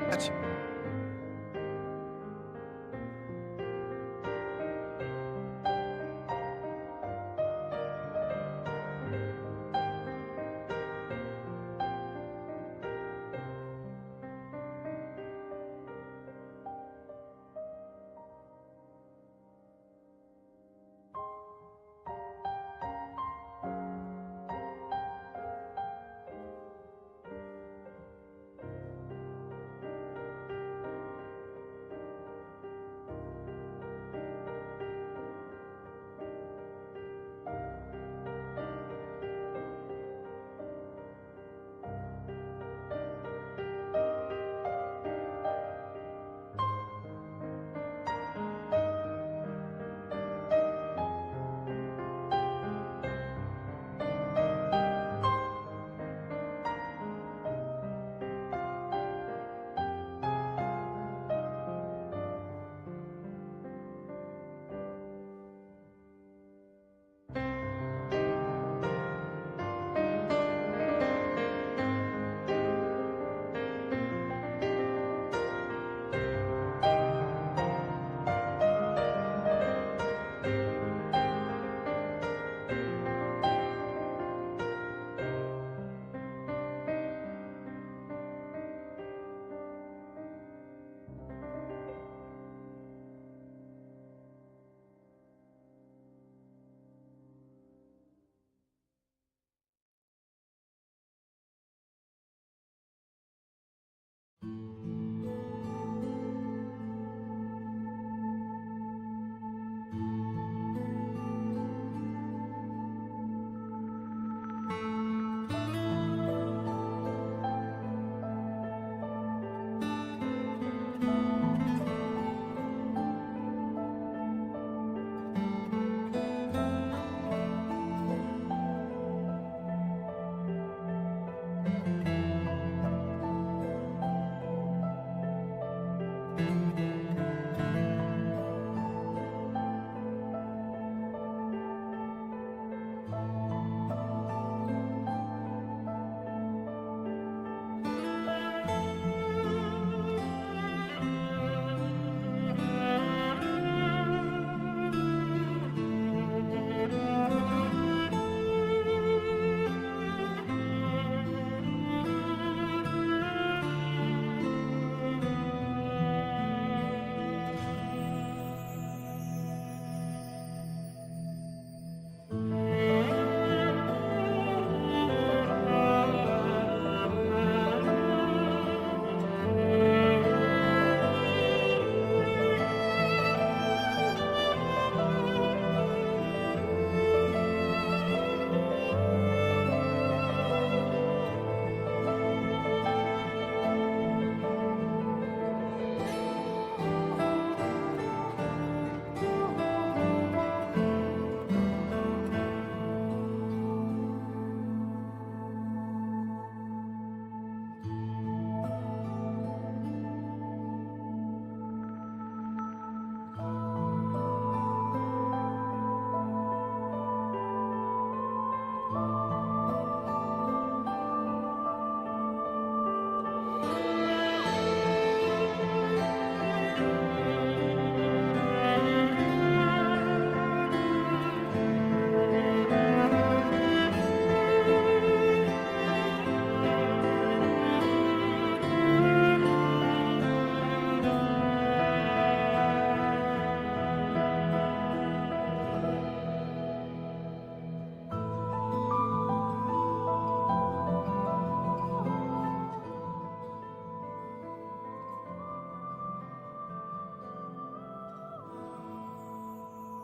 That's...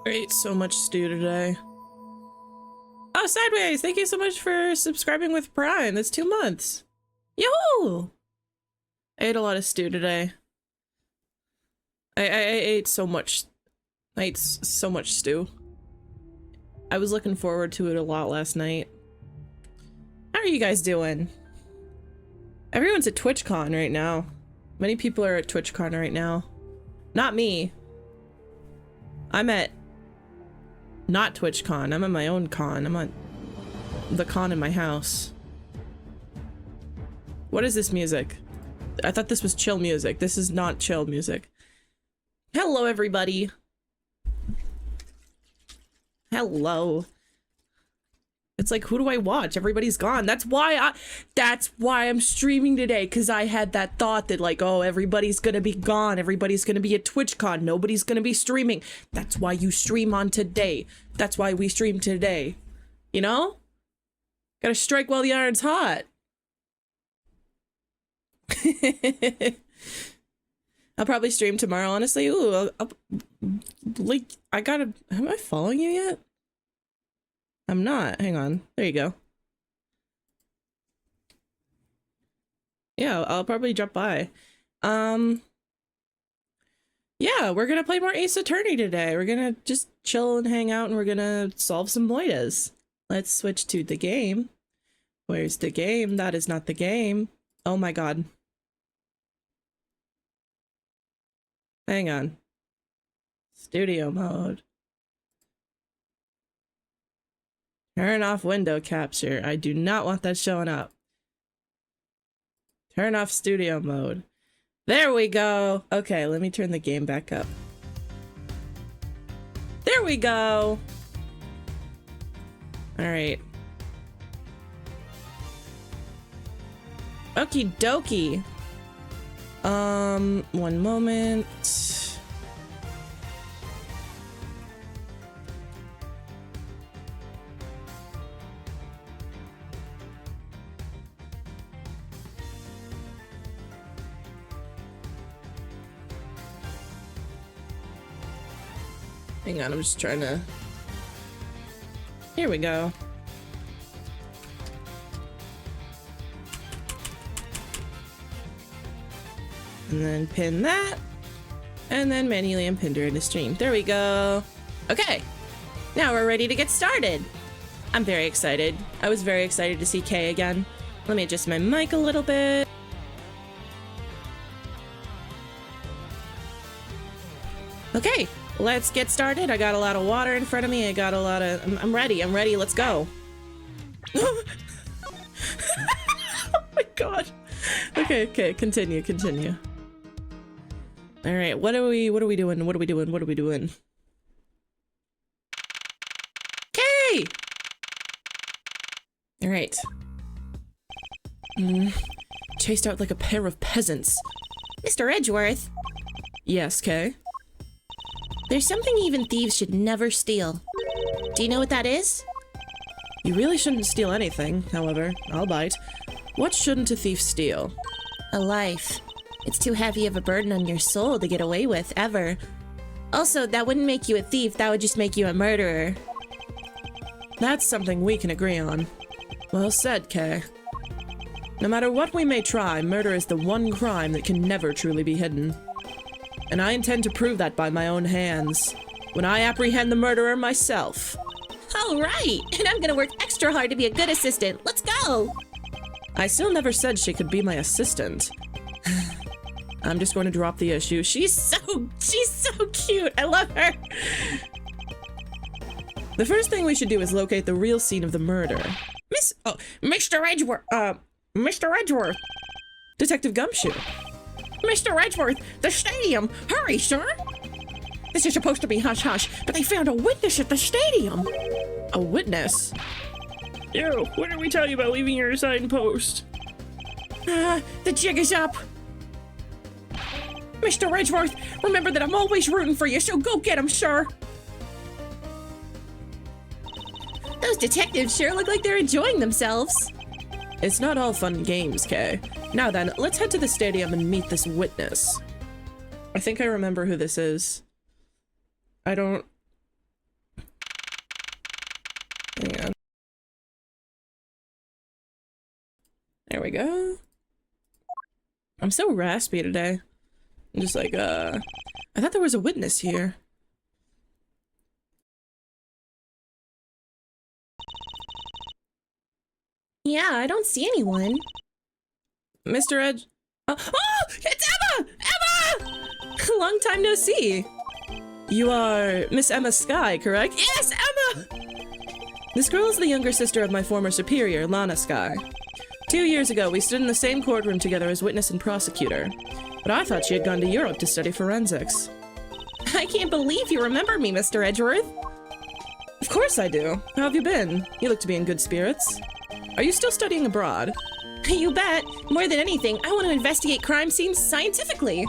I ate so much stew today. Oh, Sideways, thank you so much for subscribing with Prime. That's 2 months. Yo! I ate a lot of stew today. I ate so much. I ate so much stew. I was looking forward to it a lot last night. How are you guys doing? Everyone's at TwitchCon right now. Many people are at TwitchCon right now. Not me. I'm at not TwitchCon. I'm at my own con. I'm at the con in my house. What is this music? I thought this was chill music. This is not chill music. Hello, everybody. Hello. It's like, who do I watch? Everybody's gone. That's why I'm streaming today, because I had that thought that like, oh, everybody's gonna be gone. Everybody's gonna be at TwitchCon. Nobody's gonna be streaming. That's why you stream on today. That's why we stream today. You know? Gotta strike while the iron's hot. I'll probably stream tomorrow, honestly. Ooh, like, am I following you yet? I'm not. Hang on. There you go. Yeah, I'll probably drop by. Yeah, we're gonna play more Ace Attorney today. We're gonna just chill and hang out, and we're gonna solve some voidas. Let's switch to the game. Where's the game? That is not the game. Oh my god. Hang on. Studio mode. Turn off window capture. I do not want that showing up. Turn off studio mode. There we go. Okay, let me turn the game back up. There we go. All right. Okie dokie. One moment. Hang on, I'm just trying to... Here we go. And then pin that. And then manually unpin during the stream. There we go. Okay. Now we're ready to get started. I'm very excited. I was very excited to see Kay again. Let me adjust my mic a little bit. Okay. Let's get started. I got a lot of water in front of me. I got a lot of... I'm ready. I'm ready. Let's go. Oh my god. Okay, okay. Continue, continue. All right. What are we doing? What are we doing? What are we doing? Okay. All right. Chased out like a pair of peasants. Mr. Edgeworth. Yes, Kay? There's something even thieves should never steal. Do you know what that is? You really shouldn't steal anything, however. I'll bite. What shouldn't a thief steal? A life. It's too heavy of a burden on your soul to get away with, ever. Also, that wouldn't make you a thief, that would just make you a murderer. That's something we can agree on. Well said, Kay. No matter what we may try, murder is the one crime that can never truly be hidden. And I intend to prove that by my own hands, when I apprehend the murderer myself. All right, and I'm gonna work extra hard to be a good assistant. Let's go! I still never said she could be my assistant. I'm just going to drop the issue. She's so cute. I love her. The first thing we should do is locate the real scene of the murder. Mr. Edgeworth. Mr. Edgeworth. Detective Gumshoe. Mr. Edgeworth, the stadium! Hurry, sir! This is supposed to be hush-hush, but they found a witness at the stadium! A witness? Yo, what did we tell you about leaving your assigned post? The jig is up! Mr. Edgeworth, remember that I'm always rooting for you, so go get him, sir! Those detectives sure look like they're enjoying themselves. It's not all fun and games, Kay. Now then, let's head to the stadium and meet this witness. I think I remember who this is. I don't... Hang on. There we go. I'm so raspy today. I'm just like, I thought there was a witness here. Yeah, I don't see anyone. Mr. Edge... Oh, it's Emma! Emma! Long time no see. You are Miss Emma Sky, correct? Yes, Emma! This girl is the younger sister of my former superior, Lana Sky. 2 years ago, we stood in the same courtroom together as witness and prosecutor. But I thought she had gone to Europe to study forensics. I can't believe you remember me, Mr. Edgeworth. Of course I do. How have you been? You look to be in good spirits. Are you still studying abroad? You bet. More than anything, I want to investigate crime scenes scientifically.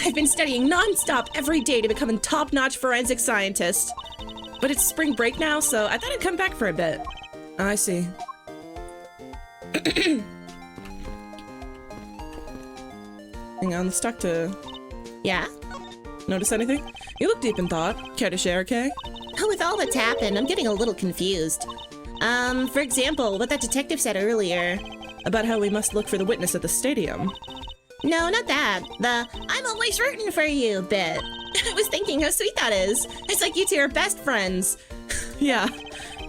I've been studying non-stop every day to become a top-notch forensic scientist. But it's spring break now, so I thought I'd come back for a bit. I see. Hang on, let's talk to... Yeah? Notice anything? You look deep in thought. Care to share, Kay? With all that's happened, I'm getting a little confused. For example, what that detective said earlier. About how we must look for the witness at the stadium. No, not that. The "I'm always rooting for you" bit. I was thinking how sweet that is. It's like you two are best friends. Yeah,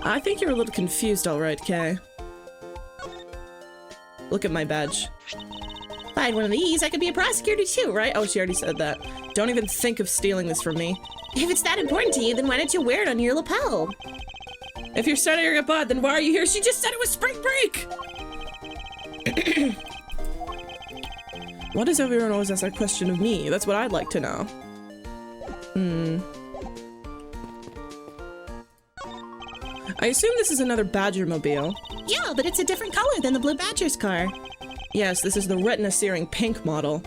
I think you're a little confused, all right, Kay. Look at my badge. If I had one of these, I could be a prosecutor too, right? Oh, she already said that. Don't even think of stealing this from me. If it's that important to you, then why don't you wear it on your lapel? If you're studying abroad, then why are you here? She just said it was spring break! Why does everyone always ask that question of me? That's what I'd like to know. I assume this is another Badger mobile. Yeah, but it's a different color than the Blue Badger's car. Yes, this is the retina-searing pink model.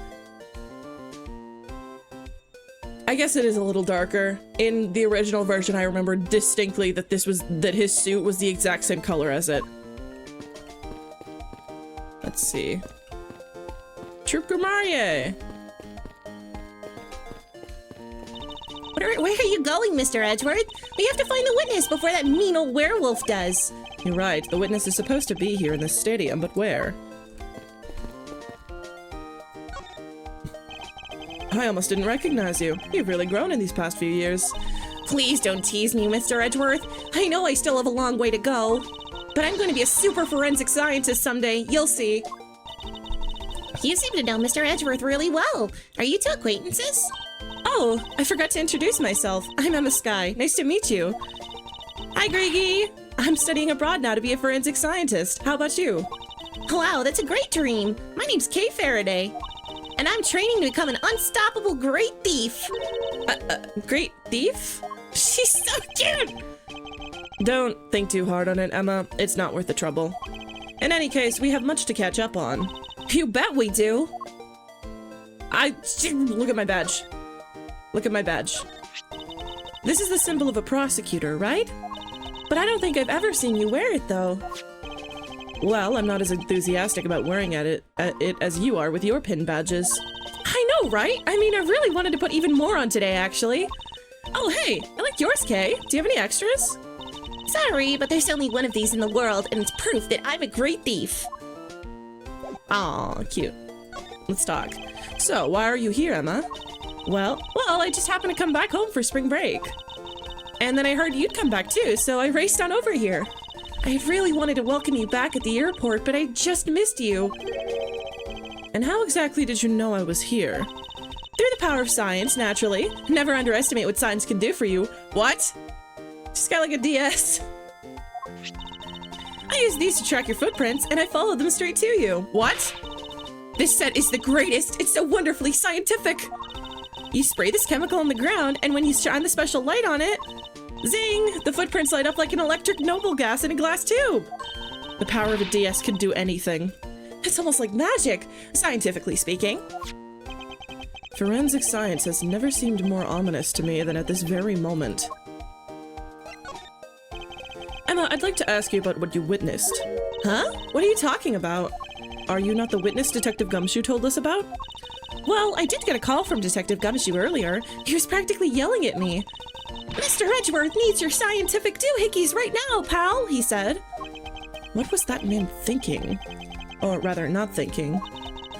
I guess it is a little darker. In the original version, I remember distinctly that his suit was the exact same color as it. Let's see. Troop Grimarie! Where are you going, Mr. Edgeworth? We have to find the witness before that mean old werewolf does. You're right. The witness is supposed to be here in this stadium, but where? I almost didn't recognize you. You've really grown in these past few years. Please don't tease me, Mr. Edgeworth. I know I still have a long way to go, but I'm going to be a super forensic scientist someday. You'll see. You seem to know Mr. Edgeworth really well. Are you two acquaintances? Oh, I forgot to introduce myself. I'm Emma Skye. Nice to meet you. Hi, Greggy. I'm studying abroad now to be a forensic scientist. How about you? Wow, that's a great dream. My name's Kay Faraday, and I'm training to become an unstoppable great thief. Great thief? She's so cute! Don't think too hard on it, Emma. It's not worth the trouble. In any case, we have much to catch up on. You bet we do. Look at my badge. Look at my badge. This is the symbol of a prosecutor, right? But I don't think I've ever seen you wear it, though. Well, I'm not as enthusiastic about wearing it as you are with your pin badges. I know, right? I mean, I really wanted to put even more on today, actually. Oh, hey, I like yours, Kay. Do you have any extras? Sorry, but there's only one of these in the world, and it's proof that I'm a great thief. Aw, cute. Let's talk. So, why are you here, Emma? Well, I just happened to come back home for spring break. And then I heard you'd come back too, so I raced on over here. I really wanted to welcome you back at the airport, but I just missed you. And how exactly did you know I was here? Through the power of science, naturally. Never underestimate what science can do for you. What? She's got like a DS. I use these to track your footprints, and I followed them straight to you. What? This set is the greatest. It's so wonderfully scientific. You spray this chemical on the ground, and when you shine the special light on it, zing! The footprints light up like an electric noble gas in a glass tube. The power of a DS can do anything. It's almost like magic, scientifically speaking. Forensic science has never seemed more ominous to me than at this very moment. Emma, I'd like to ask you about what you witnessed. Huh? What are you talking about? Are you not the witness Detective Gumshoe told us about? Well, I did get a call from Detective Gumshoe earlier. He was practically yelling at me. Mr. Edgeworth needs your scientific doohickeys right now, pal, he said. What was that man thinking? Or rather, not thinking.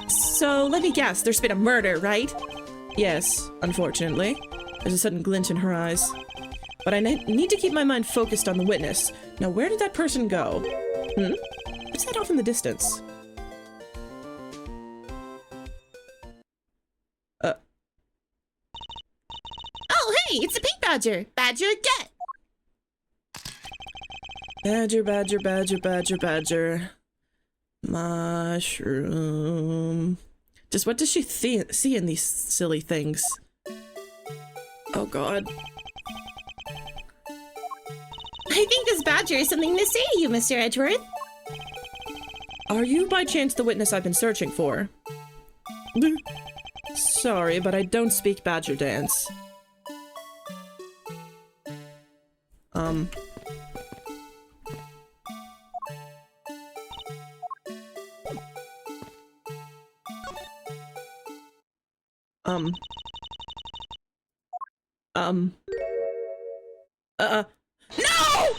So, let me guess, there's been a murder, right? Yes, unfortunately. There's a sudden glint in her eyes. But I need to keep my mind focused on the witness. Now, where did that person go? What's that off in the distance? Oh, hey, it's the pink badger. Badger, get! Badger, badger, badger, badger, badger. Mushroom. Just what does she see in these silly things? Oh god. I think this badger has something to say to you, Mr. Edgeworth. Are you by chance the witness I've been searching for? Sorry, but I don't speak badger dance. No!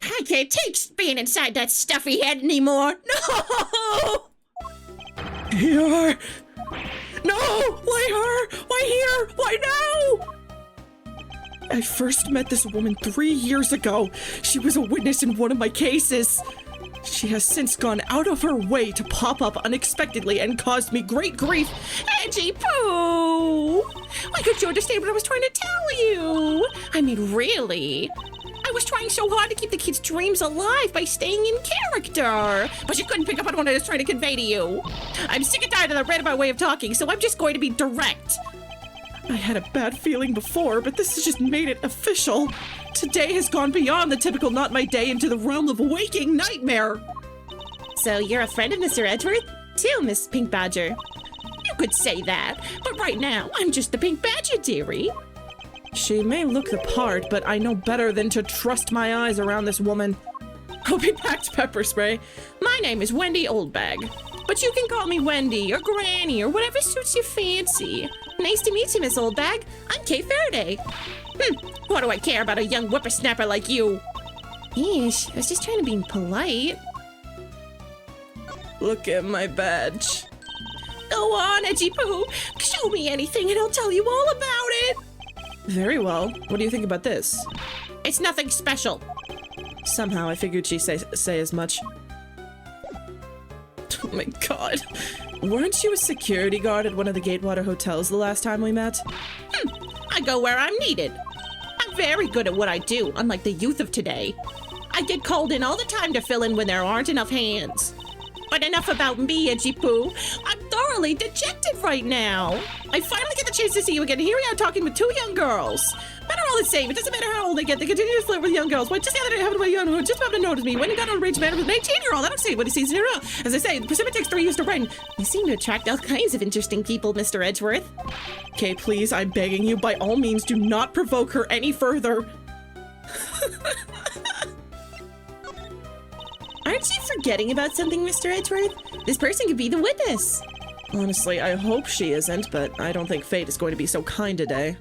I can't take being inside that stuffy head anymore. No! Here! No! Why her? Why here? Why now? I first met this woman 3 years ago. She was a witness in one of my cases. She has since gone out of her way to pop up unexpectedly and caused me great grief. Edgy Poo! Why couldn't you understand what I was trying to tell you? I mean, really? I was trying so hard to keep the kids' dreams alive by staying in character, but you couldn't pick up on what I was trying to convey to you. I'm sick and tired of the roundabout way of talking, so I'm just going to be direct. I had a bad feeling before, but this has just made it official. Today has gone beyond the typical not my day into the realm of waking nightmare. So you're a friend of Mr. Edgeworth? Too, Miss Pink Badger. You could say that, but right now, I'm just the Pink Badger, dearie. She may look the part, but I know better than to trust my eyes around this woman. Hope you packed pepper spray. My name is Wendy Oldbag, but you can call me Wendy or Granny or whatever suits your fancy. Nice to meet you, Miss Oldbag. I'm Kay Faraday. What do I care about a young whippersnapper like you? Yeesh, I was just trying to be polite. Look at my badge. Go on, Edgy Poo. Show me anything and I'll tell you all about it. Very well. What do you think about this? It's nothing special. Somehow I figured she'd say as much. Oh my god. Weren't you a security guard at one of the Gatewater hotels the last time we met? I go where I'm needed. I'm very good at what I do, unlike the youth of today. I get called in all the time to fill in when there aren't enough hands. But enough about me, Edgy Poo. I'm thoroughly dejected right now. I finally get the chance to see you again. Here we are talking with two young girls. Men are all the same. It doesn't matter how old they get. They continue to flirt with young girls. Why, just the other day, I happened to be young who just happened to notice me. When he got on a rage man with an 18-year-old, I don't say what he sees in a row. As I say, the persimmon takes 3 years to ripen. You seem to attract all kinds of interesting people, Mr. Edgeworth. Okay, please, I'm begging you, by all means, do not provoke her any further. Aren't you forgetting about something, Mr. Edgeworth? This person could be the witness. Honestly, I hope she isn't, but I don't think fate is going to be so kind today.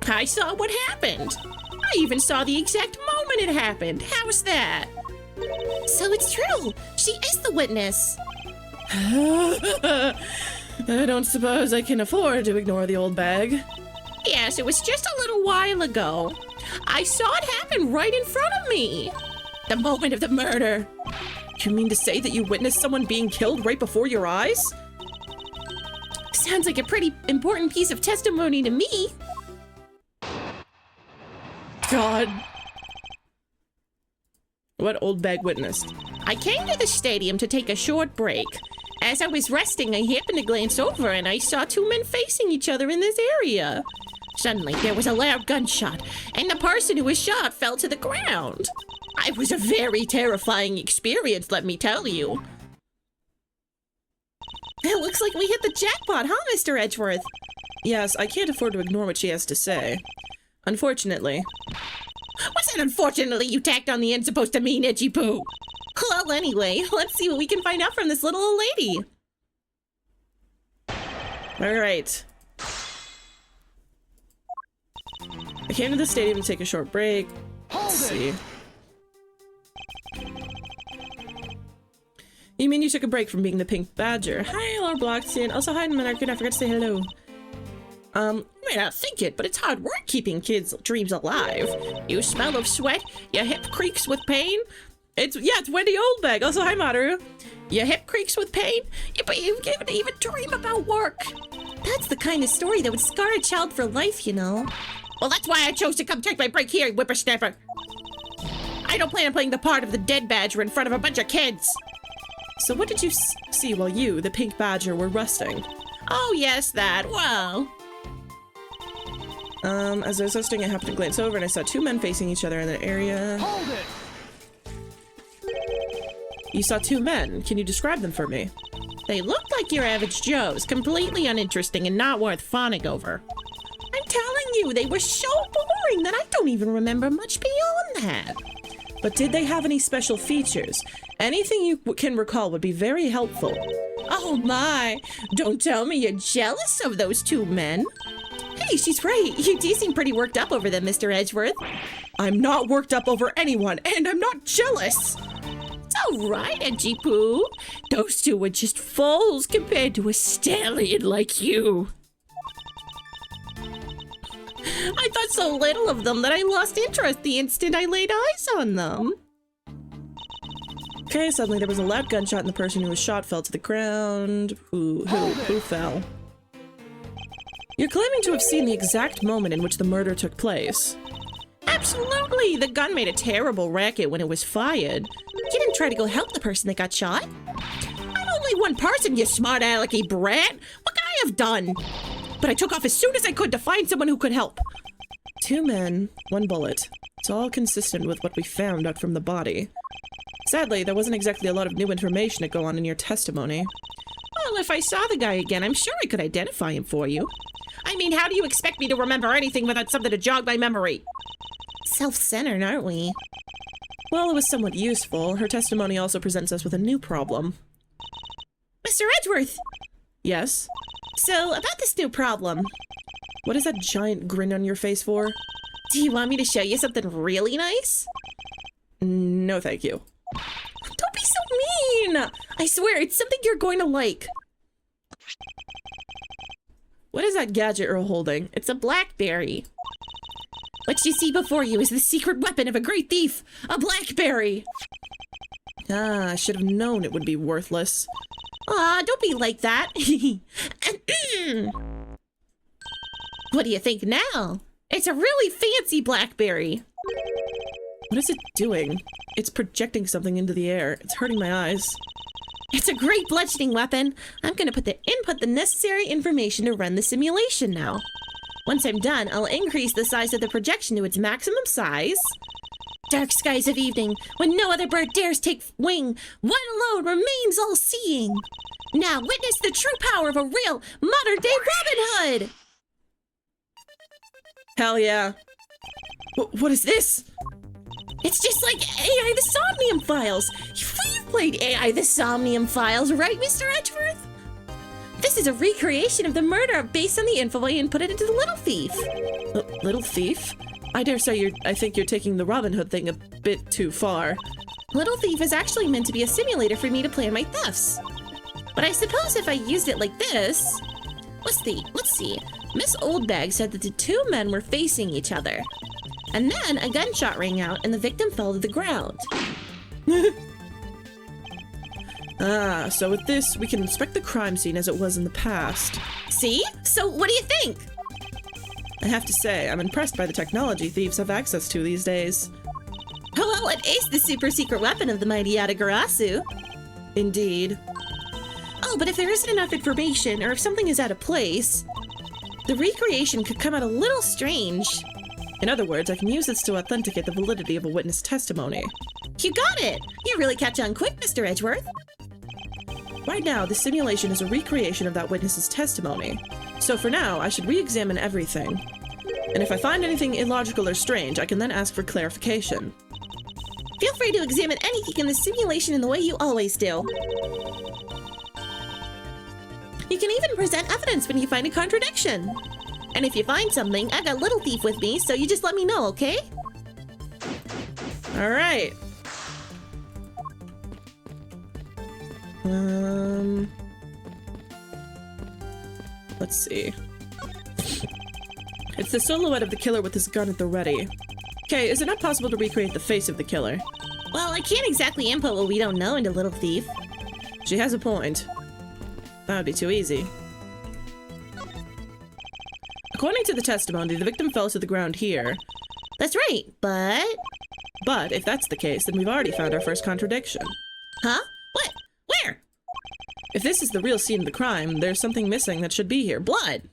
I saw what happened. I even saw the exact moment it happened. How's that? So it's true. She is the witness. I don't suppose I can afford to ignore the old bag. Yes, it was just a little while ago. I saw it happen right in front of me. The moment of the murder. You mean to say that you witnessed someone being killed right before your eyes? Sounds like a pretty important piece of testimony to me. God. What old bag witnessed? I came to the stadium to take a short break. As I was resting, I happened to glance over and I saw two men facing each other in this area. Suddenly, there was a loud gunshot, and the person who was shot fell to the ground. It was a very terrifying experience, let me tell you. It looks like we hit the jackpot, huh, Mr. Edgeworth? Yes, I can't afford to ignore what she has to say. Unfortunately. What's that unfortunately you tacked on the end supposed to mean, Edgy Poo? Well, anyway, let's see what we can find out from this little old lady. Alright. I came to the stadium to take a short break. Let's see. You mean you took a break from being the Pink Badger? Hi, Lord Bloxton. Also, hi, Monarch. I forgot to say hello. You may not think it, but it's hard work keeping kids' dreams alive. You smell of sweat, your hip creaks with pain. It's Wendy Oldbag. Also, hi, Maru. Your hip creaks with pain, but you can't even dream about work. That's the kind of story that would scar a child for life, you know. Well, that's why I chose to come take my break here, whippersnapper. I don't plan on playing the part of the dead badger in front of a bunch of kids. So what did you see while you, the pink badger, were resting? Oh, yes, that. Wow. As I was resting, I happened to glance over and I saw two men facing each other in an area. Hold it! You saw two men. Can you describe them for me? They looked like your average Joes, completely uninteresting and not worth fawning over. I'm telling you, they were so boring that I don't even remember much beyond that. But did they have any special features? Anything you can recall would be very helpful. Oh my, don't tell me you're jealous of those two men. Hey, she's right. You do seem pretty worked up over them, Mr. Edgeworth. I'm not worked up over anyone, and I'm not jealous. It's all right, Edgy Poo. Those two were just foals compared to a stallion like you. I thought so little of them that I lost interest the instant I laid eyes on them. Okay, suddenly there was a loud gunshot and the person who was shot fell to the ground. Who fell? You're claiming to have seen the exact moment in which the murder took place. Absolutely! The gun made a terrible racket when it was fired. You didn't try to go help the person that got shot? I'm only one person, you smart alecky brat! What could I have done? But I took off as soon as I could to find someone who could help. Two men, one bullet. It's all consistent with what we found out from the body. Sadly, there wasn't exactly a lot of new information to go on in your testimony. Well, if I saw the guy again, I'm sure I could identify him for you. I mean, how do you expect me to remember anything without something to jog my memory? Self-centered, aren't we? Well, it was somewhat useful. Her testimony also presents us with a new problem. Mr. Edgeworth! Yes? So, about this new problem. What is that giant grin on your face for? Do you want me to show you something really nice? No, thank you. Don't be so mean! I swear, it's something you're going to like. What is that gadget you're holding? It's a BlackBerry. What you see before you is the secret weapon of a great thief, a BlackBerry. Ah, I should have known it would be worthless. Aw, don't be like that. What do you think now? It's a really fancy BlackBerry. What is it doing? It's projecting something into the air. It's hurting my eyes. It's a great bludgeoning weapon. I'm gonna input the necessary information to run the simulation now. Once I'm done, I'll increase the size of the projection to its maximum size. Dark skies of evening, when no other bird dares take wing, one alone remains all-seeing. Now witness the true power of a real, modern-day Robin Hood! Hell yeah. What is this? It's just like AI the Somnium Files. You've played AI the Somnium Files, right, Mr. Edgeworth? This is a recreation of the murder based on the info I inputted into the Little Thief. Little Thief? I dare say I think you're taking the Robin Hood thing a bit too far. Little Thief is actually meant to be a simulator for me to plan my thefts. But I suppose if I used it like this... Let's see. Miss Oldbag said that the two men were facing each other. And then a gunshot rang out and the victim fell to the ground. Ah, so with this, we can inspect the crime scene as it was in the past. See? So what do you think? I have to say, I'm impressed by the technology thieves have access to these days. Well, it is the super secret weapon of the mighty Yatagarasu. Indeed. Oh, but if there isn't enough information, or if something is out of place, the recreation could come out a little strange. In other words, I can use this to authenticate the validity of a witness testimony. You got it! You really catch on quick, Mr. Edgeworth. Right now, the simulation is a recreation of that witness's testimony. So for now, I should re-examine everything. And if I find anything illogical or strange, I can then ask for clarification. Feel free to examine anything in the simulation in the way you always do. You can even present evidence when you find a contradiction. And if you find something, I've got Little Thief with me, so you just let me know, okay? All right. Let's see. It's the silhouette of the killer with his gun at the ready. Okay, is it not possible to recreate the face of the killer? Well, I can't exactly input what we don't know into Little Thief. She has a point. That would be too easy. According to the testimony, the victim fell to the ground here. That's right, but... But if that's the case, then we've already found our first contradiction. Huh? What? Where? If this is the real scene of the crime, there's something missing that should be here. Blood!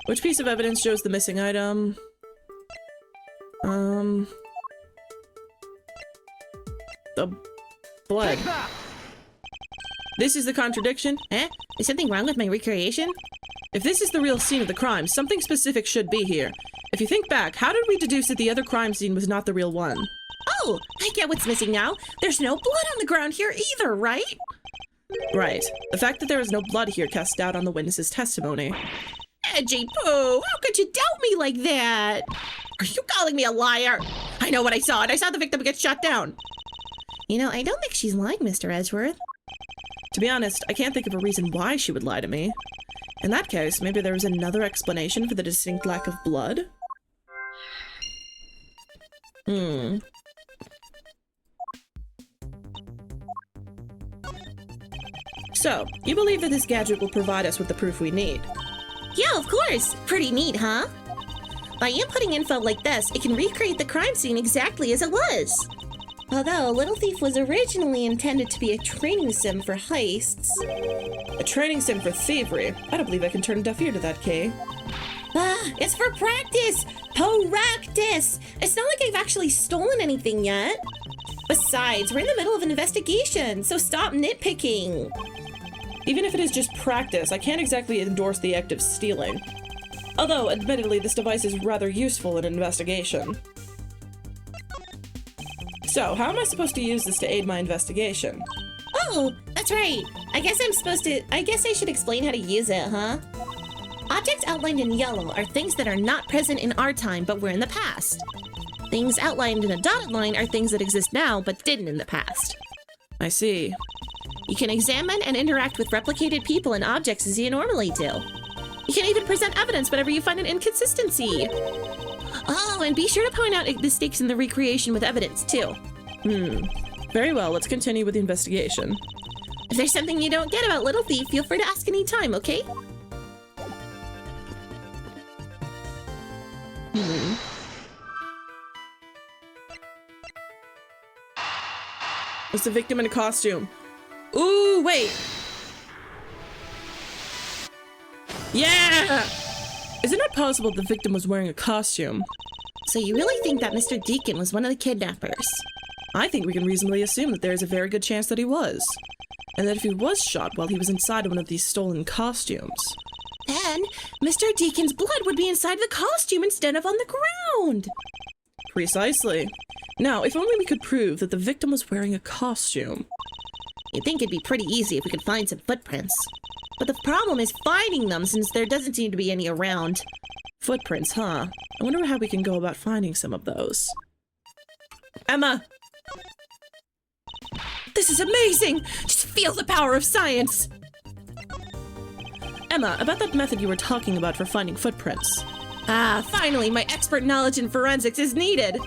Which piece of evidence shows the missing item? The blood. This is the contradiction? Eh? Is something wrong with my recreation? If this is the real scene of the crime, something specific should be here. If you think back, how did we deduce that the other crime scene was not the real one? Oh, I get what's missing now. There's no blood on the ground here either, right? Right. The fact that there is no blood here casts doubt on the witness's testimony. Edgy Poo, how could you doubt me like that? Are you calling me a liar? I know what I saw, and I saw the victim get shot down. You know, I don't think she's lying, Mr. Edgeworth. To be honest, I can't think of a reason why she would lie to me. In that case, maybe there was another explanation for the distinct lack of blood? So, you believe that this gadget will provide us with the proof we need? Yeah, of course. Pretty neat, huh? By inputting info like this, it can recreate the crime scene exactly as it was. Although, Little Thief was originally intended to be a training sim for heists. A training sim for thievery? I don't believe I can turn a deaf ear to that, Kay. It's for practice! Practice! It's not like I've actually stolen anything yet. Besides, we're in the middle of an investigation, so stop nitpicking. Even if it is just practice, I can't exactly endorse the act of stealing. Although, admittedly, this device is rather useful in an investigation. So, how am I supposed to use this to aid my investigation? Oh, that's right. I guess I should explain how to use it, huh? Objects outlined in yellow are things that are not present in our time but were in the past. Things outlined in a dotted line are things that exist now but didn't in the past. I see. You can examine and interact with replicated people and objects as you normally do. You can even present evidence whenever you find an inconsistency. Oh, and be sure to point out mistakes in the recreation with evidence, too. Very well, let's continue with the investigation. If there's something you don't get about Little Thief, feel free to ask any time, okay? Was the victim in a costume? Ooh, wait! Yeah! Isn't it possible the victim was wearing a costume? So you really think that Mr. Deacon was one of the kidnappers? I think we can reasonably assume that there is a very good chance that he was. And that if he was shot while he was inside one of these stolen costumes. Then, Mr. Deacon's blood would be inside the costume instead of on the ground! Precisely. Now, if only we could prove that the victim was wearing a costume. You'd think it'd be pretty easy if we could find some footprints. But the problem is finding them since there doesn't seem to be any around. Footprints, huh? I wonder how we can go about finding some of those. Emma! This is amazing! Just feel the power of science! Emma, about that method you were talking about for finding footprints. Ah, finally, my expert knowledge in forensics is needed!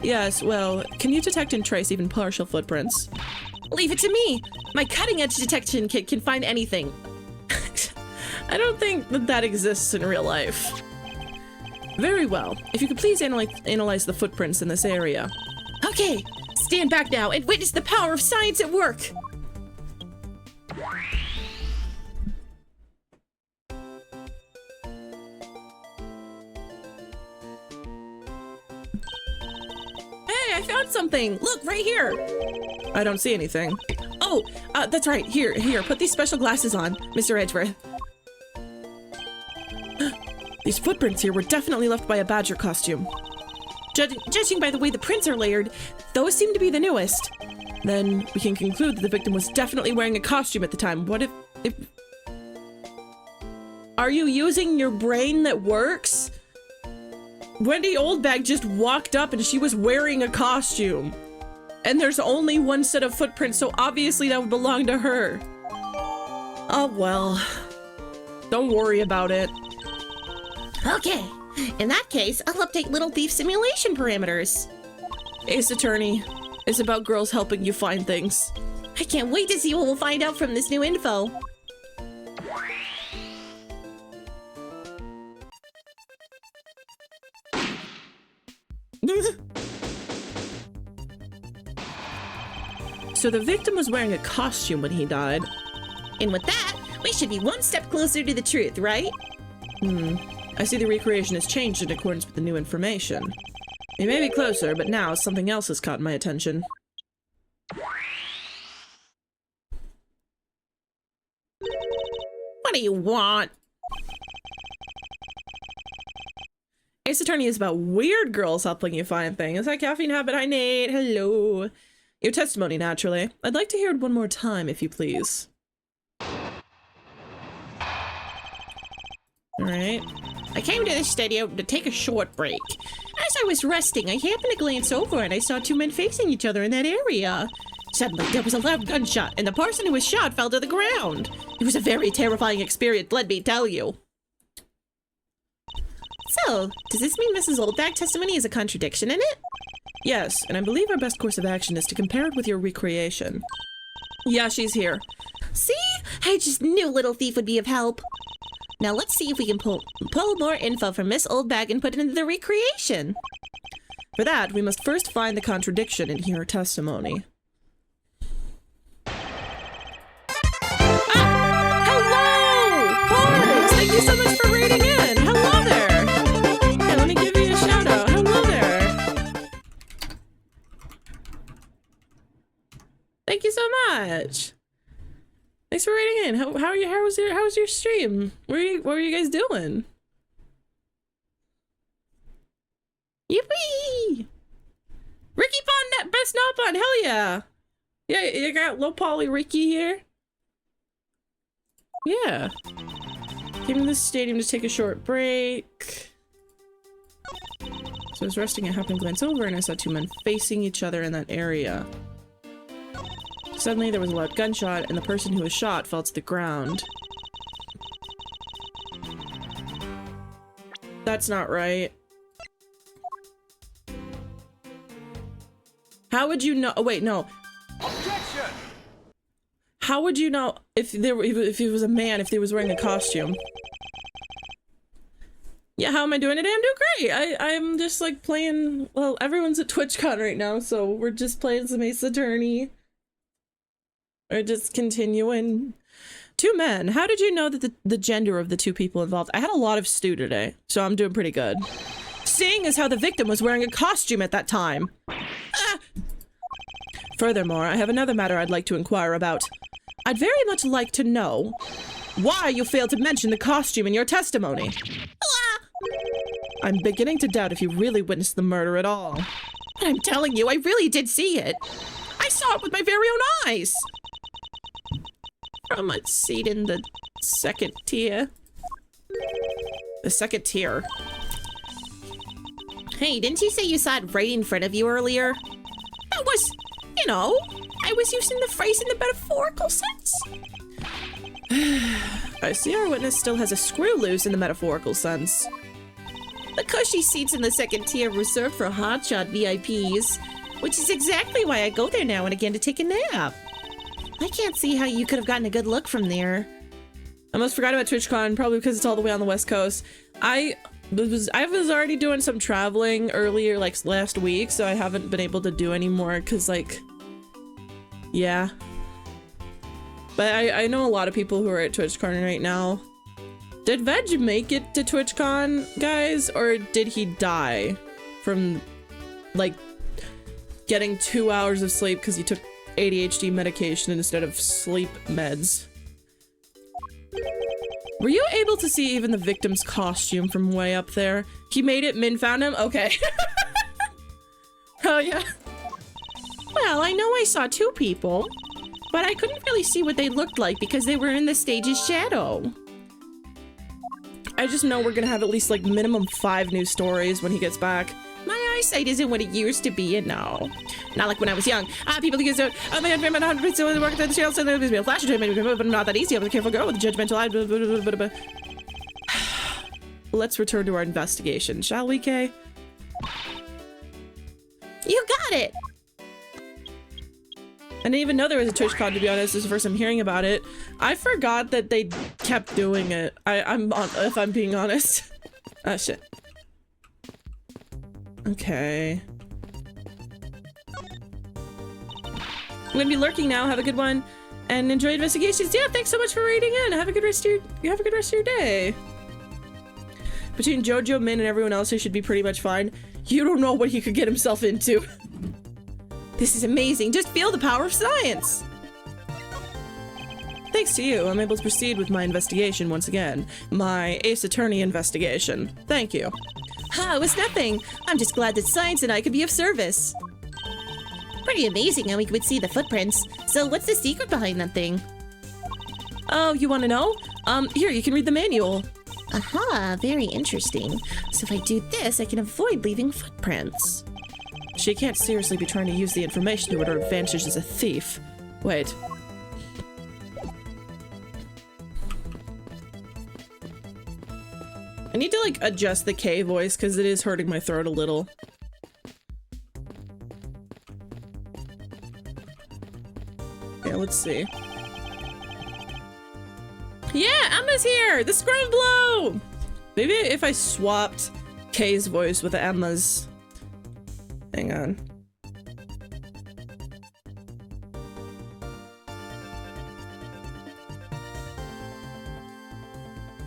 Yes, well, can you detect and trace even partial footprints? Leave it to me! My cutting-edge detection kit can find anything. I don't think that exists in real life. Very well. If you could please analyze the footprints in this area. Okay, stand back now and witness the power of science at work! Hey, I found something! Look, right here! I don't see anything. Oh, that's right. Here, put these special glasses on, Mr. Edgeworth. These footprints here were definitely left by a badger costume. Judging by the way the prints are layered, those seem to be the newest. Then we can conclude that the victim was definitely wearing a costume at the time. What if... Are you using your brain that works? Wendy Oldbag just walked up and she was wearing a costume. And there's only one set of footprints, so obviously that would belong to her. Oh well. Don't worry about it. Okay, in that case, I'll update Little Thief simulation parameters. Ace Attorney, it's about girls helping you find things. I can't wait to see what we'll find out from this new info. so the victim was wearing a costume when he died. And with that, we should be one step closer to the truth, right? I see the recreation has changed in accordance with the new information. We may be closer, but now something else has caught my attention. What do you want? Ace Attorney is about weird girls helping you find things. Hi, Caffeine Habit. Hi, Nate. Hello. Your testimony, naturally. I'd like to hear it one more time, if you please. Alright. I came to the studio to take a short break. As I was resting, I happened to glance over and I saw two men facing each other in that area. Suddenly, there was a loud gunshot, and the person who was shot fell to the ground. It was a very terrifying experience, let me tell you. So, does this mean Mrs. Oldbag's testimony is a contradiction in it? Yes, and I believe our best course of action is to compare it with your recreation. Yeah, she's here. See? I just knew Little Thief would be of help. Now let's see if we can pull more info from Miss Oldbag and put it into the recreation. For that, we must first find the contradiction and hear her testimony. Thank you so much for reading in. Hello there. Hey, let me give you a shout out. Hello there. Thank you so much. Thanks for reading in. How was your stream? What were you guys doing? Yippee! Ricky Pond, best not pond. Hell yeah. Yeah, you got low poly Ricky here. Yeah. Came to this stadium to take a short break. So I was resting and happened to glance over and I saw two men facing each other in that area. Suddenly there was a loud gunshot and the person who was shot fell to the ground. That's not right. How would you know? Oh wait, no. Objection! How would you know if he was a man, if he was wearing a costume? Yeah, how am I doing today? I'm doing great. I'm just like playing, well, everyone's at TwitchCon right now, so we're just playing some Ace Attorney. Or just continuing. Two men. How did you know that the gender of the two people involved? I had a lot of stew today, so I'm doing pretty good. Seeing as how the victim was wearing a costume at that time. Ah. Furthermore, I have another matter I'd like to inquire about. I'd very much like to know why you failed to mention the costume in your testimony. I'm beginning to doubt if you really witnessed the murder at all. I'm telling you, I really did see it. I saw it with my very own eyes. From a seat in the second tier. The second tier. Hey, didn't you say you saw it right in front of you earlier? That was, you know, I was using the phrase in the metaphorical sense. I see our witness still has a screw loose in the metaphorical sense. The cushy seats in the second tier reserved for hotshot VIPs, which is exactly why I go there now and again to take a nap. I can't see how you could have gotten a good look from there. I almost forgot about TwitchCon, probably because it's all the way on the West Coast. I was already doing some traveling earlier, like last week, so I haven't been able to do any more, because, like, yeah. But I know a lot of people who are at TwitchCon right now. Did Veg make it to TwitchCon, guys, or did he die from, like, getting 2 hours of sleep because he took ADHD medication instead of sleep meds? Were you able to see even the victim's costume from way up there? He made it, Min found him? Okay. Oh yeah. Well, I know I saw two people, but I couldn't really see what they looked like because they were in the stage's shadow. I just know we're gonna have at least like minimum 5 new stories when he gets back. My eyesight isn't what it used to be, you know. Not like when I was young. People used to, oh my god, I'm 100% still work at the jail, so there's a flash to him, but not that easy. I was a careful girl with a judgmental eye. Blah, blah, blah, blah. Let's return to our investigation, shall we, Kay? You got it! I didn't even know there was a TwitchCon, to be honest. This is the first I'm hearing about it. I forgot that they kept doing it. If I'm being honest. Ah, shit. Okay. I'm gonna be lurking now. Have a good one. And enjoy investigations. Yeah, thanks so much for raiding in. Have a good rest of your day. Between Jojo, Min, and everyone else, he should be pretty much fine. You don't know what he could get himself into. This is amazing. Just feel the power of science. Thanks to you, I'm able to proceed with my investigation once again. My Ace Attorney investigation. Thank you. Ha, it was nothing. I'm just glad that science and I could be of service. Pretty amazing how we could see the footprints. So what's the secret behind that thing? Oh, you want to know? Here, you can read the manual. Aha, very interesting. So if I do this, I can avoid leaving footprints. She can't seriously be trying to use the information to her advantage as a thief. Wait. I need to, like, adjust the K voice because it is hurting my throat a little. Yeah, let's see. Yeah, Emma's here! The scrum blow! Maybe if I swapped K's voice with Emma's. Hang on.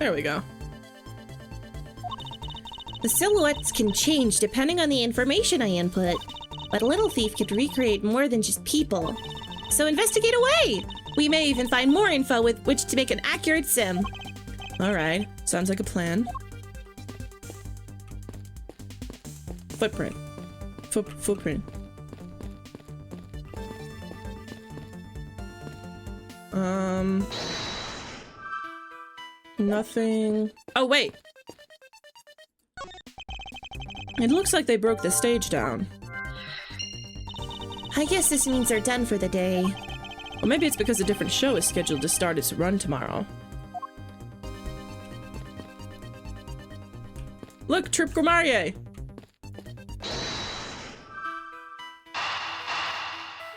There we go. The silhouettes can change depending on the information I input, but a little thief could recreate more than just people. So investigate away! We may even find more info with which to make an accurate sim. Alright, sounds like a plan. Footprint. Footprint. Nothing. Oh, wait! It looks like they broke the stage down. I guess this means they're done for the day. Or maybe it's because a different show is scheduled to start its run tomorrow. Look, Trip Gromarier!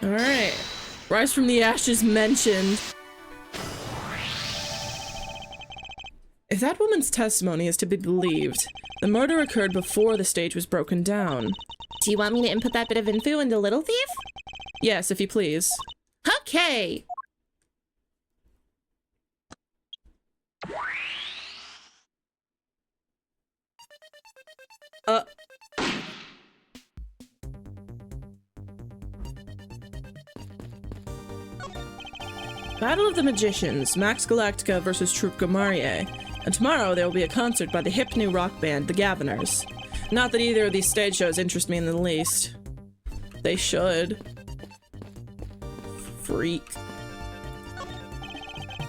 Alright. Rise from the ashes mentioned. If that woman's testimony is to be believed, the murder occurred before the stage was broken down. Do you want me to input that bit of info into Little Thief? Yes, if you please. Okay! Battle of the Magicians, Max Galactica versus Troupe Gamarier. And tomorrow there will be a concert by the hip new rock band, the Gaviners. Not that either of these stage shows interest me in the least. They should. Freak.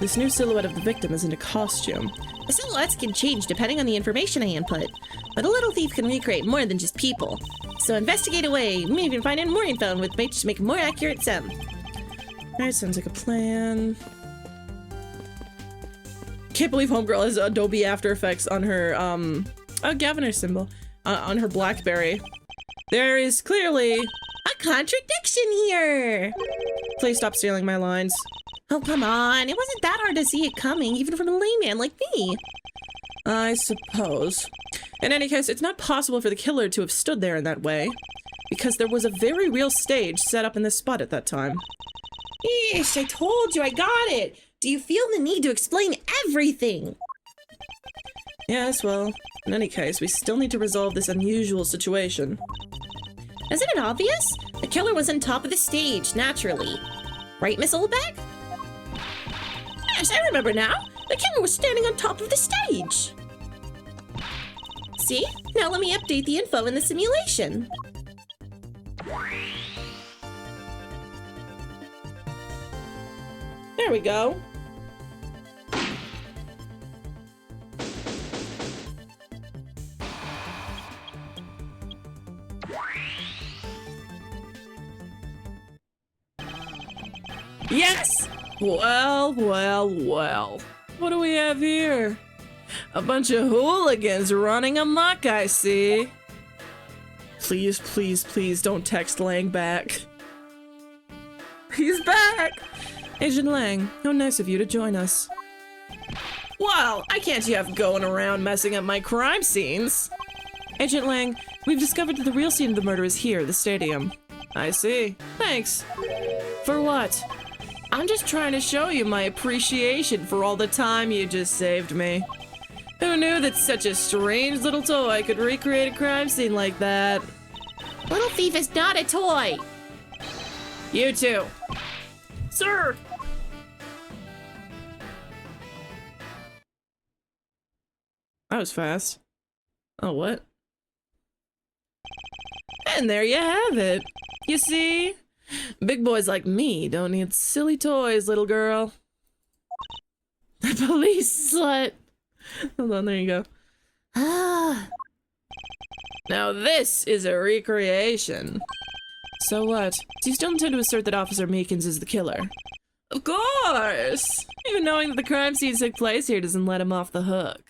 This new silhouette of the victim is in a costume. The silhouettes can change depending on the information I input, but a little thief can recreate more than just people. So investigate away. We may even find out more info with which to make a more accurate sim. Alright, sounds like a plan. Can't believe Homegirl has Adobe After Effects on her, Gaviner symbol. On her BlackBerry. There is clearly a contradiction here! Please stop stealing my lines. Oh, come on. It wasn't that hard to see it coming, even from a layman like me. I suppose. In any case, it's not possible for the killer to have stood there in that way, because there was a very real stage set up in this spot at that time. Ish, I told you, I got it. Do you feel the need to explain everything? Yes, well, in any case, we still need to resolve this unusual situation. Isn't it obvious? The killer was on top of the stage, naturally. Right, Miss Oldbag? Yes, I remember now. The killer was standing on top of the stage. See? Now let me update the info in the simulation. There we go. Yes! Well, well, well. What do we have here? A bunch of hooligans running amok, I see. Please, please, please don't text Lang back. He's back! Agent Lang, how nice of you to join us. Well, I can't have going around messing up my crime scenes. Agent Lang, we've discovered that the real scene of the murder is here, the stadium. I see. Thanks. For what? I'm just trying to show you my appreciation for all the time you just saved me. Who knew that such a strange little toy could recreate a crime scene like that? Little Thief is not a toy. You too. Sir. That was fast. Oh, what? And there you have it. You see? Big boys like me don't need silly toys, little girl. The police slut. Hold on, there you go. Ah. Now this is a recreation. So what? Do you still intend to assert that Officer Meekins is the killer? Of course! Even knowing that the crime scene took place here doesn't let him off the hook.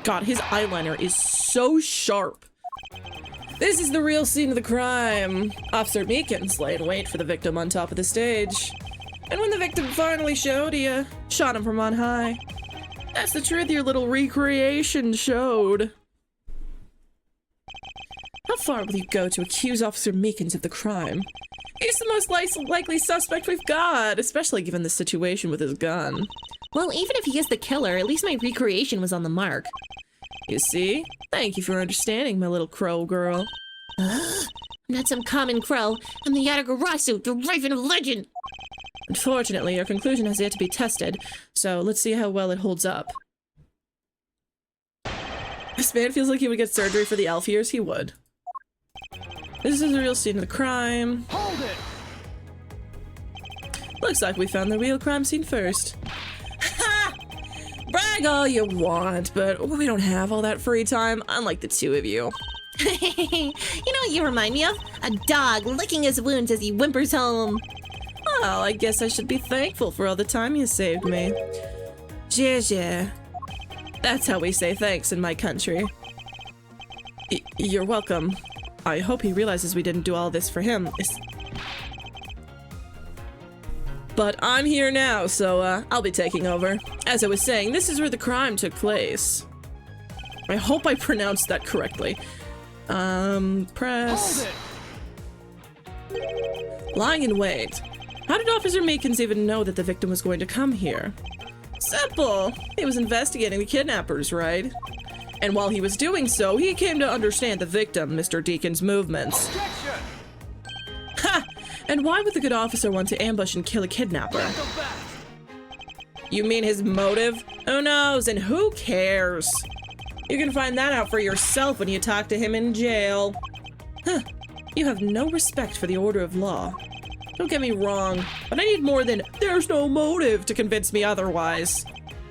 God, his eyeliner is so sharp. This is the real scene of the crime. Officer Meekins lay in wait for the victim on top of the stage. And when the victim finally showed, he shot him from on high. That's the truth your little recreation showed. How far will you go to accuse Officer Meekins of the crime? He's the most likely suspect we've got, especially given the situation with his gun. Well, even if he is the killer, at least my recreation was on the mark. You see? Thank you for understanding, my little crow girl. I'm not some common crow. I'm the Yatagarasu, the Raven of Legend. Unfortunately, your conclusion has yet to be tested, so let's see how well it holds up. This man feels like he would get surgery for the elf ears. He would. This is the real scene of the crime. Hold it! Looks like we found the real crime scene first. Ha! Brag all you want, but we don't have all that free time, unlike the two of you. You know what you remind me of? A dog licking his wounds as he whimpers home. Well, I guess I should be thankful for all the time you saved me. Jeje. That's how we say thanks in my country. You're welcome. I hope he realizes we didn't do all this for him. But I'm here now, so I'll be taking over. As I was saying, this is where the crime took place. I hope I pronounced that correctly. Press. Lying in wait. How did Officer Meekins even know that the victim was going to come here? Simple. He was investigating the kidnappers, right? And while he was doing so, he came to understand the victim, Mr. Deacon's movements. Objection! Ha! And why would the good officer want to ambush and kill a kidnapper? You mean his motive? Who knows, and who cares? You can find that out for yourself when you talk to him in jail. Huh. You have no respect for the order of law. Don't get me wrong, but I need more than "there's no motive" to convince me otherwise.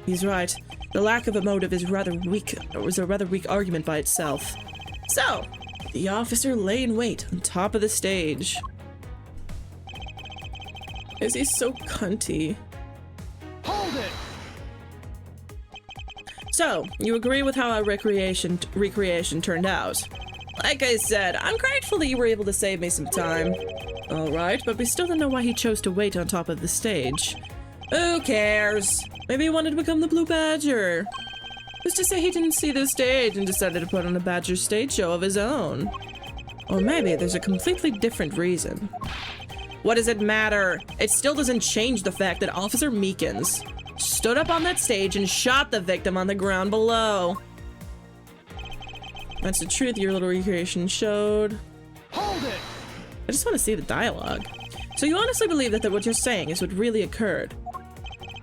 He's right. The lack of a motive is rather weak, or was a rather weak argument by itself. So, the officer lay in wait on top of the stage. Is he so cunty? Hold it! So, you agree with how our recreation turned out? Like I said, I'm grateful that you were able to save me some time. Alright, but we still don't know why he chose to wait on top of the stage. Who cares? Maybe he wanted to become the Blue Badger. Who's to say he didn't see the stage and decided to put on a Badger stage show of his own? Or maybe there's a completely different reason. What does it matter? It still doesn't change the fact that Officer Meekins stood up on that stage and shot the victim on the ground below. That's the truth your little recreation showed. Hold it! I just want to see the dialogue. So you honestly believe that what you're saying is what really occurred?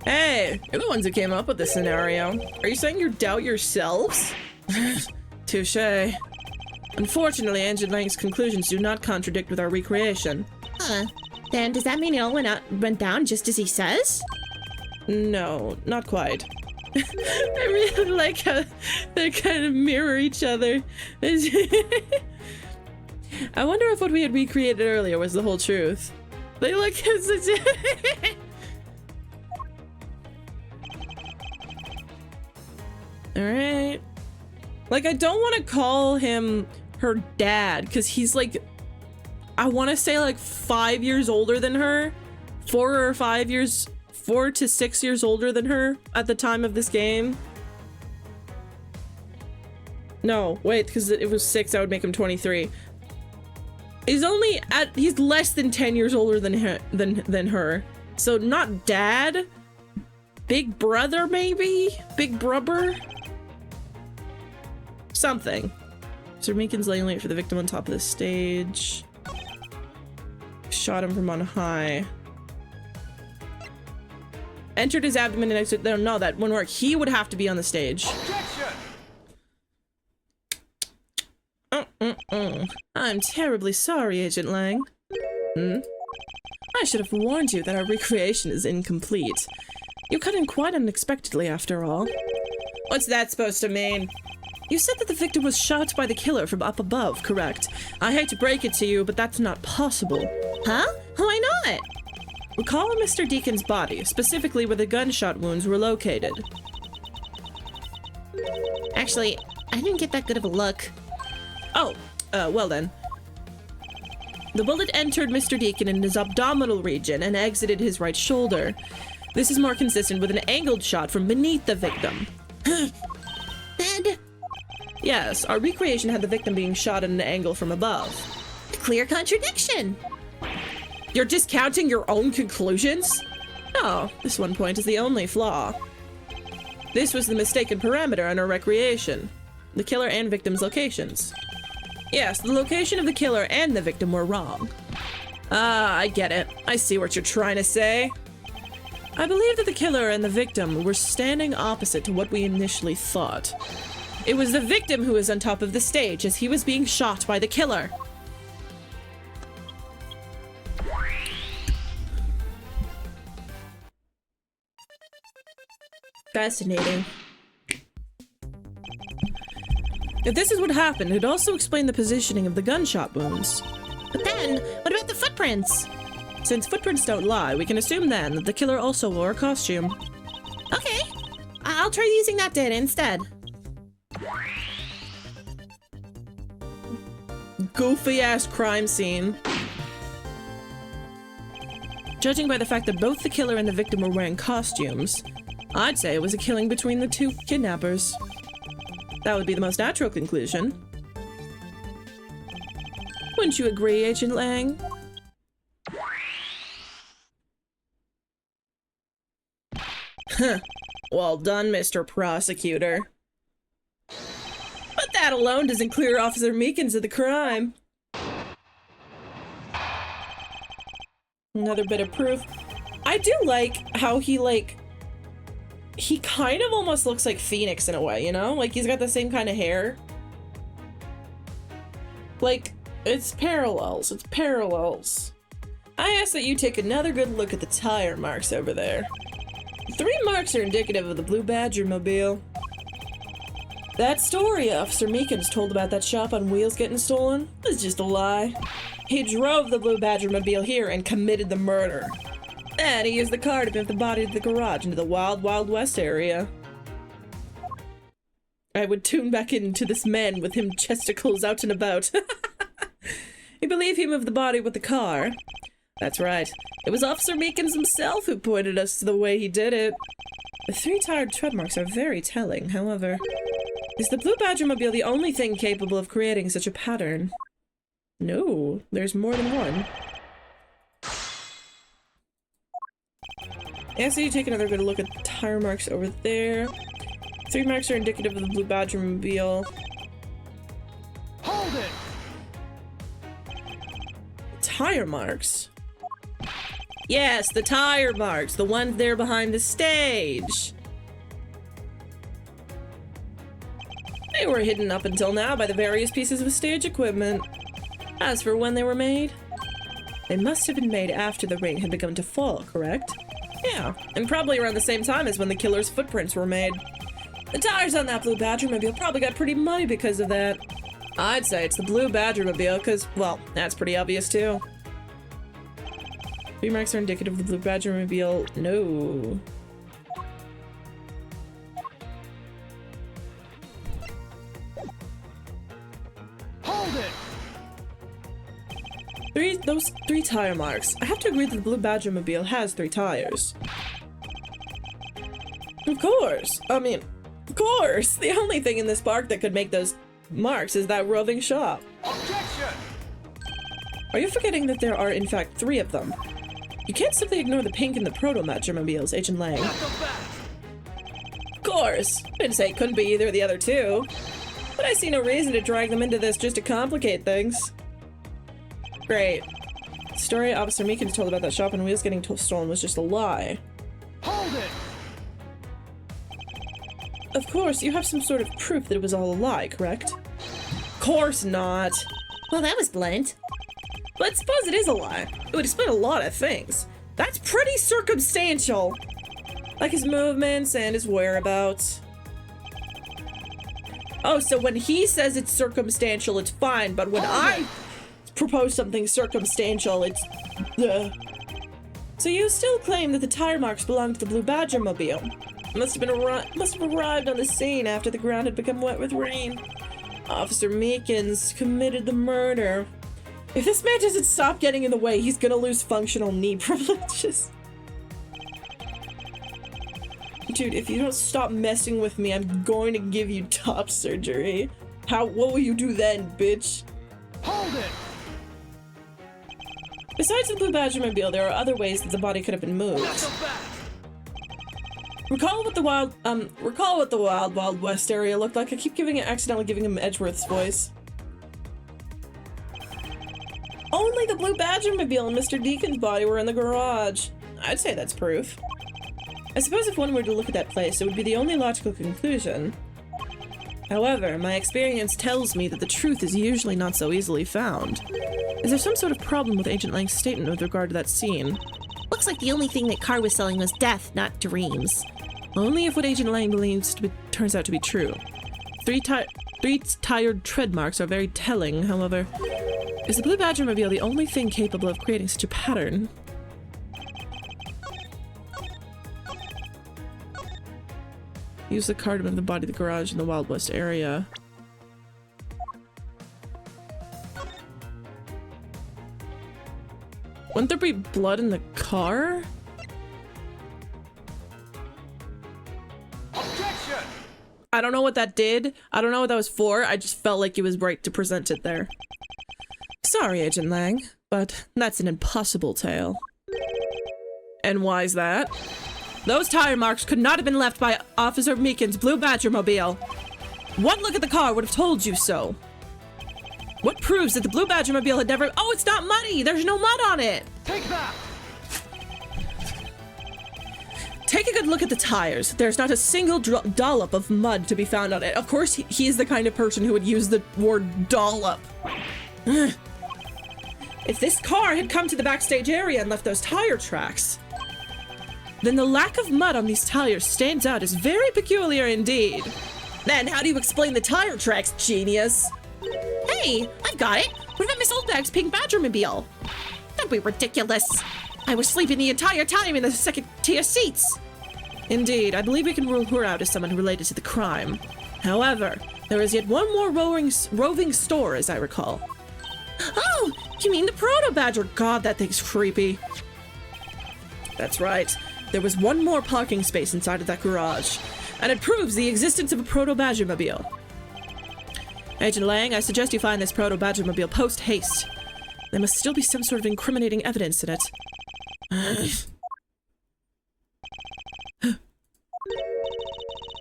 Hey, you're the ones who came up with this scenario. Are you saying you doubt yourselves? Touché. Unfortunately, Angel Lang's conclusions do not contradict with our recreation. Then does that mean it all went down just as he says? No, not quite. I really like how they kind of mirror each other. I wonder if what we had recreated earlier was the whole truth. They look Alright. Like, I don't want to call him her dad, because he's like, I want to say like 5 years older than her. 4 to 6 years older than her at the time of this game. No, wait, because it was 6, I would make him 23. He's less than 10 years older than her. So not dad? Big brother, maybe? Big brother? Something. Sir Meekin's laying late for the victim on top of the stage. Shot him from on high. Entered his abdomen and exit. No, that wouldn't work. He would have to be on the stage. I'm terribly sorry, Agent Lang. I should have warned you that our recreation is incomplete. You cut in quite unexpectedly, after all. What's that supposed to mean? You said that the victim was shot by the killer from up above, correct? I hate to break it to you, but that's not possible. Huh? Why not? Recall Mr. Deacon's body, specifically where the gunshot wounds were located. Actually, I didn't get that good of a look. Oh, well then. The bullet entered Mr. Deacon in his abdominal region and exited his right shoulder. This is more consistent with an angled shot from beneath the victim. Dead? Yes, our recreation had the victim being shot at an angle from above. Clear contradiction. You're discounting your own conclusions? No, this one point is the only flaw. This was the mistaken parameter in our recreation. The killer and victim's locations. Yes, the location of the killer and the victim were wrong. Ah, I get it. I see what you're trying to say. I believe that the killer and the victim were standing opposite to what we initially thought. It was the victim who was on top of the stage as he was being shot by the killer. Fascinating. If this is what happened, it also explained the positioning of the gunshot wounds. But then, what about the footprints? Since footprints don't lie, we can assume then that the killer also wore a costume. Okay, I'll try using that data instead. Goofy-ass crime scene. Judging by the fact that both the killer and the victim were wearing costumes, I'd say it was a killing between the two kidnappers. That would be the most natural conclusion. Wouldn't you agree, Agent Lang? Huh. Well done, Mr. Prosecutor. But that alone doesn't clear Officer Meekins of the crime. Another bit of proof. I do like how he kind of almost looks like Phoenix in a way, you know? Like, he's got the same kind of hair. Like, it's parallels. It's parallels. I ask that you take another good look at the tire marks over there. The 3 marks are indicative of the Blue Badger mobile. That story Officer Meekins told about that shop on wheels getting stolen is just a lie. He drove the Blue Badger mobile here and committed the murder. And he used the car to move the body to the garage into the Wild Wild West area. I would tune back into this man with him chesticles out and about. You believe he moved the body with the car? That's right. It was Officer Meekins himself who pointed us to the way he did it. The 3 tired tread marks are very telling, however. Is the Blue Badger mobile the only thing capable of creating such a pattern? No, there's more than one. I see you take another good look at the tire marks over there. 3 marks are indicative of the Blue Badger mobile. Hold it! Tire marks? Yes, the tire marks, the ones there behind the stage. They were hidden up until now by the various pieces of stage equipment. As for when they were made, they must have been made after the ring had begun to fall, correct? Yeah, and probably around the same time as when the killer's footprints were made. The tires on that Blue Badger mobile probably got pretty muddy because of that. I'd say it's the Blue Badger mobile because, well, that's pretty obvious too. 3 marks are indicative of the Blue Badger mobile. No. Hold it! Those 3 tire marks. I have to agree that the Blue Badger mobile has 3 tires. Of course. I mean, of course. The only thing in this park that could make those marks is that roving shop. Objection! Are you forgetting that there are in fact 3 of them? You can't simply ignore the pink and the proto-Matgermobiles, Agent Lang. Of course! I didn't say it couldn't be either of the other 2. But I see no reason to drag them into this just to complicate things. Great. The story Officer Meekins told about that shop and wheels getting stolen was just a lie. Hold it! Of course, you have some sort of proof that it was all a lie, correct? Of course not. Well, that was blunt. Let's suppose it is a lie. It would explain a lot of things. That's pretty circumstantial. Like his movements and his whereabouts. Oh, so when he says it's circumstantial, it's fine, but when I propose something circumstantial, it's... So you still claim that the tire marks belong to the Blue Badger mobile? Must have arrived on the scene after the ground had become wet with rain. Officer Meekins committed the murder. If this man doesn't stop getting in the way, he's gonna lose functional knee privileges. Dude, if you don't stop messing with me, I'm going to give you top surgery. What will you do then, bitch? Hold it! Besides the Blue Badger mobile, there are other ways that the body could have been moved. Recall what the Wild West area looked like. I keep accidentally giving him Edgeworth's voice. Only the Blue Badger mobile and Mr. Deacon's body were in the garage. I'd say that's proof. I suppose if one were to look at that place, it would be the only logical conclusion. However, my experience tells me that the truth is usually not so easily found. Is there some sort of problem with Agent Lang's statement with regard to that scene? Looks like the only thing that car was selling was death, not dreams. Only if what Agent Lang believes turns out to be true. Three tired tread marks are very telling, however. Is the Blue Badger mobile the only thing capable of creating such a pattern? Use the car to move the body to the garage in the Wild West area. Wouldn't there be blood in the car? Objection! I don't know what that did. I don't know what that was for. I just felt like it was right to present it there. Sorry, Agent Lang, but that's an impossible tale. And why's that? Those tire marks could not have been left by Officer Meekins' Blue Badger mobile. One look at the car would have told you so. What proves that the Blue Badger mobile had never— Oh, it's not muddy! There's no mud on it! Take that! Take a good look at the tires. There's not a single dollop of mud to be found on it. Of course, he is the kind of person who would use the word dollop. If this car had come to the backstage area and left those tire tracks, then the lack of mud on these tires stands out as very peculiar indeed. Then how do you explain the tire tracks, genius? Hey, I've got it. What about Miss Oldbag's pink Badgermobile? Don't be ridiculous. I was sleeping the entire time in the second-tier seats. Indeed, I believe we can rule her out as someone related to the crime. However, there is yet one more roving store, as I recall. Oh, you mean the Proto-Badger? God, that thing's creepy. That's right. There was one more parking space inside of that garage, and it proves the existence of a Proto-Badger mobile. Agent Lang, I suggest you find this Proto-Badger mobile post-haste. There must still be some sort of incriminating evidence in it.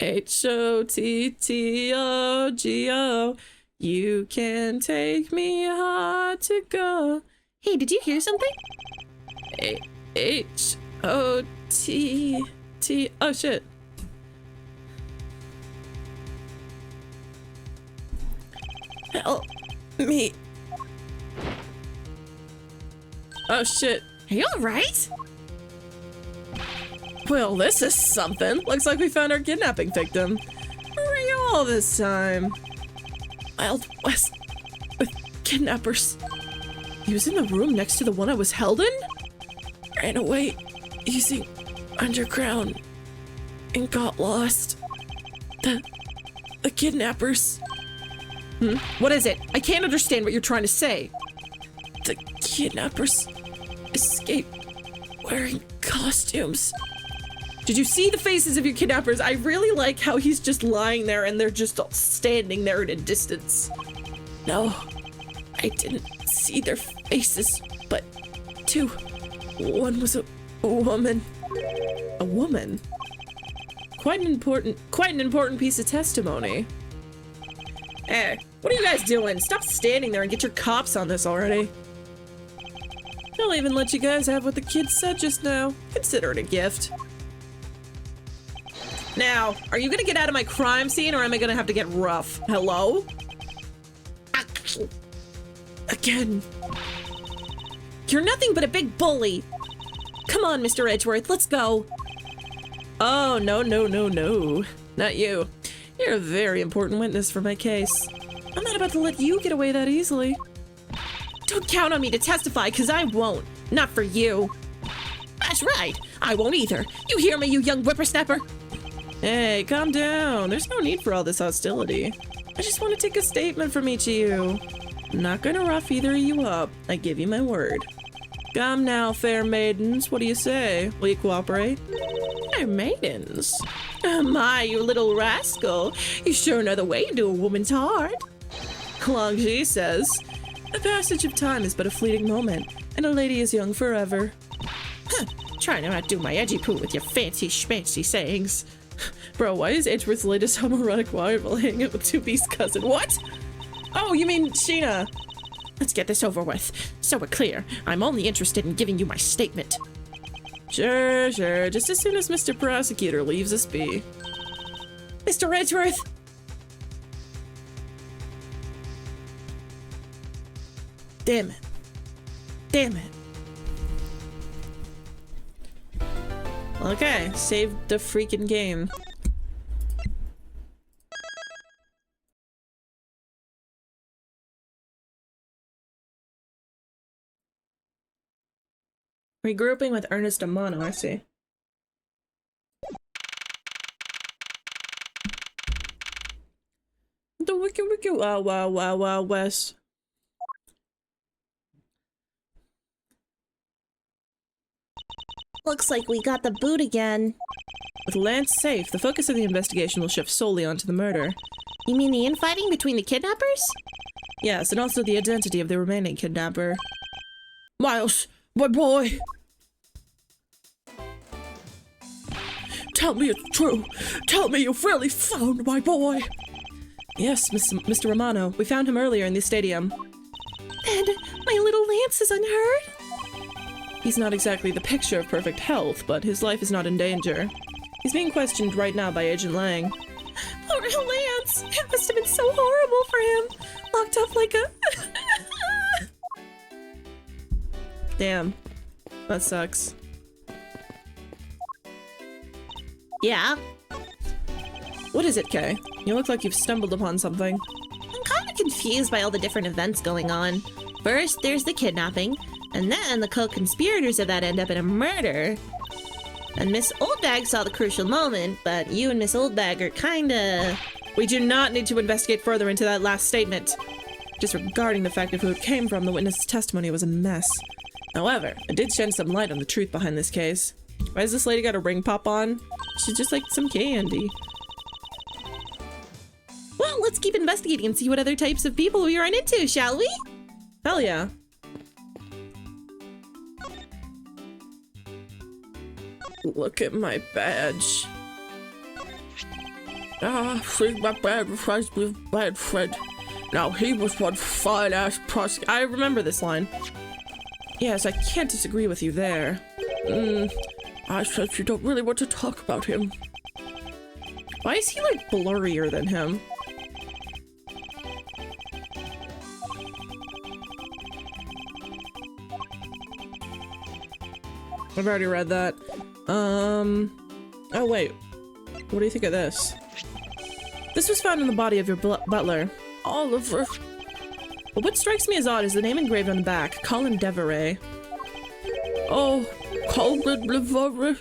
H-O-T-T-O-G-O, you can take me hard to go. Hey, did you hear something? H-O-T-T, oh shit. Help me. Oh shit. Are you alright? Well, this is something. Looks like we found our kidnapping victim. Where were you all this time? Wild West with kidnappers. He was in the room next to the one I was held in? Ran away using underground and got lost. The kidnappers. What is it? I can't understand what you're trying to say. The kidnappers escaped wearing costumes. Did you see the faces of your kidnappers? I really like how he's just lying there and they're just all standing there in a distance. No, I didn't see their aces, but 2. One was a woman. A woman? Quite an important piece of testimony. Hey, what are you guys doing? Stop standing there and get your cops on this already. I'll even let you guys have what the kid said just now. Consider it a gift. Now, are you gonna get out of my crime scene or am I gonna have to get rough? Hello? Again. You're nothing but a big bully. Come on, Mr. Edgeworth, let's go. Oh, no. Not you. You're a very important witness for my case. I'm not about to let you get away that easily. Don't count on me to testify, because I won't. Not for you. That's right. I won't either. You hear me, you young whippersnapper? Hey, calm down. There's no need for all this hostility. I just want to take a statement from each of you. I'm not gonna rough either of you up. I give you my word. Come now, fair maidens. What do you say? Will you cooperate? Fair maidens? My, you little rascal. You sure know the way into a woman's heart. Long G says, the passage of time is but a fleeting moment, and a lady is young forever. Huh. Trying to outdo my edgy poo with your fancy schmancy sayings. Bro, why is Edgeworth's latest homoerotic wire while hanging out with 2B's cousin? What? Oh, you mean Sheena? Let's get this over with. So we're clear, I'm only interested in giving you my statement. Sure. Just as soon as Mr. Prosecutor leaves us be. Mr. Edgeworth! Damn it. Okay, saved the freaking game. Regrouping with Ernest Amano, I see. The wiki wow West. Looks like we got the boot again. With Lance safe, the focus of the investigation will shift solely onto the murder. You mean the infighting between the kidnappers? Yes, and also the identity of the remaining kidnapper. Miles, my boy! Tell me it's true! Tell me you've really found my boy! Yes, Mr. Romano. We found him earlier in the stadium. And my little Lance is unhurt? He's not exactly the picture of perfect health, but his life is not in danger. He's being questioned right now by Agent Lang. Poor Lance! It must have been so horrible for him! Locked up like a... Damn. That sucks. Yeah? What is it, Kay? You look like you've stumbled upon something. I'm kind of confused by all the different events going on. First, there's the kidnapping, and then the co-conspirators of that end up in a murder. And Miss Oldbag saw the crucial moment, but you and Miss Oldbag are kinda... We do not need to investigate further into that last statement. Disregarding the fact of who it came from, the witness's testimony was a mess. However, it did shed some light on the truth behind this case. Why has this lady got a ring pop on? She's just like some candy. Well, let's keep investigating and see what other types of people we run into, shall we? Hell yeah. Look at my badge. Ah, see my bad friends with bad friend. Now he was one fine-ass prosecutor. I remember this line. Yes, I can't disagree with you there. I said you don't really want to talk about him. Why is he like blurrier than him? I've already read that. Oh wait. What do you think of this? This was found in the body of your butler, Oliver. But what strikes me as odd is the name engraved on the back, Colin Deveray. Oh, Colin Deveray.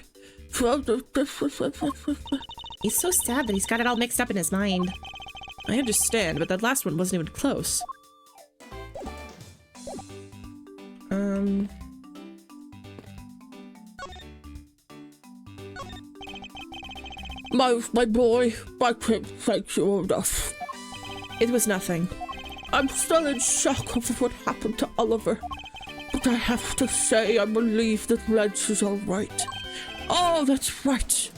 He's so sad that he's got it all mixed up in his mind. I understand, but that last one wasn't even close. My boy, I can't thank you enough. It was nothing. I'm still in shock over what happened to Oliver. I have to say I believe that Lance is all right. Oh, that's right.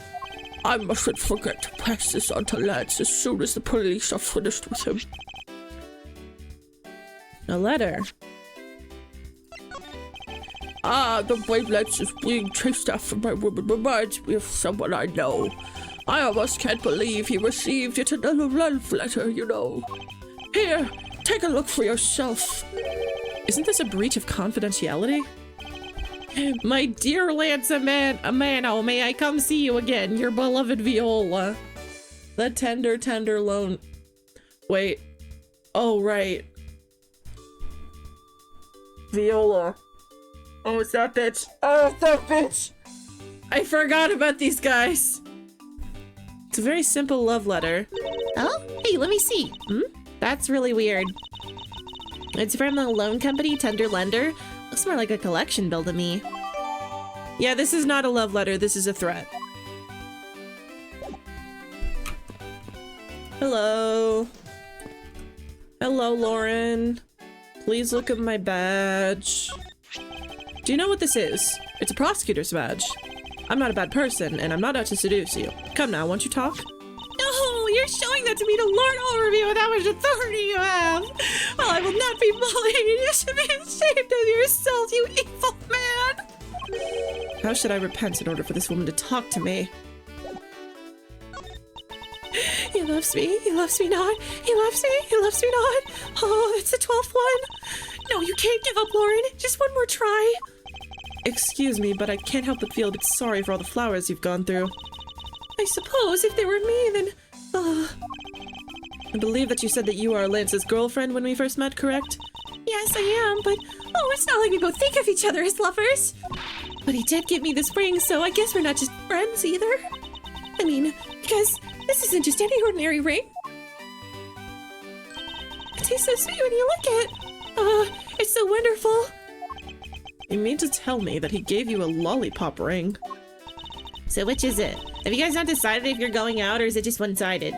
I mustn't forget to pass this on to Lance as soon as the police are finished with him. A letter. Ah, the way Lance is being chased after my woman reminds me of someone I know. I almost can't believe he received yet another love letter, you know. Here, take a look for yourself. Isn't this a breach of confidentiality? My dear Lance Amano, may I come see you again, your beloved Viola. The tender lone. Wait. Oh, right. Viola. Oh, it's that bitch. Oh, it's that bitch. I forgot about these guys. It's a very simple love letter. Oh, hey, let me see. That's really weird. It's from the loan company, Tender Lender. Looks more like a collection bill to me. Yeah, this is not a love letter. This is a threat. Hello. Hello, Lauren. Please look at my badge. Do you know what this is? It's a prosecutor's badge. I'm not a bad person, and I'm not out to seduce you. Come now, won't you talk? No, you're showing that to me to lord over me with how much authority you have. Oh, I will not be bullied. You should be ashamed of yourself, you evil man. How should I repent in order for this woman to talk to me? He loves me. He loves me not. He loves me. He loves me not. Oh, it's the 12th one. No, you can't give up, Lauren. Just one more try. Excuse me, but I can't help but feel a bit sorry for all the flowers you've gone through. I suppose if they were me, then... I believe that you said that you are Lance's girlfriend when we first met, correct? Yes, I am, but... Oh, it's not like we both think of each other as lovers. But he did give me this ring, so I guess we're not just friends either. I mean, because this isn't just any ordinary ring. It tastes so sweet when you lick it. It's so wonderful. You mean to tell me that he gave you a lollipop ring? So which is it? Have you guys not decided if you're going out, or is it just one-sided?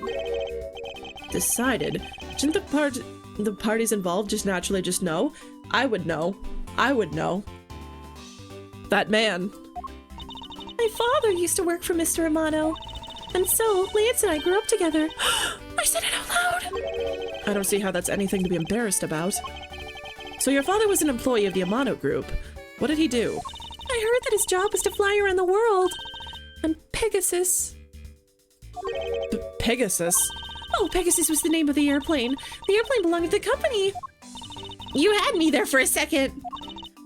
Decided? Shouldn't the parties involved just naturally just know? I would know. I would know. That man. My father used to work for Mr. Amano. And so, Lance and I grew up together. I said it out loud! I don't see how that's anything to be embarrassed about. So your father was an employee of the Amano Group. What did he do? I heard that his job was to fly around the world. On Pegasus. Pegasus? Oh, Pegasus was the name of the airplane. The airplane belonged to the company. You had me there for a second.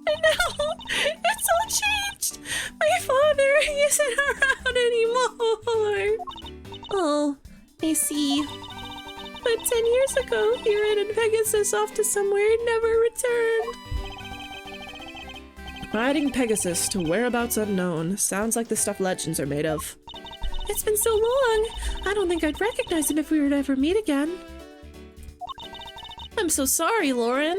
I know. It's all changed. My father isn't around anymore. Oh, I see. But 10 years ago, he ran in Pegasus off to somewhere and never returned. Riding Pegasus to whereabouts unknown. Sounds like the stuff legends are made of. It's been so long. I don't think I'd recognize him if we were to ever meet again. I'm so sorry, Lauren.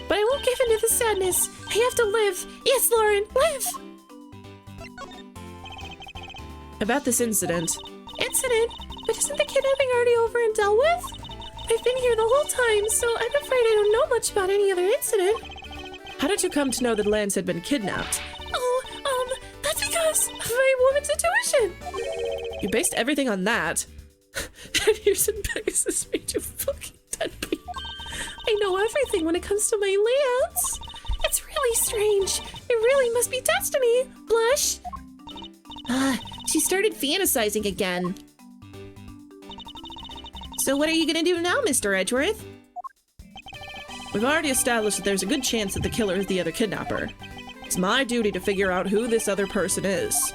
But I won't give in to the sadness. I have to live. Yes, Lauren, live! About this incident. Incident? But isn't the kidnapping already over and dealt with? I've been here the whole time, so I'm afraid I don't know much about any other incident. How did you come to know that Lance had been kidnapped? Oh, that's because of my woman's intuition. You based everything on that? 10 years in Pegasus made you fucking deadbeat. I know everything when it comes to my Lance. It's really strange. It really must be destiny. Blush. She started fantasizing again. So what are you gonna do now, Mr. Edgeworth? We've already established that there's a good chance that the killer is the other kidnapper. It's my duty to figure out who this other person is.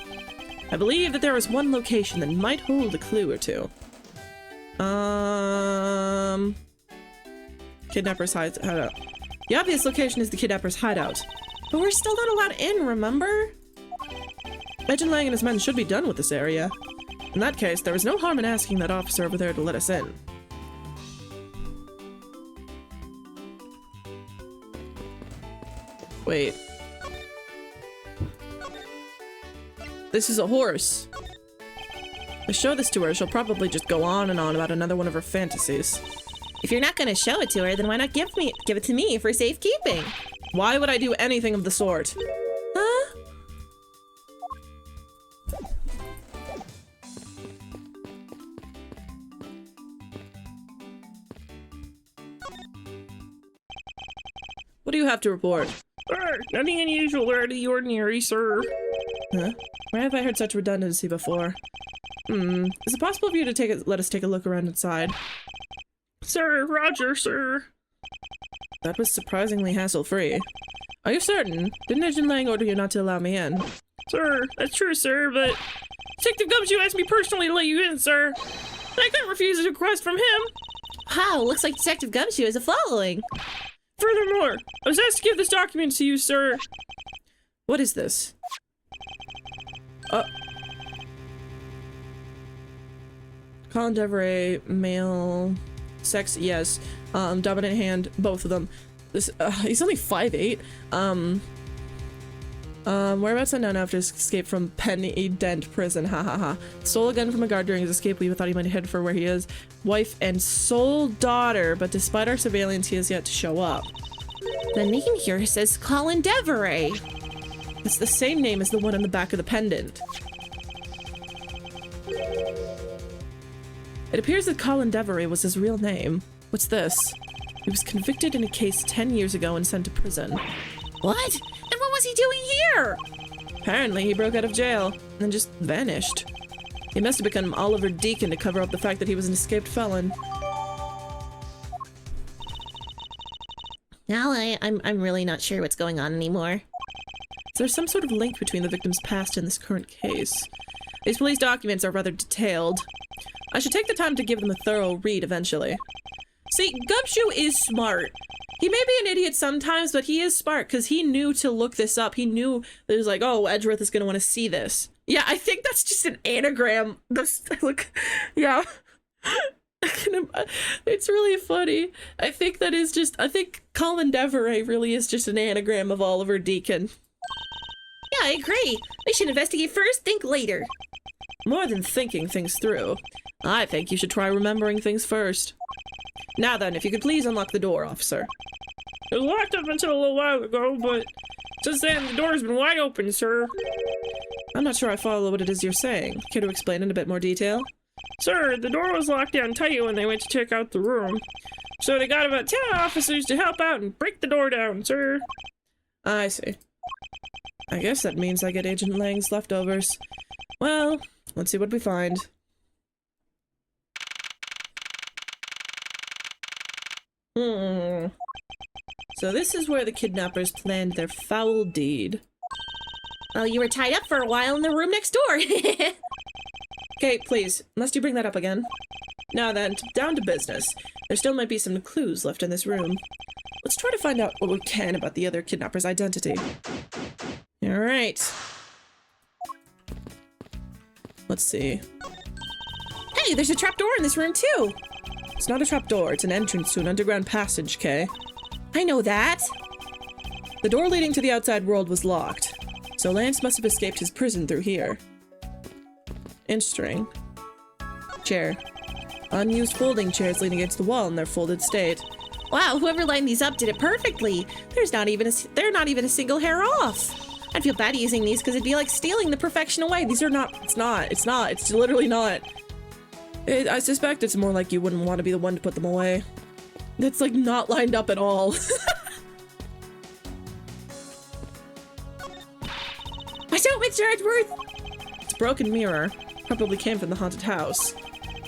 I believe that there is one location that might hold a clue or two. Kidnapper's hideout. The obvious location is the kidnapper's hideout. But we're still not allowed in, remember? Legend Lang and his men should be done with this area. In that case, there was no harm in asking that officer over there to let us in. Wait. This is a horse. If I show this to her, she'll probably just go on and on about another one of her fantasies. If you're not gonna show it to her, then why not give it to me for safekeeping? Why would I do anything of the sort? Huh? What do you have to report? Nothing unusual or out of the ordinary, sir. Huh? Where have I heard such redundancy before? Is it possible for you to let us take a look around inside? Sir, Roger, sir. That was surprisingly hassle-free. Are you certain? Didn't Agent Lang order you not to allow me in? Sir, that's true, sir, but Detective Gumshoe asked me personally to let you in, sir. I couldn't refuse a request from him. Wow, looks like Detective Gumshoe has a following. Furthermore, I was asked to give this document to you, sir. What is this? Colin Deveray, male, sex, yes. Dominant hand, both of them. This, he's only 5'8". Whereabouts unknown after his escape from Penny Dent prison, ha. Stole a gun from a guard during his escape. We thought he might head for where he is. Wife and sole daughter, but despite our surveillance, he has yet to show up. The name here says Colin Deveray. It's the same name as the one on the back of the pendant. It appears that Colin Deveray was his real name. What's this? He was convicted in a case 10 years ago and sent to prison. What? And what was he doing here? Apparently, he broke out of jail and then just vanished. He must have become Oliver Deacon to cover up the fact that he was an escaped felon. Now I'm really not sure what's going on anymore. Is there some sort of link between the victim's past and this current case? These police documents are rather detailed. I should take the time to give them a thorough read eventually. See, Gumshoe is smart. He may be an idiot sometimes, but he is smart because he knew to look this up. He knew that it was like, oh, Edgeworth is going to want to see this. Yeah, I think that's just an anagram. Look, yeah. It's really funny. I think Colin Deveray really is just an anagram of Oliver Deacon. Yeah, I agree. We should investigate first, think later. More than thinking things through, I think you should try remembering things first. Now then, if you could please unlock the door, officer. It was locked up until a little while ago, but since then the door's been wide open, sir. I'm not sure I follow what it is you're saying. Care to explain in a bit more detail? Sir, the door was locked down tight when they went to check out the room. So they got about 10 officers to help out and break the door down, sir. I see. I guess that means I get Agent Lang's leftovers. Well, let's see what we find. So this is where the kidnappers planned their foul deed. Well, you were tied up for a while in the room next door. Okay, please, must you bring that up again? Now then, down to business. There still might be some clues left in this room. Let's try to find out what we can about the other kidnapper's identity. Alright. Let's see. Hey, there's a trapdoor in this room too. It's not a trapdoor, it's an entrance to an underground passage, Kay. I know that. The door leading to the outside world was locked, so Lance must have escaped his prison through here. Interesting. Chair. Unused folding chairs leaning against the wall in their folded state. Wow, whoever lined these up did it perfectly. They're not even a single hair off. I'd feel bad using these because it'd be like stealing the perfection away. These are not. It's literally not. I suspect it's more like you wouldn't want to be the one to put them away. It's like not lined up at all. Watch out, Mr. Edgeworth! It's a broken mirror. Probably came from the haunted house.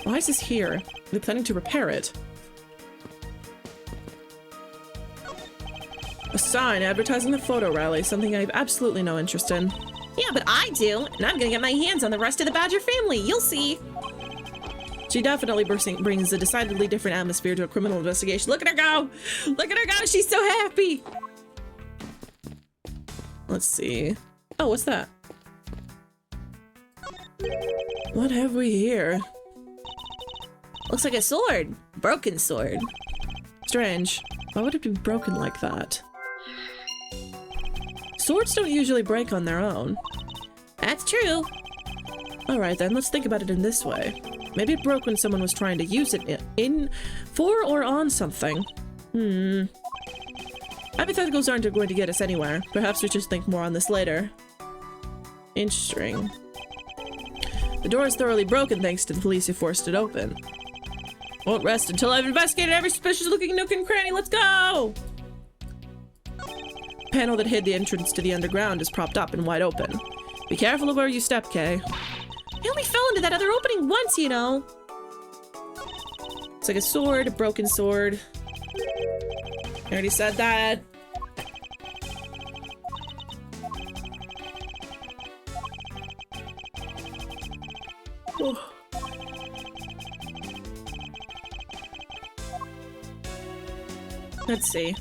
Why is this here? They're planning to repair it. A sign advertising the photo rally, something I have absolutely no interest in. Yeah, but I do, and I'm gonna get my hands on the rest of the Badger family. You'll see. She definitely brings a decidedly different atmosphere to a criminal investigation. Look at her go! Look at her go! She's so happy! Let's see. Oh, what's that? What have we here? Looks like a sword. Broken sword. Strange. Why would it be broken like that? Swords don't usually break on their own. That's true. Alright then, let's think about it in this way. Maybe it broke when someone was trying to use it for or on something. I Hypotheticals aren't going to get us anywhere. Perhaps we should think more on this later. Inch string. The door is thoroughly broken thanks to the police who forced it open. Won't rest until I've investigated every suspicious-looking nook and cranny. Let's go! Panel that hid the entrance to the underground is propped up and wide open. Be careful of where you step, Kay. I only fell into that other opening once, you know. It's like a sword, a broken sword. I already said that. Oh. Let's see.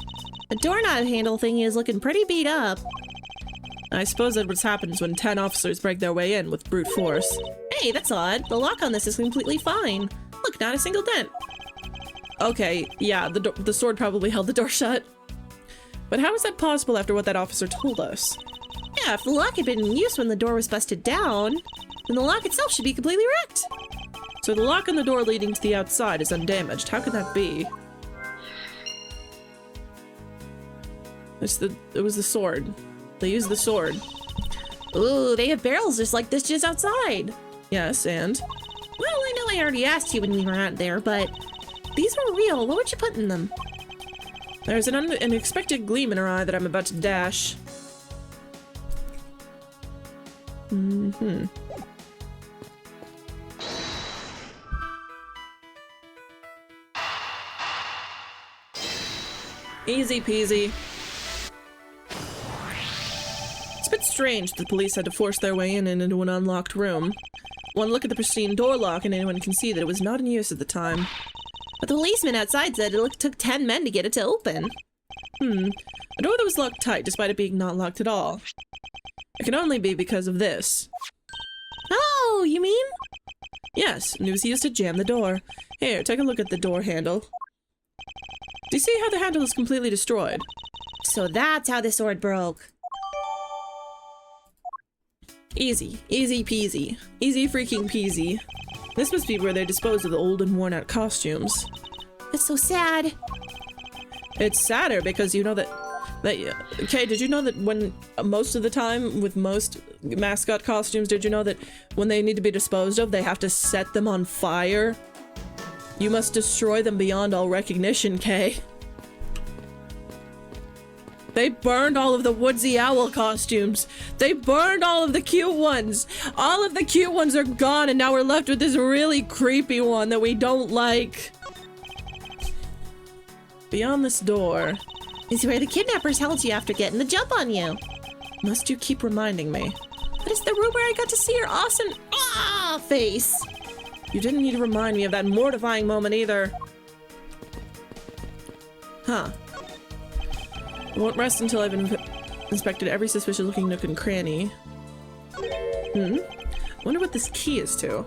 The doorknob handle thing is looking pretty beat up. I suppose that's what happens when 10 officers break their way in with brute force. Hey, that's odd. The lock on this is completely fine. Look, not a single dent. Okay, yeah, the sword probably held the door shut. But how is that possible after what that officer told us? Yeah, if the lock had been in use when the door was busted down, then the lock itself should be completely wrecked. So the lock on the door leading to the outside is undamaged. How could that be? It was the sword. They used the sword. Ooh, they have barrels just like this just outside. Yes, and? Well, I know I already asked you when we were out there, but these are real. What would you put in them? There's an unexpected gleam in her eye that I'm about to dash. Easy peasy. It's a bit strange the police had to force their way in and into an unlocked room. One look at the pristine door lock and anyone can see that it was not in use at the time. But the policeman outside said it took 10 men to get it to open. A door that was locked tight despite it being not locked at all. It can only be because of this. Oh, you mean? Yes, and it was used to jam the door. Here, take a look at the door handle. Do you see how the handle is completely destroyed? So that's how the sword broke. Easy. Easy peasy. Easy freaking peasy. This must be where they dispose of the old and worn out costumes. That's so sad. It's sadder because you know that okay, did you know that when most of the time with most mascot costumes, did you know that when they need to be disposed of, they have to set them on fire? You must destroy them beyond all recognition, Kay. They burned all of the Woodsy Owl costumes. They burned all of the cute ones. All of the cute ones are gone, and now we're left with this really creepy one that we don't like. Beyond this door is where the kidnappers held you after getting the jump on you. Must you keep reminding me? But it's the room where I got to see your awesome face. You didn't need to remind me of that mortifying moment either. Huh. I won't rest until I've inspected every suspicious looking nook and cranny. Wonder what this key is to.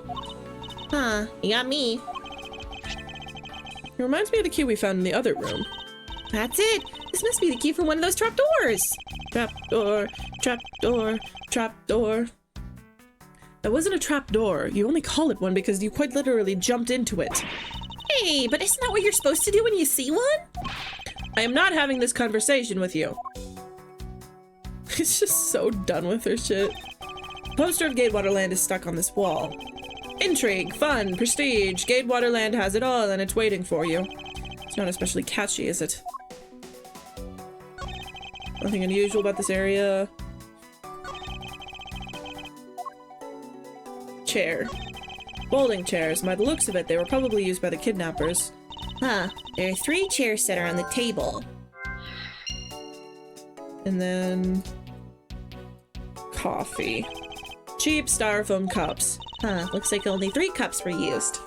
Huh, you got me. It reminds me of the key we found in the other room. That's it. This must be the key for one of those trapdoors. Trapdoor, trapdoor, trapdoor. That wasn't a trapdoor. You only call it one because you quite literally jumped into it. Hey, but isn't that what you're supposed to do when you see one? I am not having this conversation with you. It's just so done with her shit. Poster of Gatewaterland is stuck on this wall. Intrigue, fun, prestige. Gatewaterland has it all and it's waiting for you. It's not especially catchy, is it? Nothing unusual about this area. Chair. Folding chairs. By the looks of it, they were probably used by the kidnappers. Huh. There are 3 chairs that are on the table. And then... coffee. Cheap styrofoam cups. Huh. Looks like only 3 cups were used.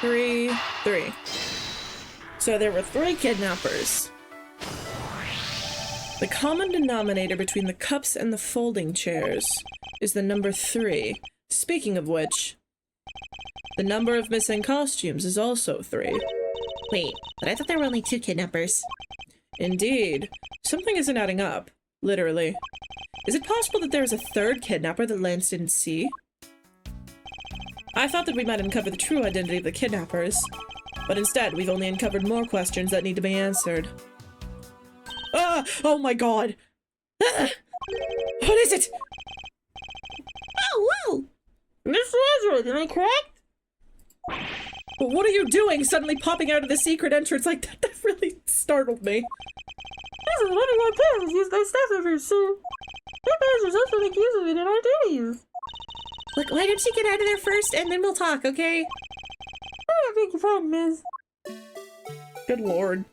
Three. So there were 3 kidnappers. The common denominator between the cups and the folding chairs is the number 3. Speaking of which, the number of missing costumes is also 3. Wait, but I thought there were only 2 kidnappers. Indeed. Something isn't adding up. Literally. Is it possible that there is a third kidnapper that Lance didn't see? I thought that we might uncover the true identity of the kidnappers, but instead we've only uncovered more questions that need to be answered. Ah! Oh my god! Ah! What is it? Oh, whoa! Mr. Edgeworth, am I correct? But what are you doing suddenly popping out of the secret entrance like that? That really startled me. This is one of our parents used by staff members, so our parents also make use of it in our duties. Look, why don't you get out of there first and then we'll talk, okay? I beg your pardon, miss. Good lord.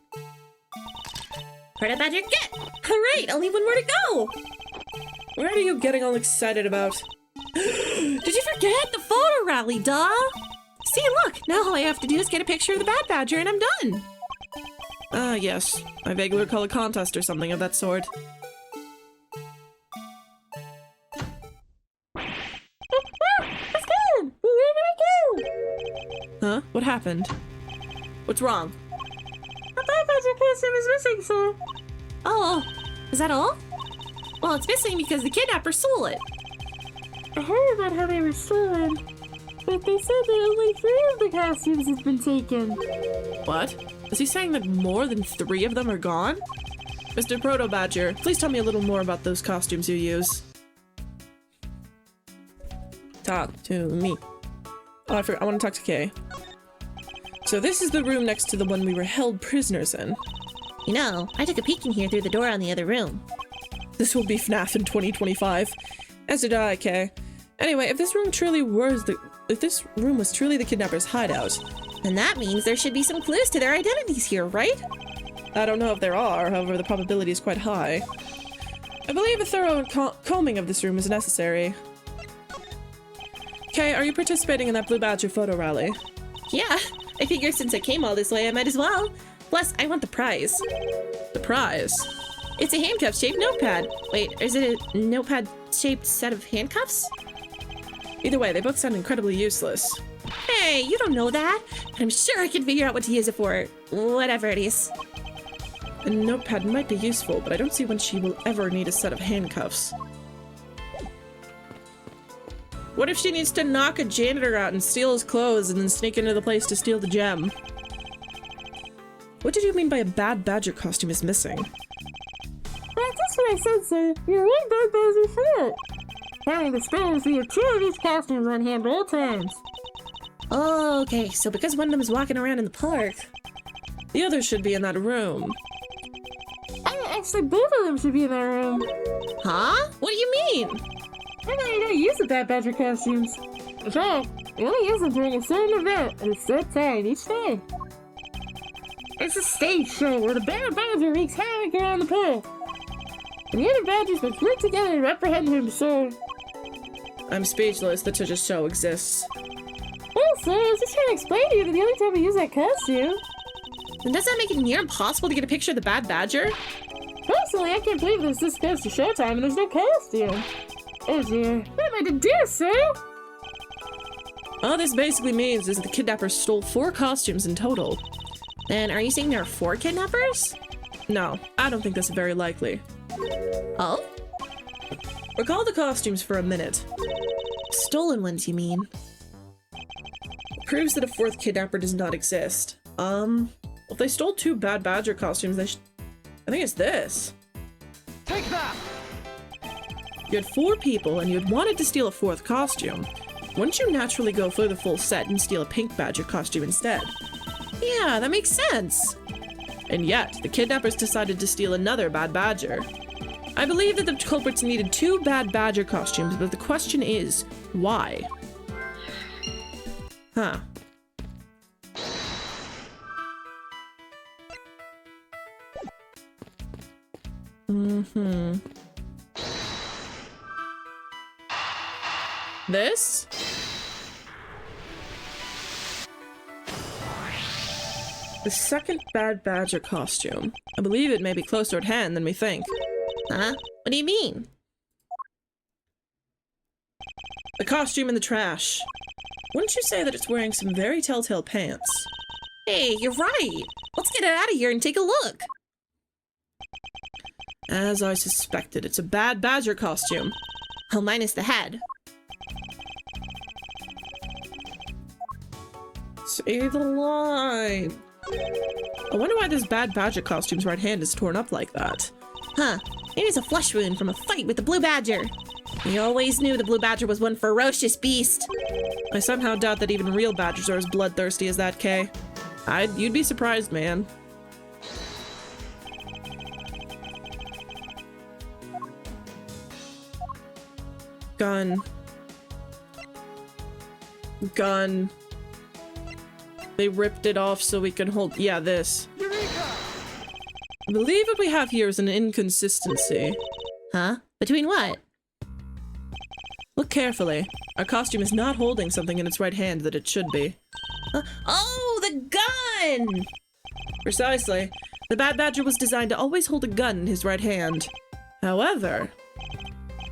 Faraday Badger, get! Alright, only one more to go! What are you getting all excited about? Did you forget? The photo rally, duh! See, look, now all I have to do is get a picture of the Bad Badger and I'm done! Ah, yes. I vaguely recall a contest or something of that sort. Let's go! Where did I go? Huh? What happened? What's wrong? The Bad Badger costume is missing, sir. Oh, is that all? Well, it's missing because the kidnapper stole it. I heard about how they were stolen, but they said that only 3 of the costumes have been taken. What? Is he saying that more than 3 of them are gone? Mr. Proto Badger, please tell me a little more about those costumes you use. Talk to me. Oh, I want to talk to Kay. So this is the room next to the one we were held prisoners in. You know, I took a peek in here through the door on the other room. This will be FNAF in 2025. As did I, Kay. Anyway, if this room was truly the kidnapper's hideout, And that means there should be some clues to their identities here, right? I don't know if there are, however the probability is quite high. I believe a thorough combing of this room is necessary. Kay, are you participating in that Blue Badger photo rally? Yeah, I figure since I came all this way, I might as well. Plus, I want the prize. The prize? It's a handcuff-shaped notepad. Wait, is it a notepad-shaped set of handcuffs? Either way, they both sound incredibly useless. Hey, you don't know that. But I'm sure I can figure out what to use it for. Whatever it is. A notepad might be useful, but I don't see when she will ever need a set of handcuffs. What if she needs to knock a janitor out and steal his clothes and then sneak into the place to steal the gem? What did you mean by a Bad Badger costume is missing? That's just what I said, sir. You're right, Bad Badger for it. Telling the spellers we have 2 of these costumes on hand at all times. Oh, okay, so because one of them is walking around in the park. The others should be in that room. Actually, both of them should be in that room. Huh? What do you mean? I know you don't use the Bad Badger costumes. In fact, you only use them during a certain event at a set time each day. It's a stage show where the Bad Badger wreaks havoc around the park. And the other Badgers must work together to represent him, so... I'm speechless that such a show exists. Well, sir, I was just trying to explain to you that the only time we use that costume... Then does that make it near impossible to get a picture of the Bad Badger? Personally, I can't believe this close to showtime and there's no costume. Oh dear, what am I to do, sir? All this basically means is that the kidnappers stole 4 costumes in total. Then are you saying there are 4 kidnappers? No, I don't think that's very likely. Oh? Recall the costumes for a minute. Stolen ones, you mean? Proves that a 4th kidnapper does not exist. If they stole 2 Bad Badger costumes, I think it's this. Take that! You had 4 people and you had wanted to steal a 4th costume. Wouldn't you naturally go for the full set and steal a pink Badger costume instead? Yeah, that makes sense. And yet, the kidnappers decided to steal another Bad Badger. I believe that the culprits needed 2 Bad Badger costumes, but the question is, why? Huh. This? The second Bad Badger costume. I believe it may be closer at hand than we think. Huh? What do you mean? The costume in the trash. Wouldn't you say that it's wearing some very telltale pants? Hey, you're right. Let's get it out of here and take a look. As I suspected, it's a bad badger costume. Oh, minus the head. Say the line. I wonder why this bad badger costume's right hand is torn up like that. Huh. Maybe it's a flesh wound from a fight with the blue badger. We always knew the blue badger was one ferocious beast. I somehow doubt that even real badgers are as bloodthirsty as that, Kay. You'd be surprised, man. Gun. Gun. They ripped it off so we can hold— yeah, this. I believe what we have here is an inconsistency. Huh? Between what? Look carefully. Our costume is not holding something in its right hand that it should be. Oh, the gun! Precisely. The bad badger was designed to always hold a gun in his right hand. However—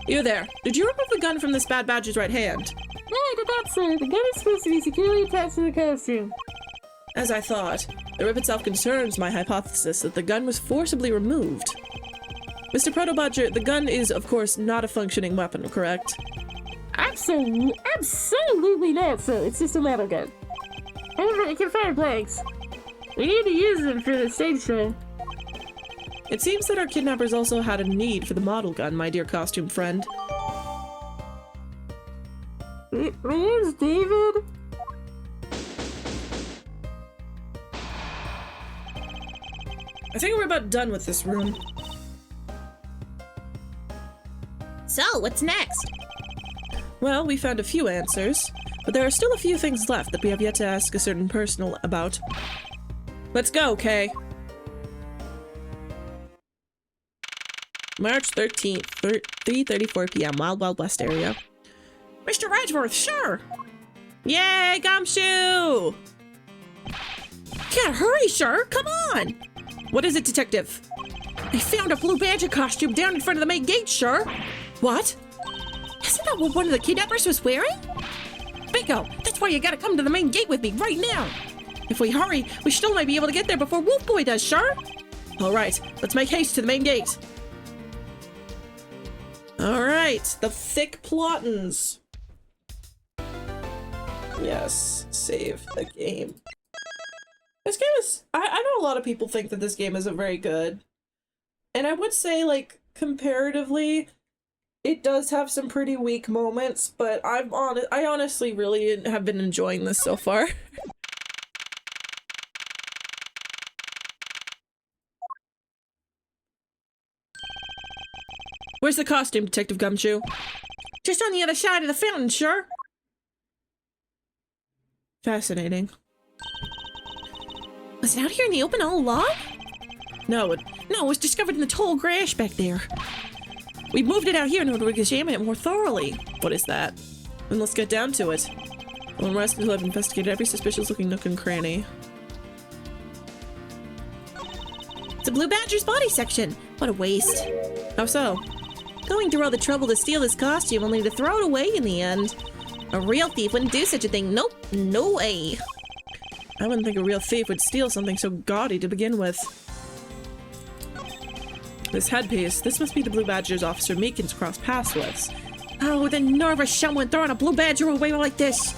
you there! Did you remove the gun from this bad badger's right hand? No, I did not, sir. The gun is supposed to be securely attached to the costume. As I thought, the rip itself confirms my hypothesis that the gun was forcibly removed. Mr. Proto-Badger, the gun is, of course, not a functioning weapon, correct? Absolutely not, sir. It's just a metal gun. However, it can fire blanks. We need to use them for the stage show. It seems that our kidnappers also had a need for the model gun, my dear costume friend. My name's David. I think we're about done with this room. So, what's next? Well, we found a few answers, but there are still a few things left that we have yet to ask a certain person about. Let's go, Kay. March 13th, 3:34 p.m. Wild Wild West area. Mr. Edgeworth, sure! Yay, Gumshoe! Can't hurry, sure! Come on! What is it, detective? I found a blue badger costume down in front of the main gate, sure! What? Isn't that what one of the kidnappers was wearing? Bingo! That's why you gotta come to the main gate with me right now! If we hurry, we still might be able to get there before Wolf Boy does, sure? Alright, let's make haste to the main gate. Alright, the thick plottins. Yes, save the game. This game is— I know a lot of people think that this game isn't very good. And I would say, like, comparatively, it does have some pretty weak moments, but I honestly really have been enjoying this so far. Where's the costume, Detective Gumshoe? Just on the other side of the fountain, sure? Fascinating. Was it out here in the open all along? No, it was discovered in the tall grass back there. We moved it out here in order to examine it more thoroughly. What is that? Then let's get down to it. We'll rest until I've investigated every suspicious-looking nook and cranny. It's a blue badger's body section. What a waste. How so? Going through all the trouble to steal this costume only to throw it away in the end. A real thief wouldn't do such a thing. Nope, no way. I wouldn't think a real thief would steal something so gaudy to begin with. This headpiece, this must be the Blue Badger's Officer Meekins crossed paths with. Oh, the nerve of someone throwing a blue badger away like this.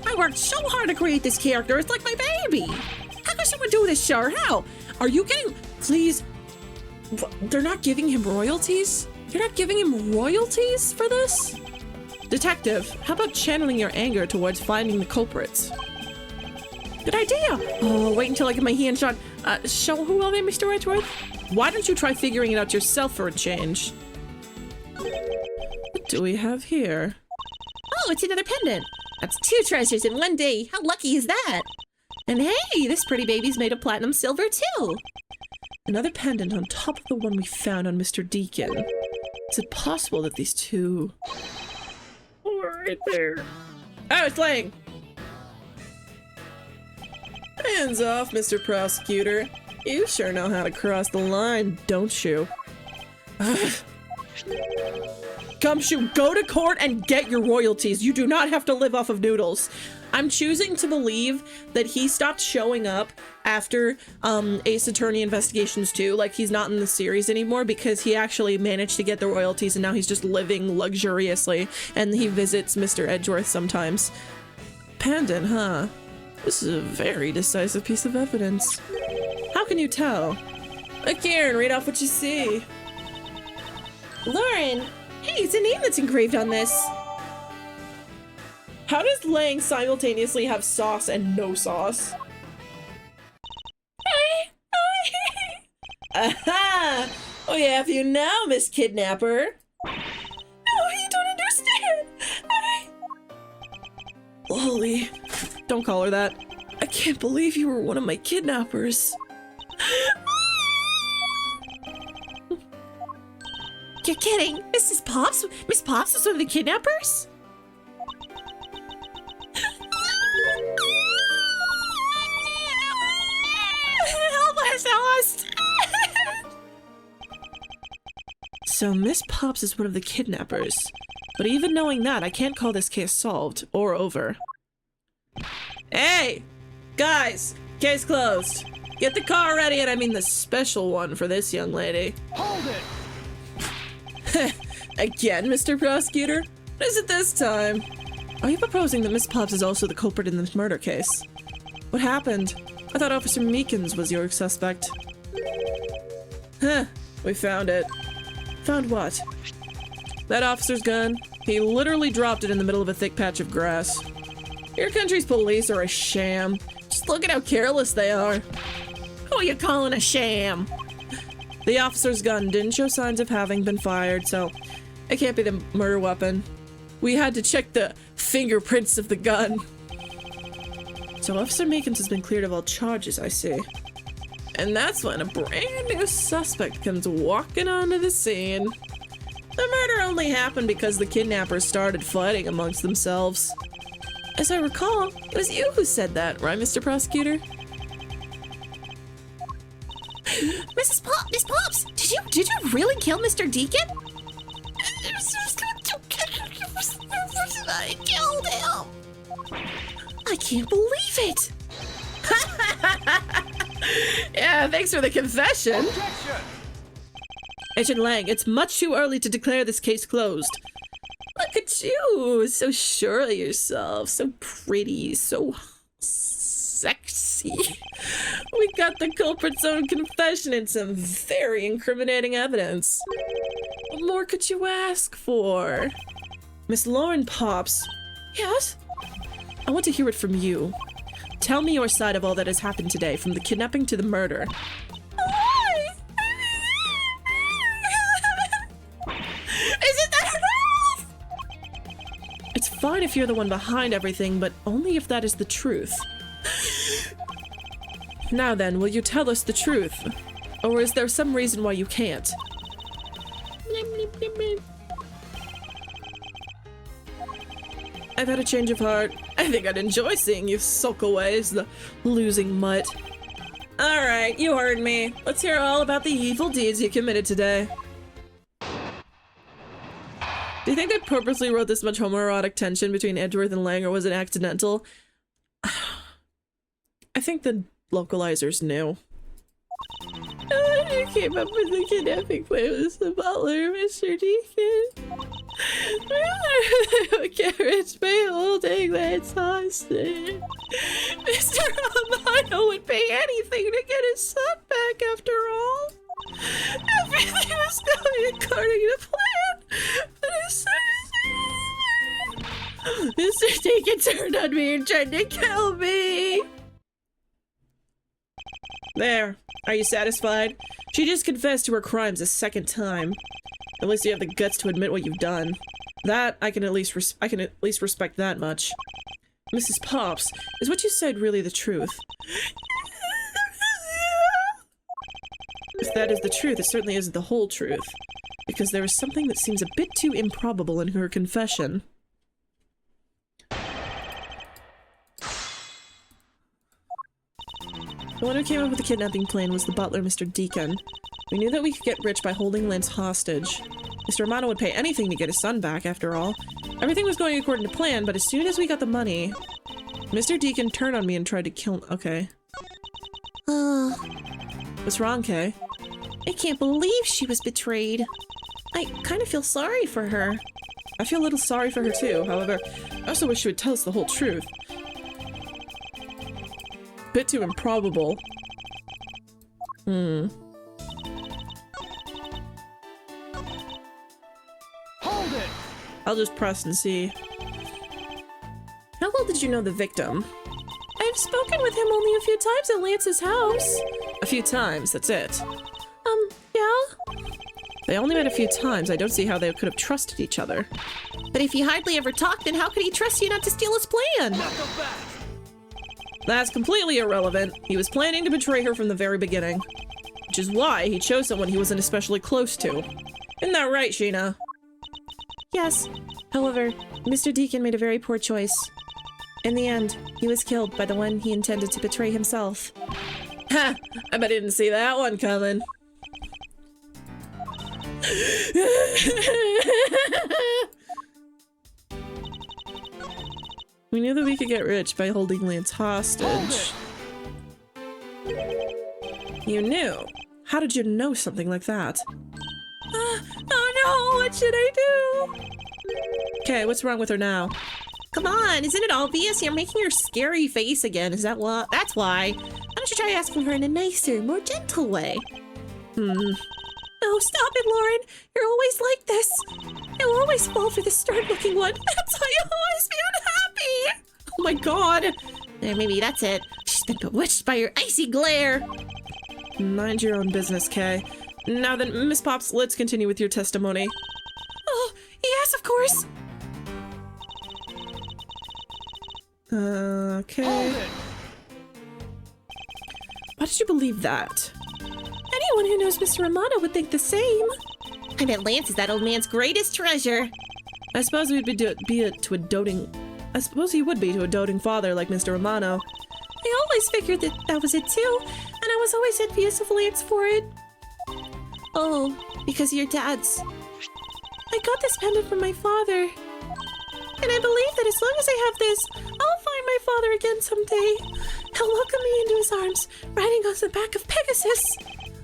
I worked so hard to create this character, it's like my baby. How can someone do this, sir? How? Are you getting— please? They're not giving him royalties? You're not giving him royalties for this? Detective, how about channeling your anger towards finding the culprits? Good idea. Oh, wait until I get my hands on— so who are they, Mr. Edgeworth? Why don't you try figuring it out yourself for a change? What do we have here? Oh, it's another pendant. That's 2 treasures in one day. How lucky is that? And hey, this pretty baby's made of platinum silver too. Another pendant on top of the one we found on Mr. Deacon. Is it possible that these two— Oh, right there. Oh, it's Lang! Hands off, Mr. Prosecutor. You sure know how to cross the line, don't you? Gumshoe, go to court and get your royalties. You do not have to live off of noodles. I'm choosing to believe that he stopped showing up after Ace Attorney Investigations 2, like he's not in the series anymore, because he actually managed to get the royalties and now he's just living luxuriously and he visits Mr. Edgeworth sometimes. Pendant, huh? This is a very decisive piece of evidence. How can you tell? Karen, read off what you see. Lauren! Hey, it's a name that's engraved on this. How does Lang simultaneously have sauce and no sauce? Aha! Oh, yeah, have you now, Miss Kidnapper? No, you don't understand. Lolly, don't call her that. I can't believe you were one of my kidnappers. You're kidding. Mrs. Pops? Miss Pops is one of the kidnappers? Almost lost. So Miss Pops is one of the kidnappers. But even knowing that, I can't call this case solved or over. Hey! Guys! Case closed. Get the car ready, and I mean the special one for this young lady. Hold it! Again, Mr. Prosecutor? What is it this time? Are you proposing that Miss Pops is also the culprit in this murder case? What happened? I thought Officer Meekins was your suspect. Huh, we found it. Found what? That officer's gun. He literally dropped it in the middle of a thick patch of grass. Your country's police are a sham. Just look at how careless they are. Who are you calling a sham? The officer's gun didn't show signs of having been fired, so it can't be the murder weapon. We had to check the fingerprints of the gun. So Officer Meekins has been cleared of all charges, I see. And that's when a brand new suspect comes walking onto the scene. The murder only happened because the kidnappers started fighting amongst themselves. As I recall, it was you who said that, right, Mr. Prosecutor? Miss Pops, did you really kill Mr. Deacon? I killed him. I can't believe it. Yeah, thanks for the confession. Objection! Agent Lang, it's much too early to declare this case closed. Look at you, so sure of yourself, so pretty, so sexy. We got the culprit's own confession and some very incriminating evidence. What more could you ask for? Miss Lauren Pops. Yes? I want to hear it from you. Tell me your side of all that has happened today, from the kidnapping to the murder. Isn't that enough? It's fine if you're the one behind everything, but only if that is the truth. Now then, will you tell us the truth? Or is there some reason why you can't? I've had a change of heart. I think I'd enjoy seeing you sulk away as the losing mutt. Alright, you heard me. Let's hear all about the evil deeds you committed today. Do you think they purposely wrote this much homoerotic tension between Edgeworth and Lang, or was it accidental? I think the localizers knew. You came up with the kidnapping plan with the butler, Mr. Deacon. Carriage by holding that hostage. Mr. Amano would pay anything to get his son back after all. Everything was going according to plan, but as soon as Mr. Deacon turned on me and tried to kill me. There. Are you satisfied? She just confessed to her crimes a second time. At least you have the guts to admit what you've done. That I can at least respect that much. Mrs. Pops, is what you said really the truth? If that is the truth, it certainly isn't the whole truth. Because there is something that seems a bit too improbable in her confession. The one who came up with the kidnapping plan was the butler, Mr. Deacon. We knew that we could get rich by holding Lance hostage. Mr. Romano would pay anything to get his son back, after all. Everything was going according to plan, but as soon as we got the money... Mr. Deacon turned on me and tried to kill me. Okay. What's wrong, Kay? I can't believe she was betrayed. I kind of feel sorry for her. I feel a little sorry for her too, however, I also wish she would tell us the whole truth. Bit too improbable. Hold it! I'll just press and see. How well did you know the victim? I've spoken with him only a few times at Lance's house. A few times, that's it. Yeah? They only met a few times. I don't see how they could have trusted each other. But if you hardly ever talk, then how could he trust you not to steal his plan? That's completely irrelevant. He was planning to betray her from the very beginning. Which is why he chose someone he wasn't especially close to. Isn't that right, Sheena? Yes. However, Mr. Deacon made a very poor choice. In the end, he was killed by the one he intended to betray himself. Ha! I bet I didn't see that one coming. We knew that we could get rich by holding Lance hostage. You knew? How did you know something like that? Oh no, what should I do? Okay, what's wrong with her now? Come on, isn't it obvious? You're making your scary face again. Is that what? That's why. Why don't you try asking her in a nicer, more gentle way? Oh, stop it, Lauren. You're always like this. You'll always fall for the stern-looking one. That's why you'll always be unhappy. Oh my god! Maybe that's it. She's been bewitched by your icy glare. Mind your own business, Kay. Now then, Miss Pops, let's continue with your testimony. Oh, yes, of course. Okay. Why did you believe that? Anyone who knows Mr. Romano would think the same. I bet Lance is that old man's greatest treasure. I suppose he would I suppose he would be to a doting father like Mr. Romano. I always figured that was it too, and I was always envious of Lance for it. Oh, because of your dad's. I got this pendant from my father. And I believe that as long as I have this, I'll find my father again someday. He'll welcome me into his arms, riding on the back of Pegasus.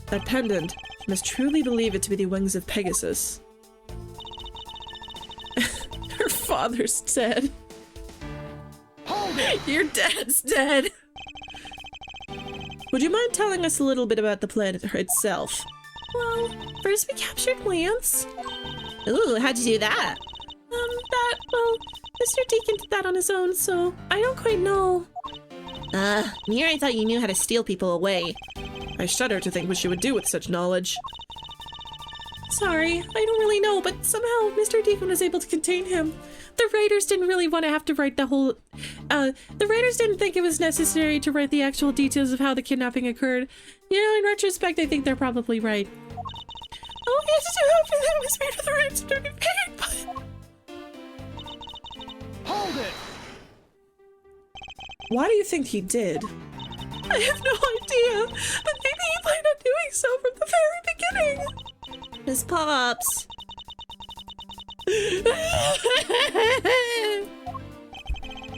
That pendant, you must truly believe it to be the wings of Pegasus. Her father's dead. Your dad's dead. Would you mind telling us a little bit about the planet itself? Well, first we captured Lance. Ooh, how'd you do that? Well, Mr. Deacon did that on his own, so I don't quite know. Here I thought you knew how to steal people away. I shudder to think what she would do with such knowledge. Sorry, I don't really know, but somehow Mr. Deacon was able to contain him. The writers didn't really want to have to write the whole... the writers didn't think it was necessary to write the actual details of how the kidnapping occurred. You know, in retrospect, I think they're probably right. Oh, he had to do it for that was made for the rights to be paid, but... Hold it! Why do you think he did? I have no idea, but maybe he planned on doing so from the very beginning. Miss Pops.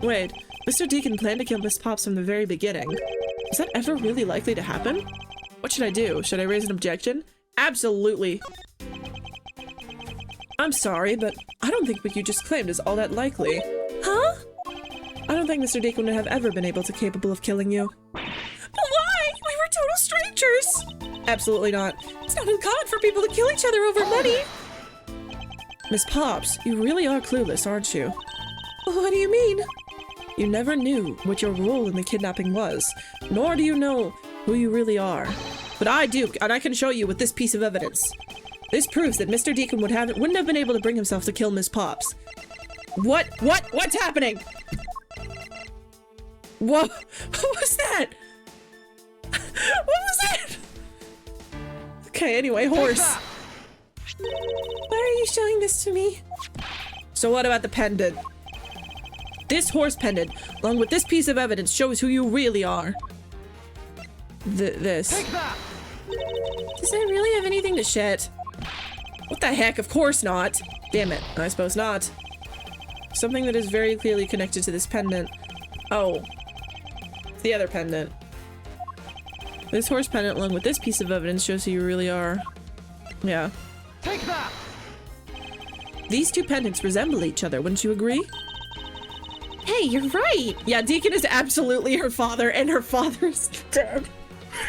Wait, Mr. Deacon planned to kill Miss Pops from the very beginning. Is that ever really likely to happen? What should I do? Should I raise an objection? Absolutely. I'm sorry, but I don't think what you just claimed is all that likely. Huh? I don't think Mr. Deacon would have ever been capable of killing you. But why? We were total strangers. Absolutely not. It's not uncommon for people to kill each other over money. Miss Pops, you really are clueless, aren't you? What do you mean? You never knew what your role in the kidnapping was, nor do you know who you really are. But I do, and I can show you with this piece of evidence. This proves that Mr. Deacon wouldn't have been able to bring himself to kill Miss Pops. What's happening? What was that? What was that? Okay, anyway, horse. Why are you showing this to me? So what about the pendant? This horse pendant, along with this piece of evidence, shows who you really are. This. Take that! Does that really have anything to shit? What the heck? Of course not. Damn it. I suppose not. Something that is very clearly connected to this pendant. Oh. It's the other pendant. This horse pendant along with this piece of evidence shows who you really are. Yeah. Take that! These two pendants resemble each other, wouldn't you agree? Hey, you're right. Yeah, Deacon is absolutely her father, and her father's dead.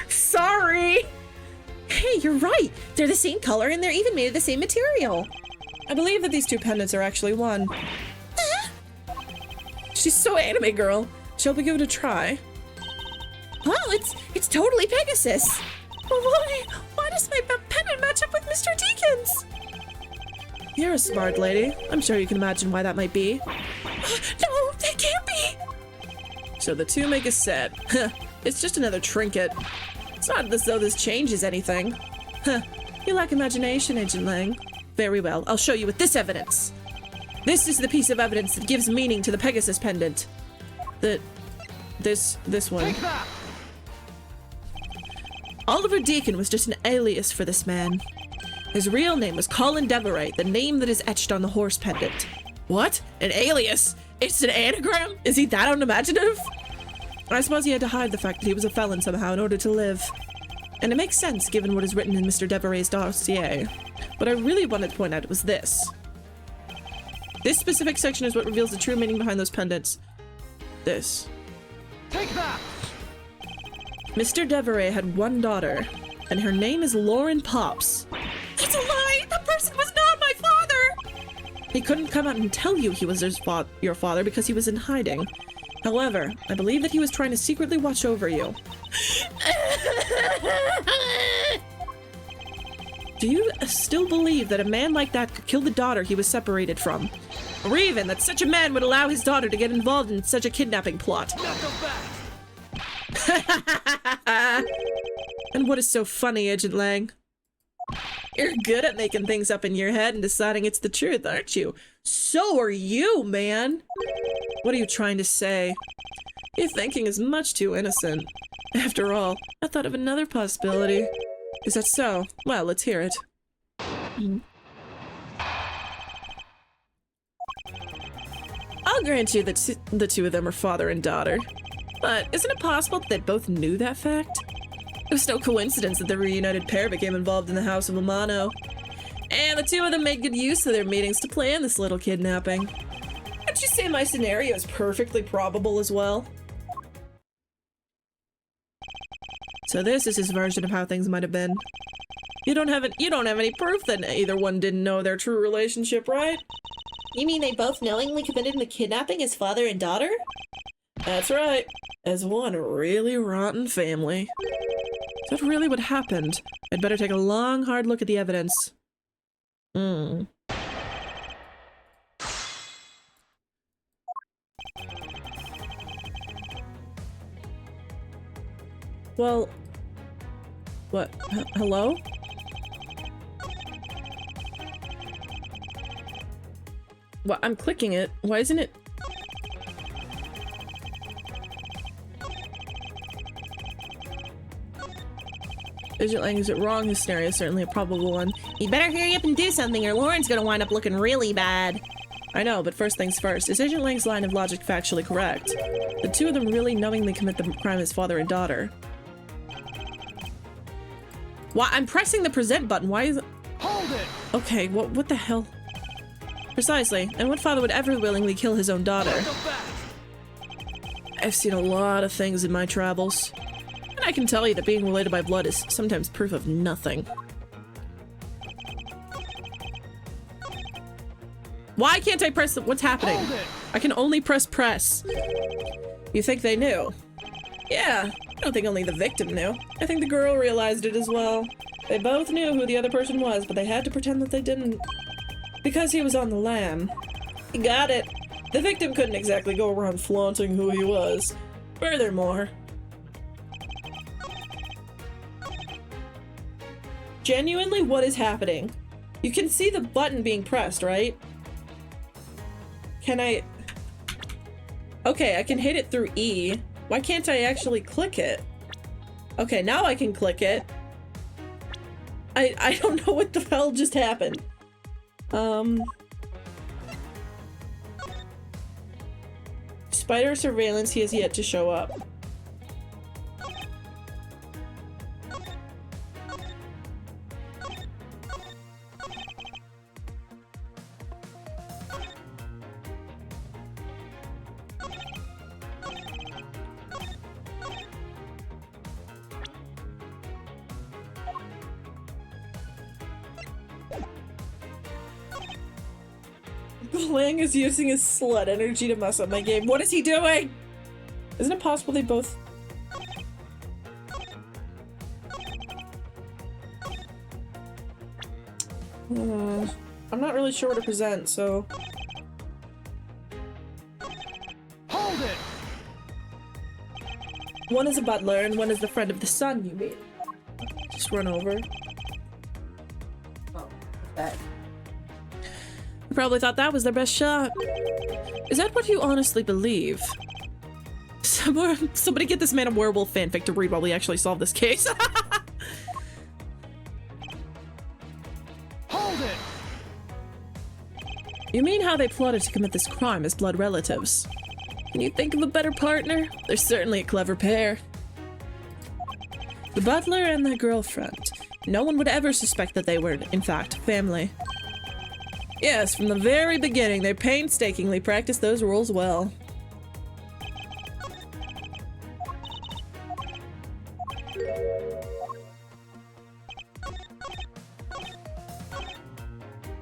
Sorry! Hey, you're right. They're the same color and they're even made of the same material. I believe that these two pendants are actually one. She's so anime girl. Shall we give it a try? Wow, it's totally Pegasus. Why does my pendant match up with Mr. Deacon's? You're a smart lady. I'm sure you can imagine why that might be. No, that can't be. So the two make a set. It's just another trinket. It's not as though this changes anything. Huh. You lack imagination, Agent Lang. Very well, I'll show you with this evidence. This is the piece of evidence that gives meaning to the Pegasus pendant. This one. Take that! Oliver Deacon was just an alias for this man. His real name was Colin Deveray, the name that is etched on the horse pendant. What? An alias? It's an anagram? Is he that unimaginative? I suppose he had to hide the fact that he was a felon somehow in order to live. And it makes sense given what is written in Mr. Deveray's dossier. What I really wanted to point out was this. This specific section is what reveals the true meaning behind those pendants. This. Take that! Mr. Deveray had one daughter, and her name is Lauren Pops. That's a lie. That person was not my father. He couldn't come out and tell you he was your father because he was in hiding. However, I believe that he was trying to secretly watch over you. Do you still believe that a man like that could kill the daughter he was separated from? Or even that such a man would allow his daughter to get involved in such a kidnapping plot? Knuckle back! And what is so funny, Agent Lang? You're good at making things up in your head and deciding it's the truth, aren't you? So are you, man! What are you trying to say? Your thinking is much too innocent. After all, I thought of another possibility. Is that so? Well, let's hear it. I'll grant you that the two of them are father and daughter. But isn't it possible that they both knew that fact? It was no coincidence that the reunited pair became involved in the House of Amano. And the two of them made good use of their meetings to plan this little kidnapping. Would you say my scenario is perfectly probable as well? So this is his version of how things might have been. You don't have any proof that either one didn't know their true relationship, right? You mean they both knowingly committed the kidnapping as father and daughter? That's right. As one really rotten family. Is that really what happened? I'd better take a long, hard look at the evidence. Well... What? Hello? Well, I'm clicking it. Why isn't it? Agent Lang, is it wrong? His scenario is certainly a probable one. You better hurry up and do something or Lauren's gonna wind up looking really bad. I know, but first things first. Is Agent Lang's line of logic factually correct? The two of them really knowingly commit the crime as father and daughter. Why? I'm pressing the present button. Why is it? Hold it! Okay, what the hell? Precisely. And what father would ever willingly kill his own daughter? Knuckle back! I've seen a lot of things in my travels. And I can tell you that being related by blood is sometimes proof of nothing. Why can't I press the— what's happening? Hold it! I can only press. You think they knew? Yeah, I don't think only the victim knew. I think the girl realized it as well. They both knew who the other person was, but they had to pretend that they didn't. Because he was on the lam. You got it. The victim couldn't exactly go around flaunting who he was. Furthermore, genuinely, what is happening? You can see the button being pressed, right? Can I... Okay, I can hit it through E. Why can't I actually click it? Okay, now I can click it. I don't know what the hell just happened. Despite our surveillance, he has yet to show up. Lang is using his slut energy to mess up my game. What is he doing? Isn't it possible they both... I'm not really sure what to present, so... Hold it! One is a butler and one is the friend of the son, you mean? Just run over. Oh, that. Probably thought that was their best shot. Is that what you honestly believe? Somebody get this man a werewolf fanfic to read while we actually solve this case. Hold it! You mean how they plotted to commit this crime as blood relatives? Can you think of a better partner? They're certainly a clever pair. The butler and their girlfriend. No one would ever suspect that they were, in fact, family. Yes, from the very beginning, they painstakingly practiced those rules well.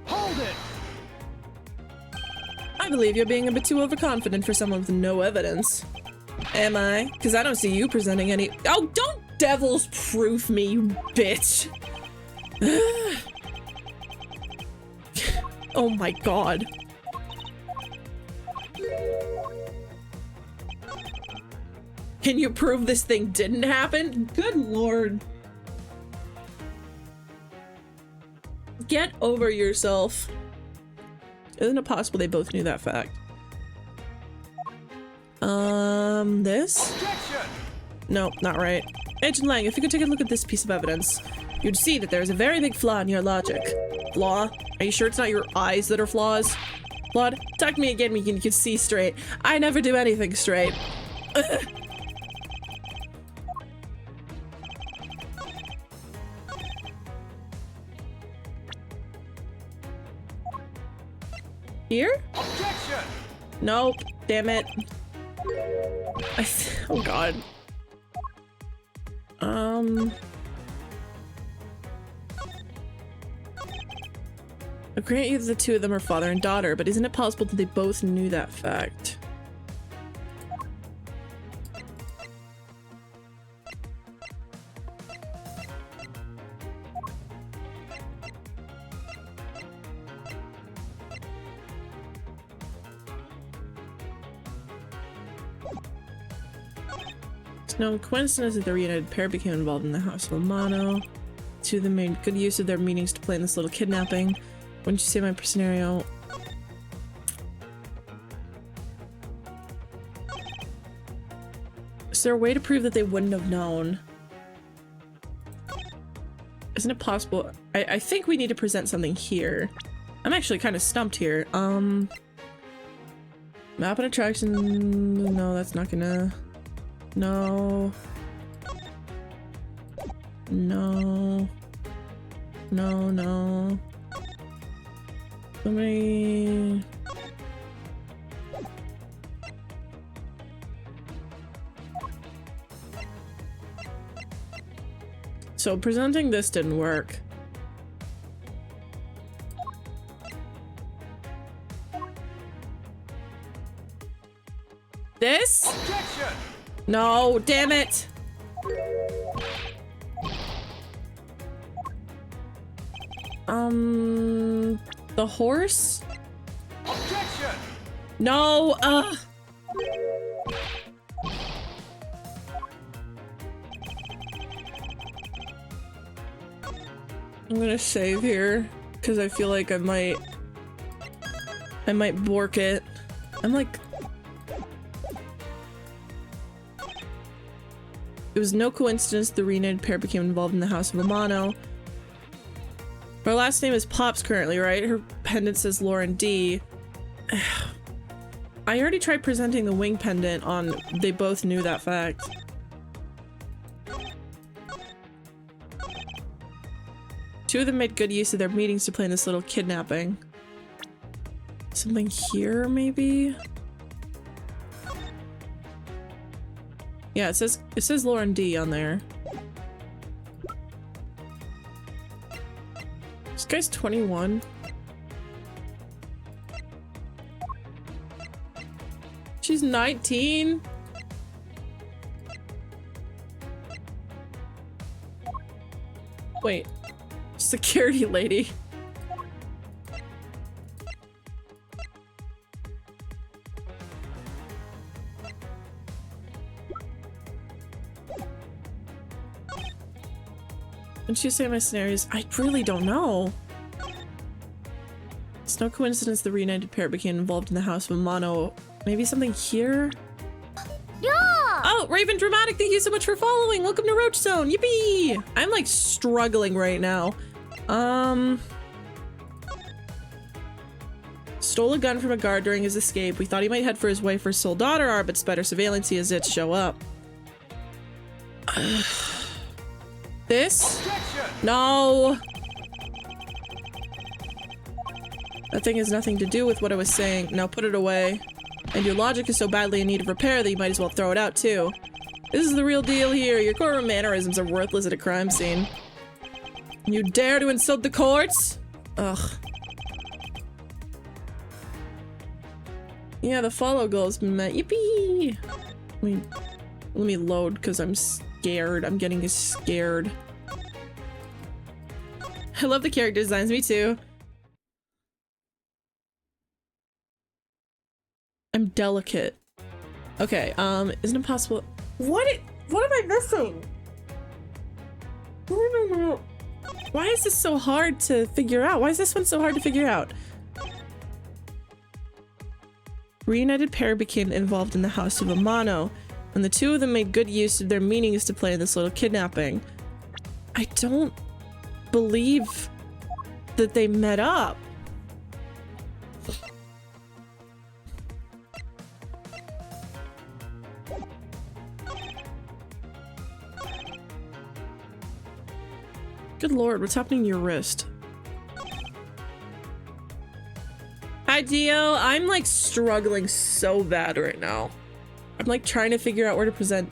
Hold it! I believe you're being a bit too overconfident for someone with no evidence. Am I? Because I don't see you presenting any- Oh, don't devil's proof me, you bitch! Oh my god. Can you prove this thing didn't happen? Good lord. Get over yourself. Isn't it possible they both knew that fact? This? Objection! No, not right. Agent Lang, if you could take a look at this piece of evidence, you'd see that there's a very big flaw in your logic. Flaw? Are you sure it's not your eyes that are flaws? Blood, talk to me again when you can see straight. I never do anything straight. Ugh. Here? Objection! Nope. Damn it. Oh god. I grant you that the two of them are father and daughter, but isn't it possible that they both knew that fact? It's no coincidence that the reunited pair became involved in the House of Amano. Two of them made good use of their meetings to plan this little kidnapping. Wouldn't you say my scenario? Is there a way to prove that they wouldn't have known? Isn't it possible? I think we need to present something here. I'm actually kind of stumped here. Map and attraction. No, that's not gonna. No. No. No, no. So many... So presenting this didn't work. This? Objection! No, damn it! The horse? Objection! No, I'm gonna save here, because I feel like I might bork it. I'm like... It was no coincidence the reunited pair became involved in the House of Amano. Her last name is Pops currently, right? Her pendant says Lauren D. I already tried presenting the wing pendant on. They both knew that fact. Two of them made good use of their meetings to plan this little kidnapping. Something here, maybe? Yeah, it says Lauren D on there. This guy's 21. She's 19. Wait. Security lady. When she say my scenarios, I really don't know. It's no coincidence the reunited pair became involved in the house of Mono. Maybe something here? Yeah! Oh, Raven Dramatic, thank you so much for following. Welcome to Roach Zone. Yippee! I'm like struggling right now. Stole a gun from a guard during his escape. We thought he might head for his wife or sole daughter are, but better surveillance he has yet to show up. This? Objection! No! That thing has nothing to do with what I was saying. Now put it away. And your logic is so badly in need of repair that you might as well throw it out too. This is the real deal here. Your courtroom mannerisms are worthless at a crime scene. You dare to insult the courts? Ugh. Yeah, the follow goal has been met. Yippee! Let me load because I'm scared. I'm getting scared. I love the character designs, me too. I'm delicate. Okay, isn't it possible? What am I missing? Why is this so hard to figure out? Why is this one so hard to figure out? Reunited pair became involved in the house of Amano, and the two of them made good use of their meanings to plan this little kidnapping. I don't believe that they met up. Good lord, what's happening to your wrist? Hi, Dio. I'm like struggling so bad right now. I'm like trying to figure out where to present.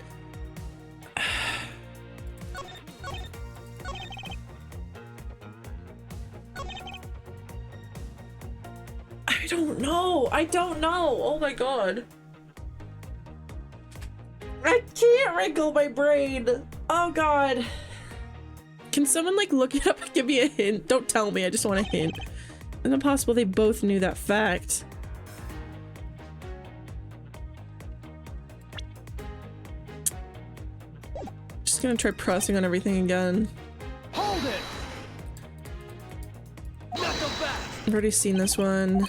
I don't know. I don't know. Oh my god. I can't wrinkle my brain. Oh god. Can someone like look it up and give me a hint? Don't tell me, I just want a hint. Isn't it possible they both knew that fact? Just gonna try pressing on everything again. Hold it! Knuckle back! I've already seen this one.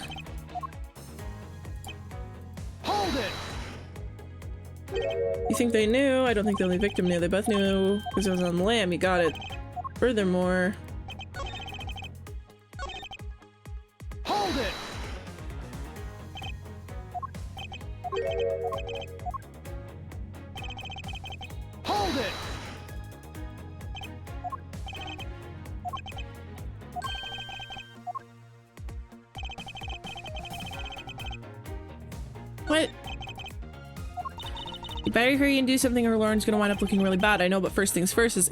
Hold it! You think they knew? I don't think the only victim knew. They both knew because it was on the lam. You got it. Furthermore, Hold it! Hold it! what? You better hurry and do something or Lauren's gonna wind up looking really bad. I know, but first things first, is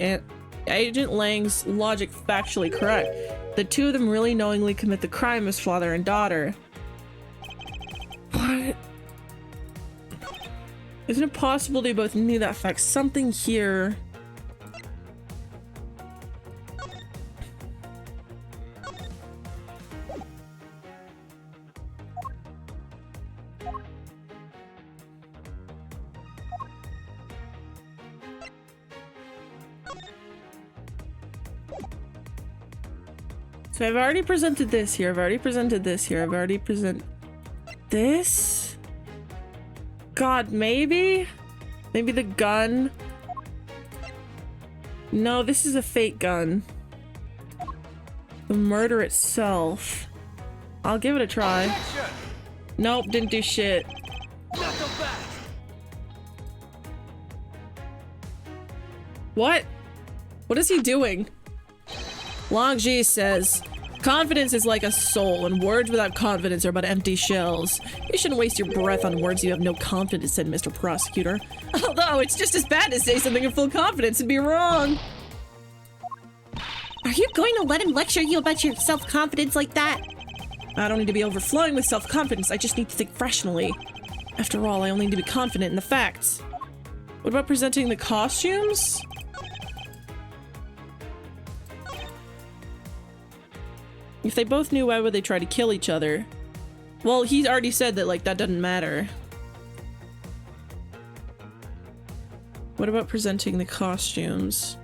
Agent Lang's logic factually correct? The two of them really knowingly commit the crime as father and daughter. What? Isn't it possible they both knew that fact? Something here. So I've already presented this here, I've already presented this here, I've already presented this? God, maybe? Maybe the gun? No, this is a fake gun. The murder itself. I'll give it a try. Objection! Nope, didn't do shit. What? What is he doing? Longji says, confidence is like a soul, and words without confidence are but empty shells. You shouldn't waste your breath on words you have no confidence in, Mr. Prosecutor. Although, it's just as bad to say something in full confidence and be wrong. Are you going to let him lecture you about your self-confidence like that? I don't need to be overflowing with self-confidence, I just need to think rationally. After all, I only need to be confident in the facts. What about presenting the costumes? If they both knew, why would they try to kill each other? Well, he's already said that, like, that doesn't matter. What about presenting the costumes?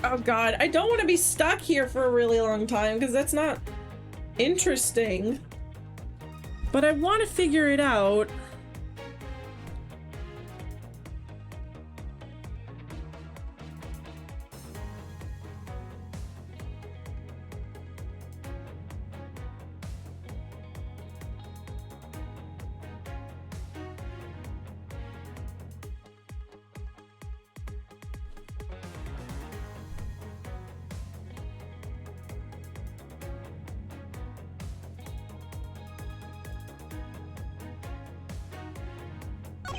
Oh god, I don't want to be stuck here for a really long time because that's not interesting. But I want to figure it out.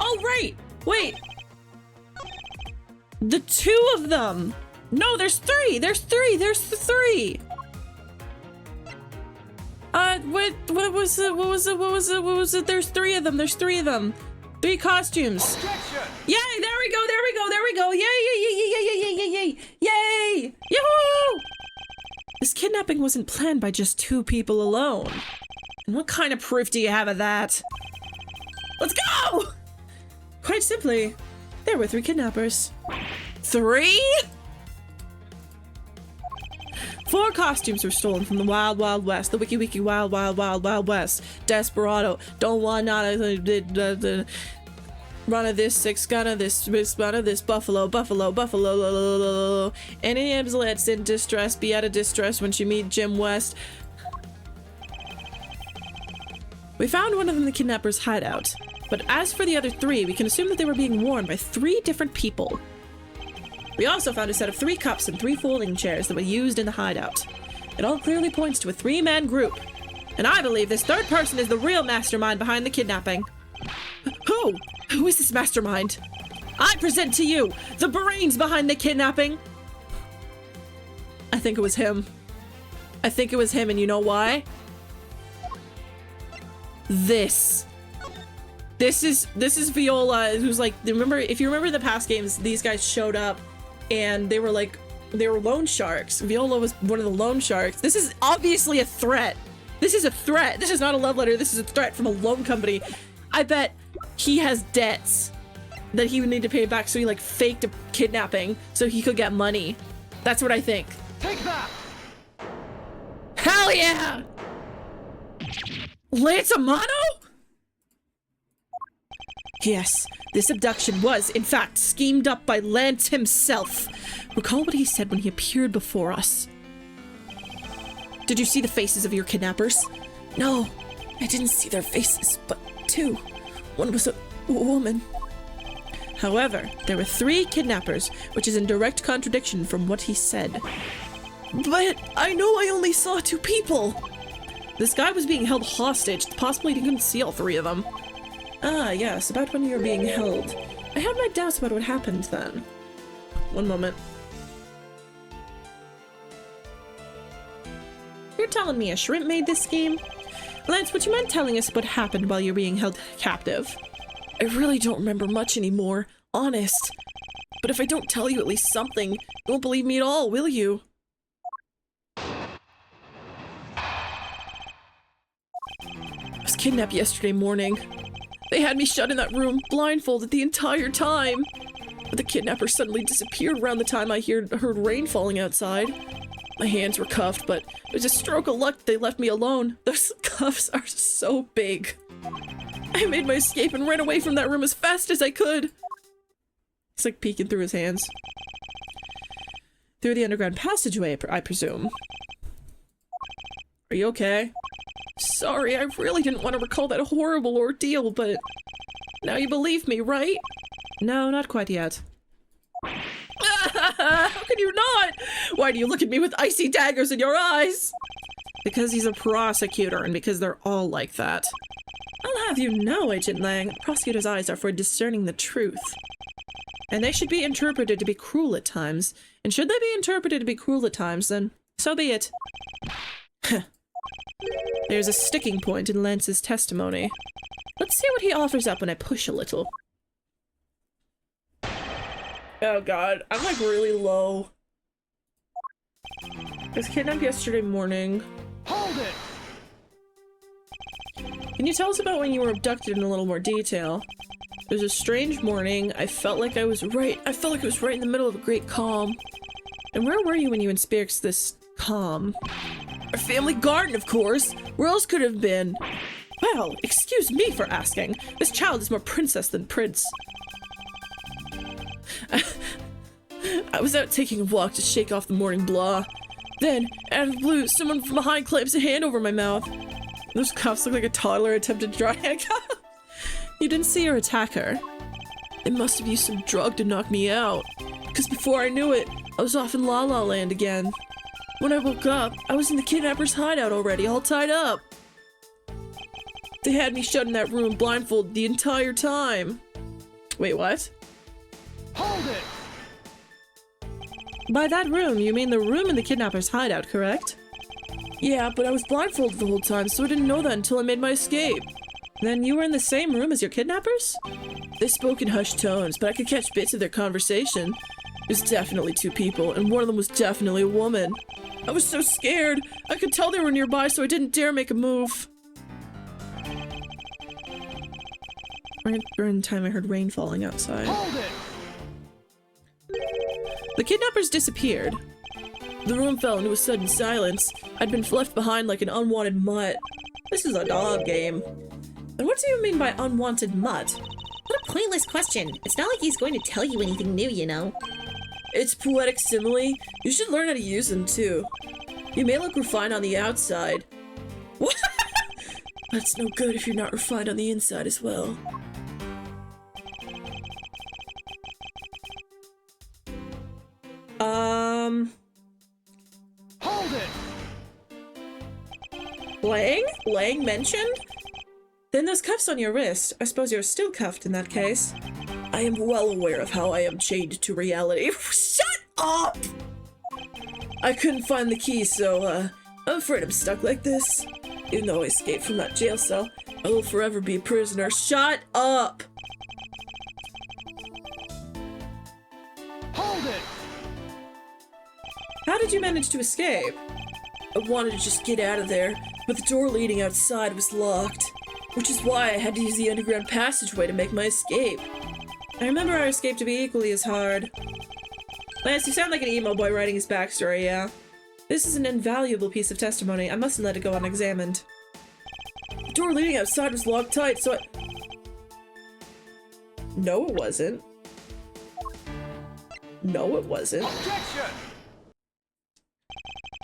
Oh, right! Wait! The two of them! No, there's three! There's three! There's three! What was it? There's three of them! There's three of them! 3 costumes! Objection! Yay! There we go! There we go! There we go! Yay! Yay! Yay! Yay! Yay! Yay! Yay! Yay! Yay! Yahoo! This kidnapping wasn't planned by just 2 people alone. And what kind of proof do you have of that? Let's go! Quite simply, there were 3 kidnappers. 3? 4 costumes were stolen from the Wild Wild West, the Wiki Wiki Wild Wild Wild Wild West. Desperado, don't want not run of this, 6 gun of this, run of this, buffalo. Any ambulance in distress, be out of distress when she meet Jim West. We found one of them in the kidnapper's hideout. But as for the other 3, we can assume that they were being worn by 3 different people. We also found a set of 3 cups and 3 folding chairs that were used in the hideout. It all clearly points to a 3-man group. And I believe this 3rd person is the real mastermind behind the kidnapping. Who? Who is this mastermind? I present to you the brains behind the kidnapping. I think it was him. I think it was him, and you know why? This is Viola, who's like, remember, if you remember the past games, these guys showed up and they were loan sharks. Viola was one of the loan sharks. This is obviously a threat. This is a threat. This is not a love letter. This is a threat from a loan company. I bet he has debts that he would need to pay back, so he like faked a kidnapping so he could get money. That's what I think. Take that! Hell yeah! Lance Amano? Yes, this abduction was, in fact, schemed up by Lance himself. Recall what he said when he appeared before us. Did you see the faces of your kidnappers? No, I didn't see their faces, but 2. One was a woman. However, there were 3 kidnappers, which is in direct contradiction from what he said. But I know I only saw 2 people. This guy was being held hostage. Possibly he couldn't see all 3 of them. Ah, yes, about when you were being held. I have my doubts about what happened then. One moment. You're telling me a shrimp made this scheme? Lance, would you mind telling us what happened while you were being held captive? I really don't remember much anymore, honest. But if I don't tell you at least something, you won't believe me at all, will you? I was kidnapped yesterday morning. They had me shut in that room, blindfolded the entire time. But the kidnapper suddenly disappeared around the time I heard rain falling outside. My hands were cuffed, but it was a stroke of luck they left me alone. Those cuffs are so big. I made my escape and ran away from that room as fast as I could. He's like peeking through his hands. Through the underground passageway, I presume. Are you okay? Sorry, I really didn't want to recall that horrible ordeal, but now you believe me, right? No, not quite yet. How can you not? Why do you look at me with icy daggers in your eyes? Because he's a prosecutor, and because they're all like that. I'll have you know, Agent Lang, prosecutor's eyes are for discerning the truth. And they should be interpreted to be cruel at times. And should they be interpreted to be cruel at times, then so be it. There's a sticking point in Lance's testimony. Let's see what he offers up when I push a little. Oh god, I'm like really low. I was kidnapped yesterday morning. Hold it! Can you tell us about when you were abducted in a little more detail? It was a strange morning. I felt like I was right in the middle of a great calm. And where were you when you experienced this calm? Our family garden, of course! Where else could it have been? Well, excuse me for asking. This child is more princess than prince. I was out taking a walk to shake off the morning blah. Then, out of the blue, someone from behind clamps a hand over my mouth. Those cuffs look like a toddler attempted to draw a cuff. You didn't see her attack her. They must have used some drug to knock me out. Because before I knew it, I was off in La La Land again. When I woke up, I was in the kidnapper's hideout already, all tied up. They had me shut in that room blindfolded the entire time. Wait, what? Hold it! By that room, you mean the room in the kidnapper's hideout, correct? Yeah, but I was blindfolded the whole time, so I didn't know that until I made my escape. Then you were in the same room as your kidnappers? They spoke in hushed tones, but I could catch bits of their conversation. It was definitely two people, and one of them was definitely a woman. I was so scared. I could tell they were nearby, so I didn't dare make a move. Right during the time I heard rain falling outside. Hold it! The kidnappers disappeared. The room fell into a sudden silence. I'd been left behind like an unwanted mutt. This is a dog game. And what do you mean by unwanted mutt? What a pointless question. It's not like he's going to tell you anything new, you know. It's poetic simile. You should learn how to use them too. You may look refined on the outside. What? That's no good if you're not refined on the inside as well. Hold it! Lang? Lang mentioned? Then those cuffs on your wrist. I suppose you're still cuffed in that case. I am well aware of how I am chained to reality. Shut up! I couldn't find the key, so, I'm afraid I'm stuck like this. Even though I escaped from that jail cell, I will forever be a prisoner. Shut up! Hold it! How did you manage to escape? I wanted to just get out of there, but the door leading outside was locked. Which is why I had to use the underground passageway to make my escape. I remember our escape to be equally as hard. Lance, you sound like an emo boy writing his backstory, yeah? This is an invaluable piece of testimony. I mustn't let it go unexamined. The door leading outside was locked tight, so I... No, it wasn't. No, it wasn't. Objection!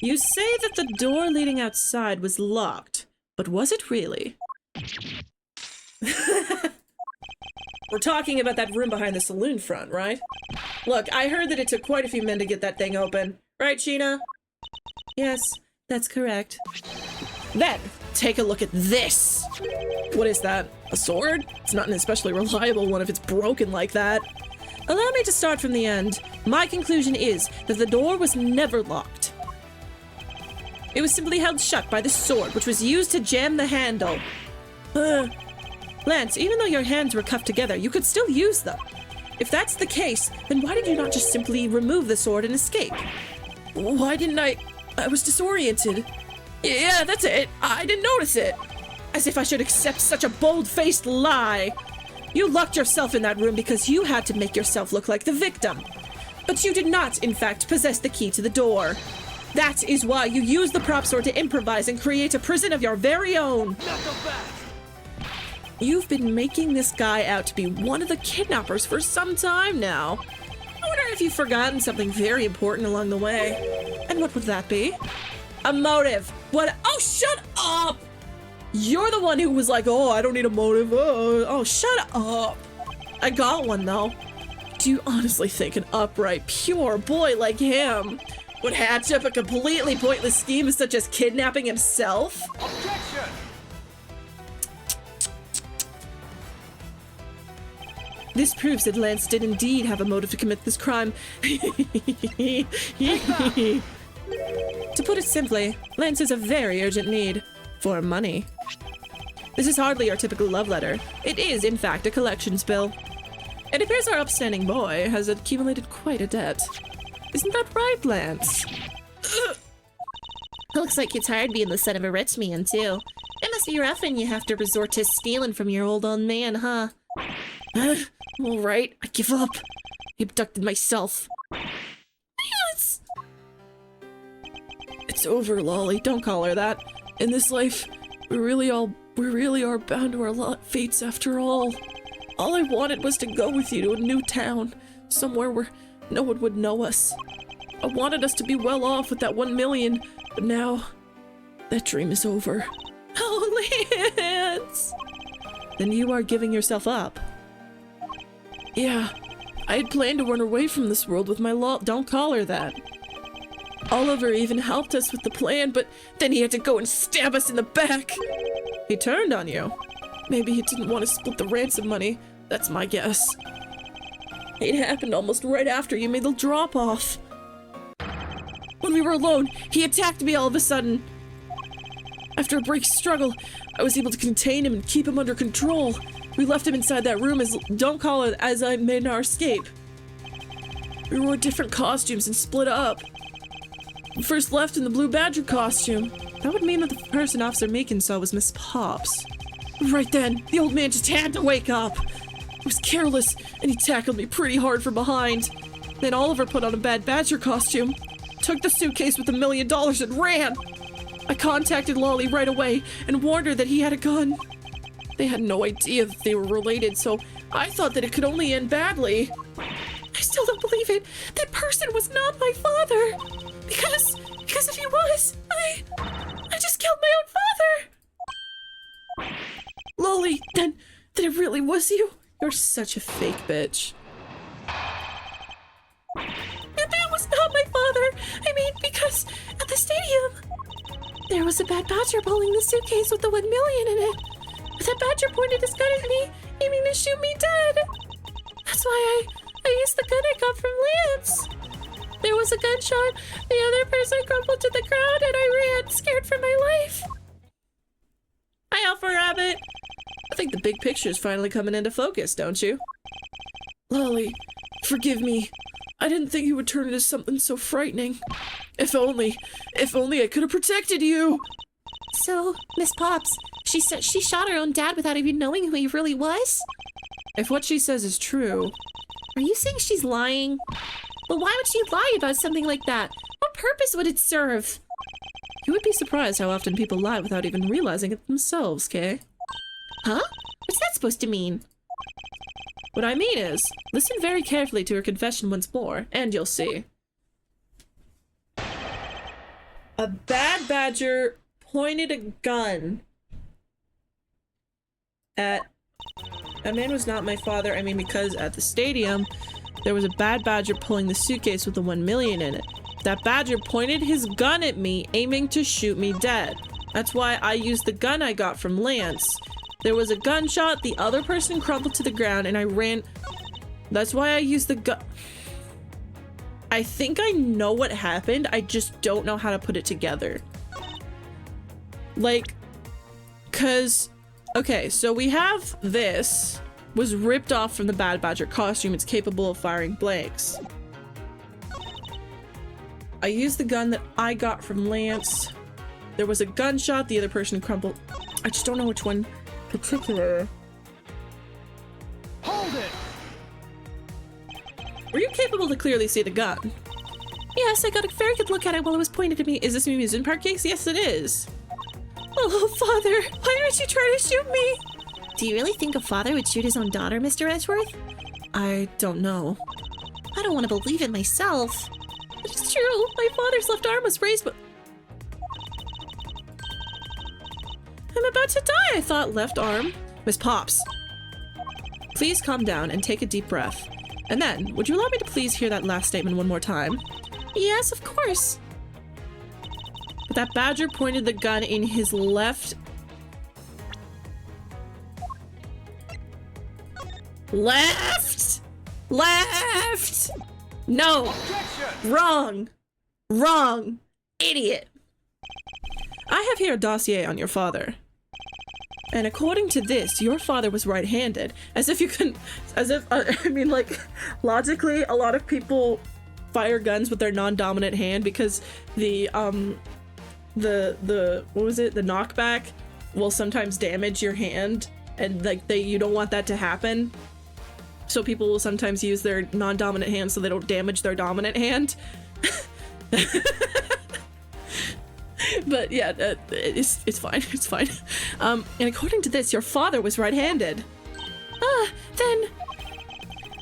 You say that the door leading outside was locked, but was it really? We're talking about that room behind the saloon front, right? Look, I heard that it took quite a few men to get that thing open. Right, Sheena? Yes, that's correct. Then, take a look at this! What is that? A sword? It's not an especially reliable one if it's broken like that. Allow me to start from the end. My conclusion is that the door was never locked. It was simply held shut by the sword, which was used to jam the handle. Lance, even though your hands were cuffed together, you could still use them. If that's the case, then why did you not just simply remove the sword and escape? Why didn't I was disoriented. Yeah, that's it. I didn't notice it. As if I should accept such a bold-faced lie. You locked yourself in that room because you had to make yourself look like the victim. But you did not, in fact, possess the key to the door. That is why you used the prop sword to improvise and create a prison of your very own. Knuckle back! You've been making this guy out to be one of the kidnappers for some time now. I wonder if you've forgotten something very important along the way. And what would that be? A motive. What? Oh, shut up! You're the one who was like, oh, I don't need a motive. Oh, shut up. I got one, though. Do you honestly think an upright, pure boy like him would hatch up a completely pointless scheme such as kidnapping himself? Objection! This proves that Lance did indeed have a motive to commit this crime. To put it simply, Lance has a very urgent need for money. This is hardly our typical love letter. It is, in fact, a collections bill. It appears our upstanding boy has accumulated quite a debt. Isn't that right, Lance? Looks like you're tired being the son of a rich man, too. It must be rough when you have to resort to stealing from your old man, huh? All right, I give up. I abducted myself. Yes! It's over, Lolly. Don't call her that. In this life, we really are bound to our fates after all. All I wanted was to go with you to a new town, somewhere where no one would know us. I wanted us to be well off with that 1 million, but now that dream is over. Oh, Lance! Then you are giving yourself up. Yeah, I had planned to run away from this world with my law. Don't call her that. Oliver even helped us with the plan, but then he had to go and stab us in the back. He turned on you. Maybe he didn't want to split the ransom money. That's my guess. It happened almost right after you made the drop-off. When we were alone, he attacked me all of a sudden. After a brief struggle, I was able to contain him and keep him under control. We left him inside that room as I made our escape. We wore different costumes and split up. We first left in the Blue Badger costume. That would mean that the person Officer Macon saw was Miss Pops. Right then, the old man just had to wake up. He was careless, and he tackled me pretty hard from behind. Then Oliver put on a Bad Badger costume, took the suitcase with $1 million and ran. I contacted Lolly right away and warned her that he had a gun. They had no idea that they were related, so I thought that it could only end badly. I still don't believe it. That person was not my father. Because if he was, I just killed my own father. Lolly, then it really was you? You're such a fake bitch. That was not my father. I mean, because at the stadium, there was a Bad Badger pulling the suitcase with the 1 million in it. That badger pointed his gun at me, aiming to shoot me dead. That's why I used the gun I got from Lance. There was a gunshot, the other person crumpled to the ground, and I ran, scared for my life. Hi, Alpha Rabbit. I think the big picture's finally coming into focus, don't you? Lolly, forgive me. I didn't think you would turn into something so frightening. If only I could have protected you. So, Miss Pops, she said she shot her own dad without even knowing who he really was? If what she says is true... Are you saying she's lying? But why would she lie about something like that? What purpose would it serve? You would be surprised how often people lie without even realizing it themselves, Kay. Huh? What's that supposed to mean? What I mean is, listen very carefully to her confession once more, and you'll see. A Bad Badger pointed a gun at... That man was not my father. I mean, because at the stadium, there was a Bad Badger pulling the suitcase with the 1 million in it. That badger pointed his gun at me, aiming to shoot me dead. That's why I used the gun I got from Lance. There was a gunshot, the other person crumpled to the ground, and I ran... That's why I used the gun... I think I know what happened, I just don't know how to put it together. Like, 'cause... Okay, so we have this, was ripped off from the Bad Badger costume. It's capable of firing blanks. I used the gun that I got from Lance. There was a gunshot, the other person crumpled. I just don't know which one particular. Hold it! Were you capable to clearly see the gun? Yes, I got a very good look at it while it was pointed at me. Is this an amusement park case? Yes, it is. Oh, Father, why aren't you trying to shoot me? Do you really think a father would shoot his own daughter, Mr. Edgeworth? I don't know. I don't want to believe it myself. It's true. My father's left arm was raised, but I'm about to die, I thought. Left arm. Miss Pops, please calm down and take a deep breath. And then, would you allow me to please hear that last statement one more time? yes, of course. But that badger pointed the gun in his left... Left! Left! No! Objection! Wrong! Wrong! Idiot! I have here a dossier on your father. And according to this, your father was right-handed. As if you can... As if... I mean, like, logically, a lot of people fire guns with their non-dominant hand because the what was it? The knockback will sometimes damage your hand. And, like, you don't want that to happen. So people will sometimes use their non-dominant hand so they don't damage their dominant hand. But yeah, it's fine. It's fine. And according to this, your father was right-handed. Then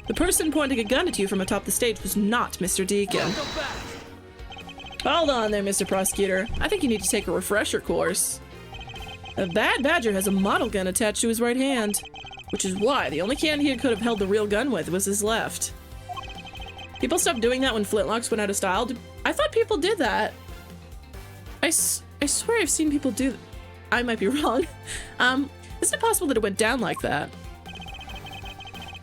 The person pointing a gun at you from atop the stage was not Mr. Deacon. Welcome back! Hold on there, Mr. Prosecutor. I think you need to take a refresher course. A bad badger has a model gun attached to his right hand, which is why the only hand he could have held the real gun with was his left. People stopped doing that when flintlocks went out of style. I thought people did that. I swear I've seen people do... I might be wrong. Isn't it possible that it went down like that?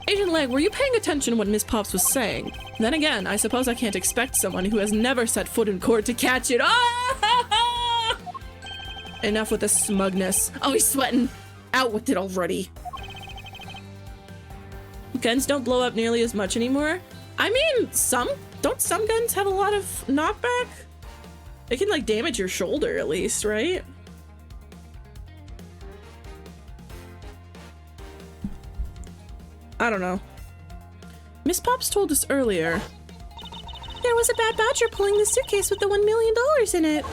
Agent Leg, were you paying attention to what Miss Pops was saying? Then again, I suppose I can't expect someone who has never set foot in court to catch it. Ah! Enough with the smugness. Oh, he's sweating. Out with it already. Guns don't blow up nearly as much anymore. I mean, don't some guns have a lot of knockback? They can, like, damage your shoulder at least, right? I don't know. Miss Pops told us earlier. there was a bad badger pulling the suitcase with the $1 million in it.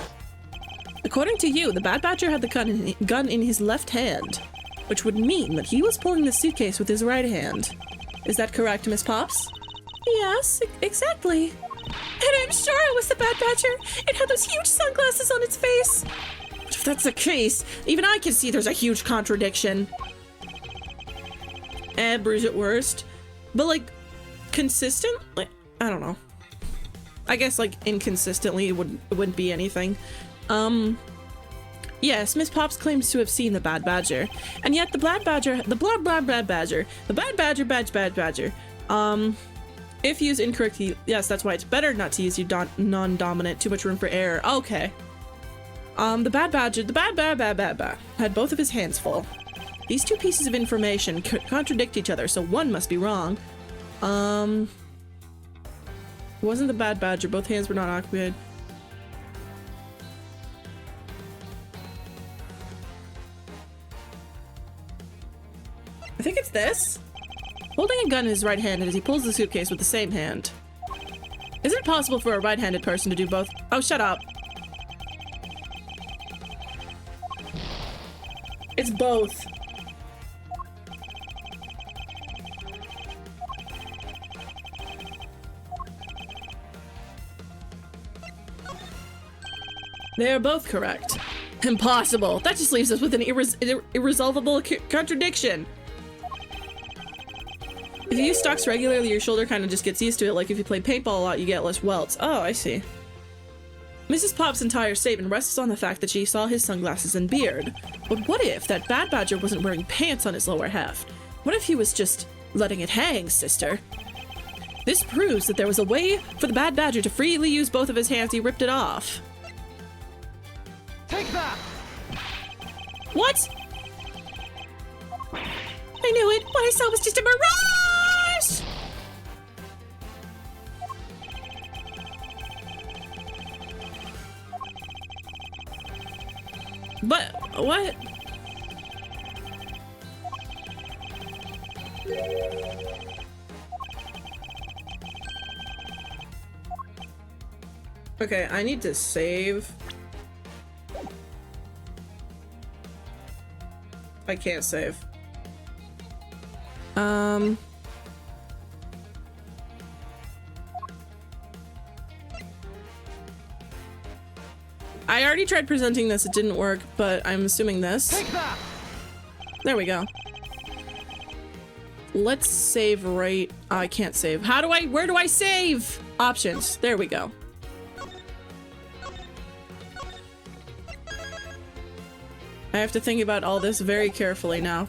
According to you, the bad badger had the gun in his left hand, which would mean that he was pulling the suitcase with his right hand. Is that correct, Miss Pops? Yes, exactly. And I'm sure it was the bad badger. It had those huge sunglasses on its face. If that's the case, even I can see there's a huge contradiction. Bruise at worst. But, like, consistent? Like, I don't know. I guess, like, inconsistently it wouldn't be anything. Yes, Miss Pops claims to have seen the bad badger. And yet the bad badger, if used incorrectly, yes, that's why it's better not to use your non-dominant, too much room for error. Okay. The bad badger had both of his hands full. These two pieces of information contradict each other, so one must be wrong. It wasn't the bad badger, both hands were not occupied. I think it's this. Holding a gun in his right hand as he pulls the suitcase with the same hand. Is it possible for a right-handed person to do both? Oh, shut up. It's both. They are both correct. Impossible. That just leaves us with an irresolvable contradiction. If you use stocks regularly, your shoulder kind of just gets used to it. Like if you play paintball a lot, you get less welts. Oh, I see. Mrs. Pop's entire statement rests on the fact that she saw his sunglasses and beard. But what if that bad badger wasn't wearing pants on his lower half? What if he was just letting it hang, sister? This proves that there was a way for the bad badger to freely use both of his hands. He ripped it off. Take that! What? I knew it. What I saw was just a mirage! But what? Okay, I need to save. I can't save. I already tried presenting this, it didn't work, but I'm assuming this. Take that. There we go. Let's save right. I can't save. Where do I save? Options. There we go. I have to think about all this very carefully now.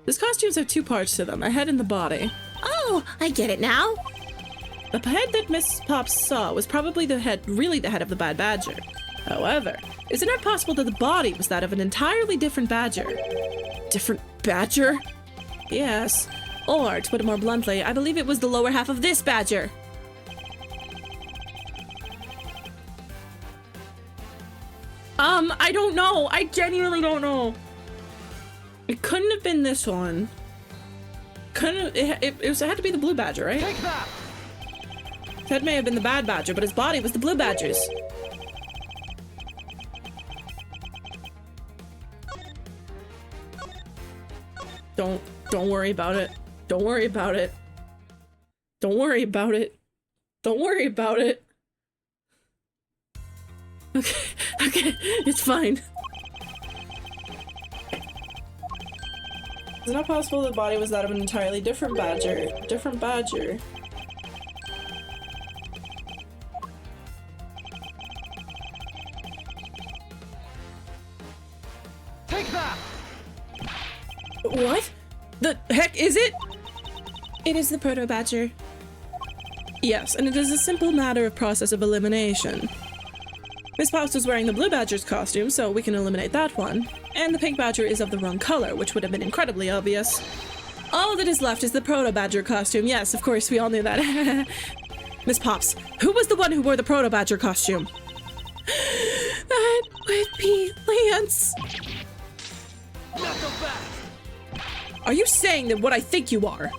These costumes have two parts to them, a head and the body. Oh, I get it now. The head that Miss Pops saw was probably really the head of the Bad Badger. However, is it not possible that the body was that of an entirely different badger? Different badger? Yes. Or, to put it more bluntly, I believe it was the lower half of this badger. I don't know. I genuinely don't know. It couldn't have been this one. It had to be the blue badger, right? Take that. His head may have been the bad badger, but his body was the blue badger's. Don't worry about it. Don't worry about it. Don't worry about it. Don't worry about it. Okay, it's fine. Is it not possible the body was that of an entirely different badger? Different badger. Take that. What? The heck is it? It is the proto-badger. Yes, and it is a simple matter of process of elimination. Miss Pops was wearing the blue badger's costume, so we can eliminate that one. And the pink badger is of the wrong color, which would have been incredibly obvious. All that is left is the proto-badger costume. Yes, of course, we all knew that. Miss Pops, who was the one who wore the proto-badger costume? That would be Lance. Not so fast. Are you saying that what I think you are?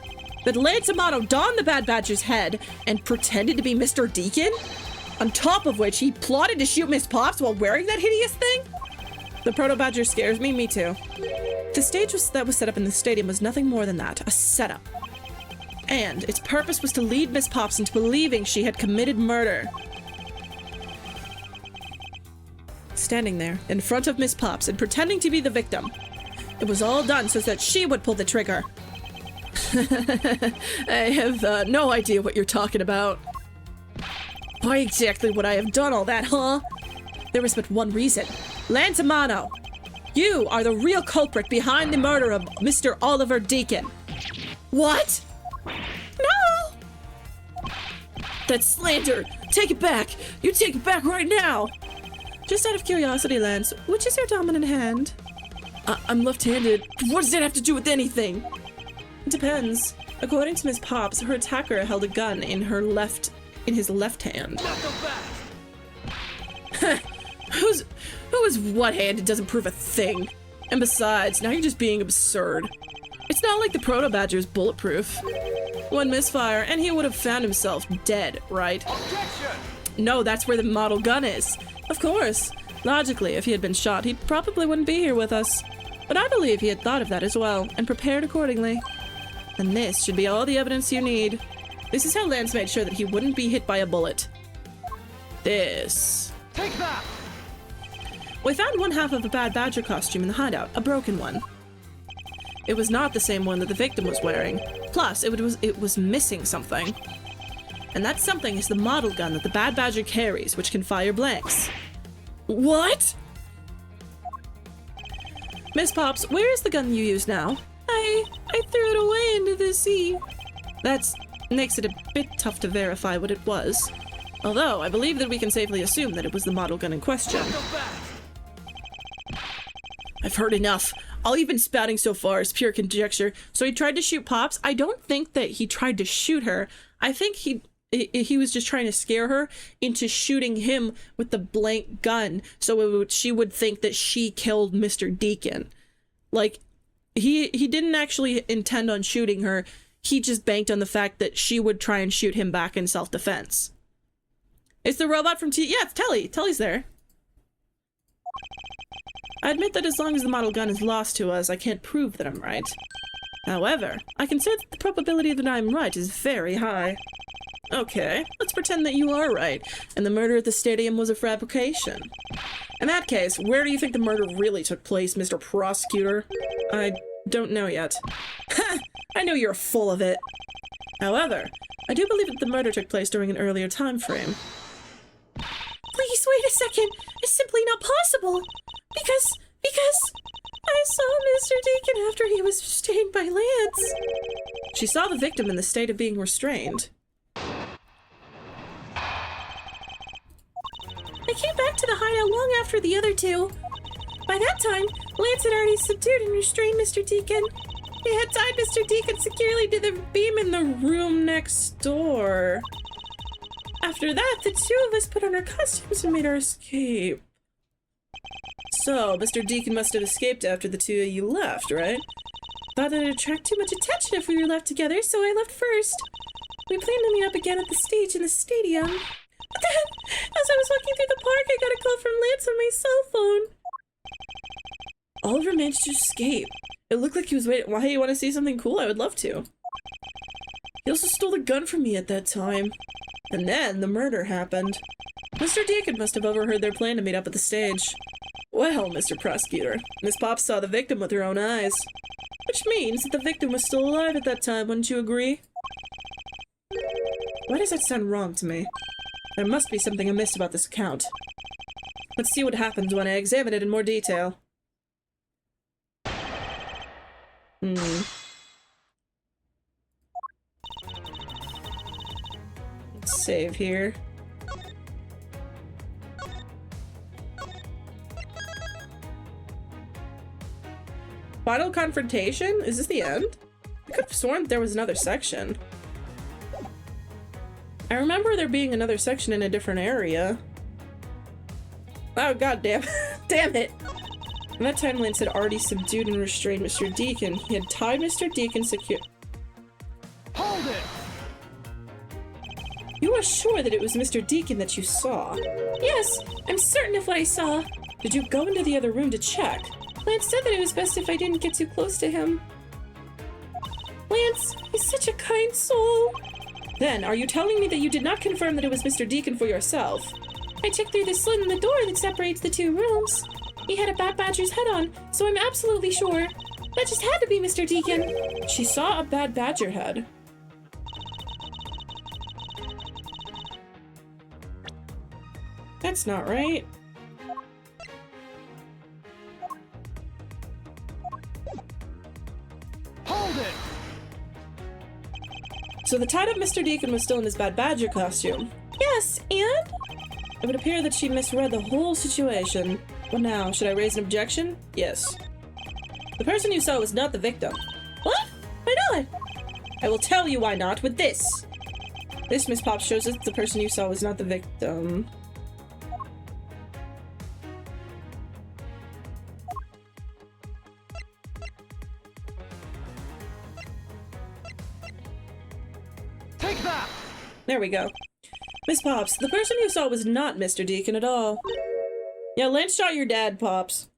That Lance Amato donned the Bad Badger's head and pretended to be Mr. Deacon? On top of which, he plotted to shoot Miss Pops while wearing that hideous thing? The Proto-Badger scares me, me too. The stage that was set up in the stadium was nothing more than that, a setup. And its purpose was to lead Miss Pops into believing she had committed murder. Standing there, in front of Miss Pops and pretending to be the victim. It was all done so that she would pull the trigger. I have no idea what you're talking about. Why exactly would I have done all that, huh? There was but one reason. Lance Amano, you are the real culprit behind the murder of Mr. Oliver Deacon. What? No! That's slander! Take it back! You take it back right now! Just out of curiosity, Lance, which is your dominant hand? I'm left-handed. What does that have to do with anything? It depends. According to Miss Pops, her attacker held a gun in his left hand. Not so fast. Who is what-handed doesn't prove a thing. And besides, now you're just being absurd. It's not like the Proto-Badger's bulletproof. One misfire, and he would have found himself dead, right? Objection. No, that's where the model gun is. Of course. Logically, if he had been shot, he probably wouldn't be here with us. But I believe he had thought of that as well, and prepared accordingly. And this should be all the evidence you need. This is how Lance made sure that he wouldn't be hit by a bullet. This. Take that. We found one half of a Bad Badger costume in the hideout, a broken one. It was not the same one that the victim was wearing. Plus, it was missing something. And that something is the model gun that the Bad Badger carries, which can fire blanks. What? Miss Pops, where is the gun you use now? I threw it away into the sea. That makes it a bit tough to verify what it was. Although, I believe that we can safely assume that it was the model gun in question. Not so fast. I've heard enough. All you've been spouting so far is pure conjecture. So he tried to shoot Pops. I don't think that he tried to shoot her. I think he was just trying to scare her into shooting him with the blank gun so she would think that she killed Mr. Deacon. Like, he didn't actually intend on shooting her. He just banked on the fact that she would try and shoot him back in self-defense. It's the robot from Yeah, it's Telly. Telly's there. I admit that as long as the model gun is lost to us, I can't prove that I'm right. However, I can say that the probability that I'm right is very high. Okay, let's pretend that you are right, and the murder at the stadium was a fabrication. In that case, where do you think the murder really took place, Mr. Prosecutor? I don't know yet. Ha! I know you're full of it. However, I do believe that the murder took place during an earlier time frame. Please wait a second. It's simply not possible. Because I saw Mr. Deacon after he was restrained by Lance. She saw the victim in the state of being restrained. I came back to the hideout long after the other two. By that time, Lance had already subdued and restrained Mr. Deacon. He had tied Mr. Deacon securely to the beam in the room next door. After that, the two of us put on our costumes and made our escape. So, Mr. Deacon must have escaped after the two of you left, right? Thought that it'd attract too much attention if we were left together, so I left first. We planned to meet up again at the stage in the stadium. But then, as I was walking through the park, I got a call from Lance on my cell phone. Oliver managed to escape. It looked like he was waiting. Well, hey, you want to see something cool? I would love to. He also stole a gun from me at that time. And then the murder happened. Mr. Deacon must have overheard their plan to meet up at the stage. Well, Mr. Prosecutor, Miss Pop saw the victim with her own eyes. Which means that the victim was still alive at that time, wouldn't you agree? Why does that sound wrong to me? There must be something amiss about this account. Let's see what happens when I examine it in more detail. Let's save here. Final confrontation? Is this the end? I could have sworn there was another section. I remember there being another section in a different area. Oh, god damn. Damn it! At that time, Lance had already subdued and restrained Mr. Deacon. He had tied Mr. Deacon secure. Hold it! You are sure that it was Mr. Deacon that you saw? Yes, I'm certain of what I saw. Did you go into the other room to check? Lance said that it was best if I didn't get too close to him. Lance, he's such a kind soul. Then, are you telling me that you did not confirm that it was Mr. Deacon for yourself? I checked through the slit in the door that separates the two rooms. He had a Bat Badger's head on, so I'm absolutely sure. That just had to be Mr. Deacon. She saw a bad badger head. That's not right. Hold it! So the tied up Mr. Deacon was still in his bad badger costume. Yes, and? It would appear that she misread the whole situation. What now? Should I raise an objection? Yes. The person you saw was not the victim. What? Why not? I will tell you why not with this. This, Miss Pop, shows that the person you saw was not the victim. Take that! There we go. Miss Pops, the person you saw was not Mr. Deacon at all. Yeah, Lance shot your dad, Pops.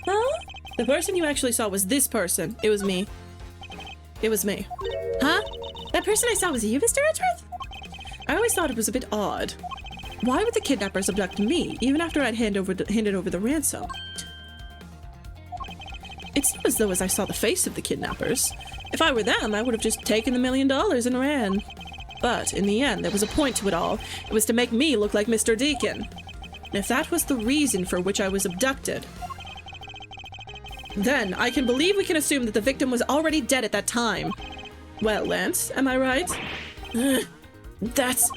Huh? The person you actually saw was this person. It was me. It was me. Huh? That person I saw was you, Mr. Edgeworth? I always thought it was a bit odd. Why would the kidnappers abduct me, even after I'd handed over the ransom? It's not as though I saw the face of the kidnappers. If I were them, I would have just taken the $1 million and ran. But in the end, there was a point to it all. It was to make me look like Mr. Deacon. And if that was the reason for which I was abducted, then I can believe we can assume that the victim was already dead at that time. Well, Lance, am I right? That's...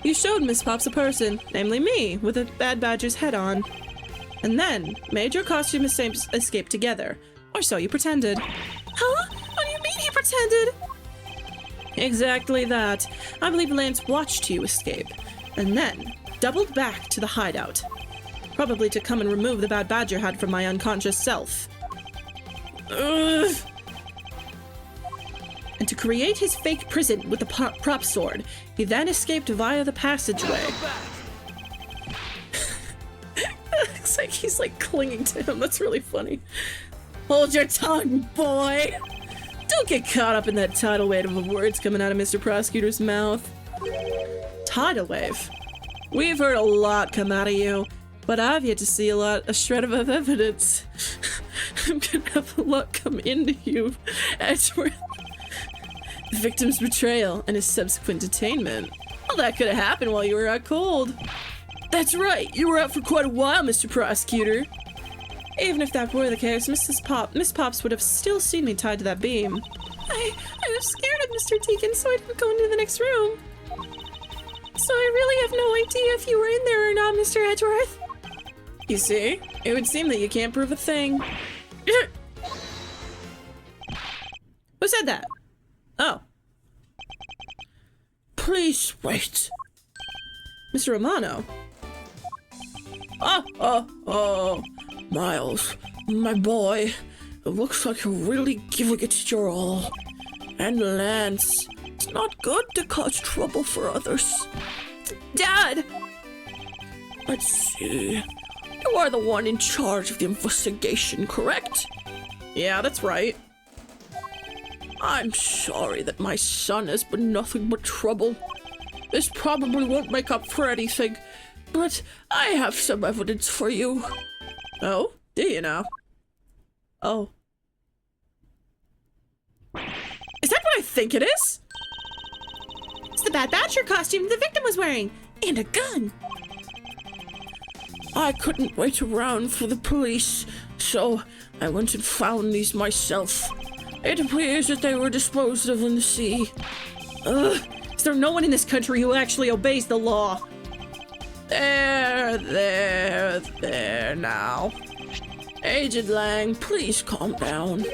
You showed Miss Pops a person, namely me, with a bad badger's head on. And then made your costume escape together. Or so you pretended. Huh? What do you mean he pretended? Exactly that. I believe Lance watched you escape, and then doubled back to the hideout. Probably to come and remove the bad badger head from my unconscious self. Ugh. And to create his fake prison with the prop sword, he then escaped via the passageway. Looks like he's like clinging to him. That's really funny. Hold your tongue, boy! Don't get caught up in that tidal wave of words coming out of Mr. Prosecutor's mouth. Tidal wave? We've heard a lot come out of you, but I've yet to see a shred of evidence. I'm gonna have a lot come into you, Edgeworth. The victim's betrayal and his subsequent detainment. Well, that could have happened while you were out cold. That's right, you were out for quite a while, Mr. Prosecutor. Even if that were the case, Miss Pops would have still seen me tied to that beam. I was scared of Mr. Deacon, so I didn't go into the next room. So I really have no idea if you were in there or not, Mr. Edgeworth. You see, it would seem that you can't prove a thing. Who said that? Oh. Please wait. Mr. Romano. Oh, Miles, my boy. It looks like you're really giving it your all. And Lance, it's not good to cause trouble for others. Dad! Let's see. You are the one in charge of the investigation, correct? Yeah, that's right. I'm sorry that my son has been nothing but trouble. This probably won't make up for anything, but I have some evidence for you. Oh? Do you now? Oh. Is that what I think it is? It's the Bad Batcher costume the victim was wearing, and a gun. I couldn't wait around for the police, so I went and found these myself. It appears that they were disposed of in the sea. Ugh, is there no one in this country who actually obeys the law? There now. Agent Lang, please calm down.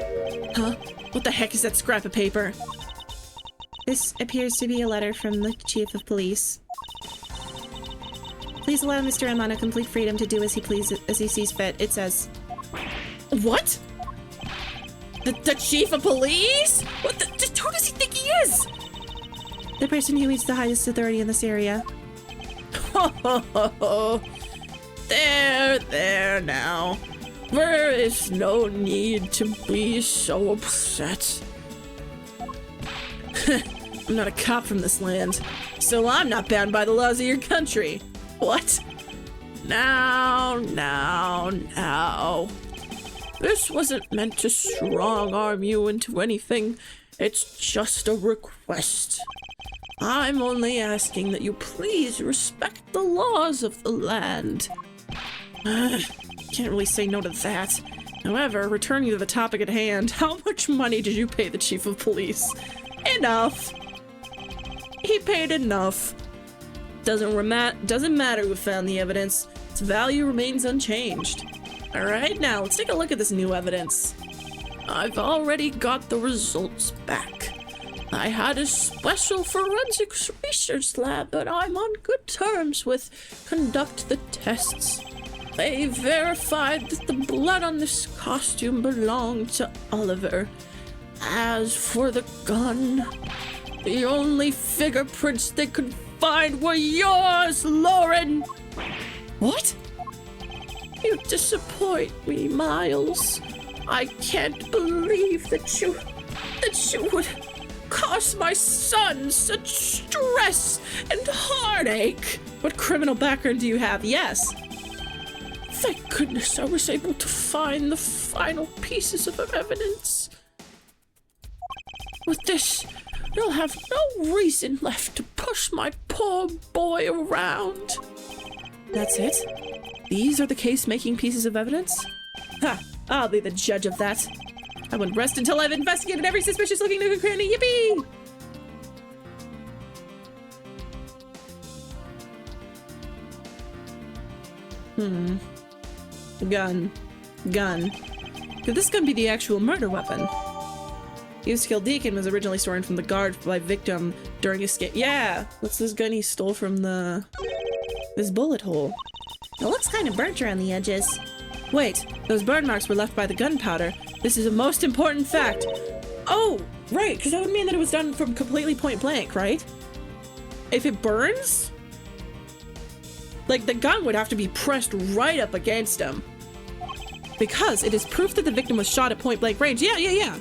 Huh? What the heck is that scrap of paper? This appears to be a letter from the Chief of Police. Please allow Mr. Amano complete freedom to do as he sees fit. It says. What? The Chief of Police? What the? Who does he think he is? The person who is the highest authority in this area. There now. There is no need to be so upset. I'm not a cop from this land, so I'm not bound by the laws of your country. What? Now. This wasn't meant to strong-arm you into anything. It's just a request. I'm only asking that you please respect the laws of the land. Can't really say no to that. However, returning to the topic at hand, how much money did you pay the Chief of Police? Enough. He paid enough. Doesn't matter who found the evidence. Its value remains unchanged. Alright, now let's take a look at this new evidence. I've already got the results back. I had a special forensics research lab that I'm on good terms with conduct the tests. They verified that the blood on this costume belonged to Oliver. As for the gun, the only fingerprints they could find were yours, Lauren! What? You disappoint me, Miles. I can't believe that you would cause my son such stress and heartache. What criminal background do you have? Yes. Thank goodness I was able to find the final pieces of evidence. With this, you'll have no reason left to push my poor boy around. That's it? These are the case-making pieces of evidence? Ha! I'll be the judge of that. I won't rest until I've investigated every suspicious-looking nook and cranny. Yippee! Gun. Could this gun be the actual murder weapon? Used to kill Deacon was originally stolen from the guard by victim during escape. Yeah! What's this gun he stole from this bullet hole? It looks kind of burnt around the edges. Wait, those burn marks were left by the gunpowder. This is a most important fact. Oh, right, because that would mean that it was done from completely point blank, right? If it burns? Like, the gun would have to be pressed right up against him. Because it is proof that the victim was shot at point blank range. Yeah.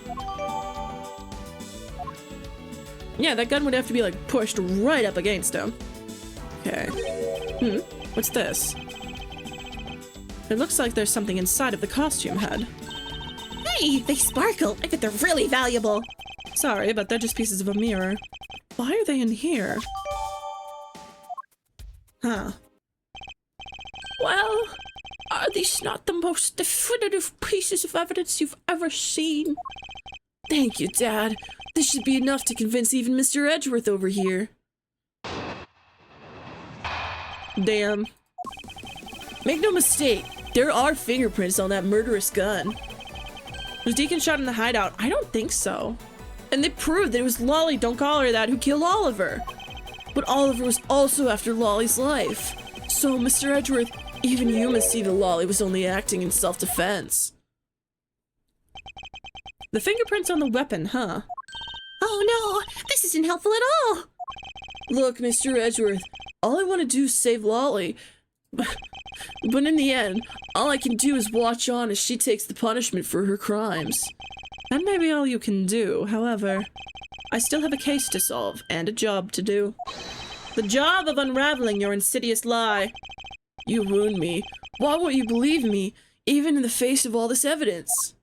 Yeah, that gun would have to be like pushed right up against him. Okay. What's this? It looks like there's something inside of the costume head. Hey, they sparkle. I bet they're really valuable. Sorry, but they're just pieces of a mirror. Why are they in here? Huh. Well, are these not the most definitive pieces of evidence you've ever seen? Thank you, Dad. This should be enough to convince even Mr. Edgeworth over here. Damn. Make no mistake, there are fingerprints on that murderous gun. Was Deacon shot in the hideout? I don't think so. And they proved that it was Lolly, don't call her that, who killed Oliver. But Oliver was also after Lolly's life. So, Mr. Edgeworth, even you must see that Lolly was only acting in self-defense. The fingerprints on the weapon, huh? Oh no, this isn't helpful at all. Look, Mr. Edgeworth, all I want to do is save Lolly. But in the end, all I can do is watch on as she takes the punishment for her crimes. That may be all you can do, however, I still have a case to solve and a job to do. The job of unraveling your insidious lie. You wound me. Why won't you believe me, even in the face of all this evidence?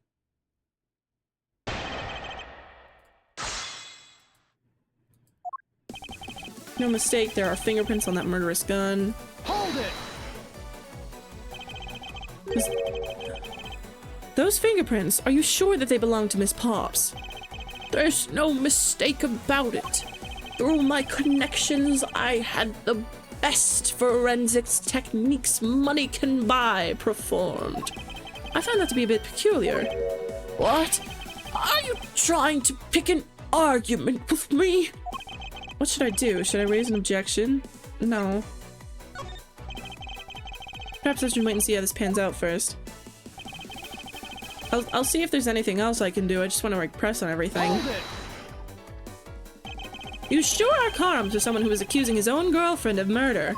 No mistake, there are fingerprints on that murderous gun. Hold it! Those fingerprints, are you sure that they belong to Miss Pops? There's no mistake about it. Through my connections, I had the best forensics techniques money can buy performed. I find that to be a bit peculiar. What? Are you trying to pick an argument with me? What should I do? Should I raise an objection? No. Perhaps I should wait and see how this pans out first. I'll see if there's anything else I can do. I just want to like press on everything. Hold it! You sure are calm to someone who is accusing his own girlfriend of murder.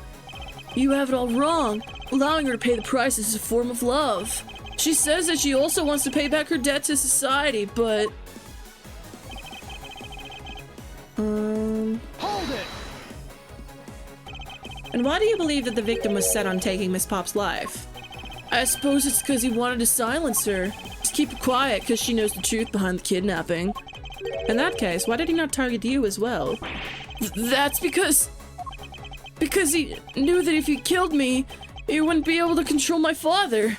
You have it all wrong. Allowing her to pay the price is a form of love. She says that she also wants to pay back her debt to society, but... Hold it! And why do you believe that the victim was set on taking Miss Pop's life? I suppose it's because he wanted to silence her. To keep her quiet because she knows the truth behind the kidnapping. In that case, why did he not target you as well? That's because he knew that if he killed me, he wouldn't be able to control my father.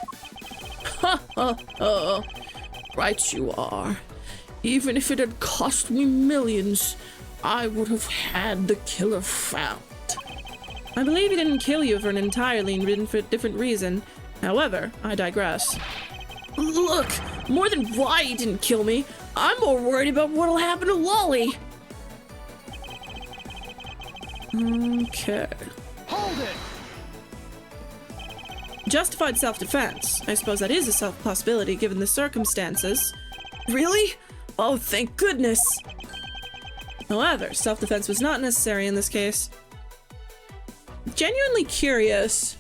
Ha ha ha. Right you are. Even if it had cost me millions, I would have had the killer found. I believe he didn't kill you for an entirely different reason. However, I digress. Look, more than why he didn't kill me, I'm more worried about what'll happen to Lolly. Okay. Hold it! Justified self-defense. I suppose that is a possibility given the circumstances. Really? Oh, thank goodness. However, self-defense was not necessary in this case. Genuinely curious.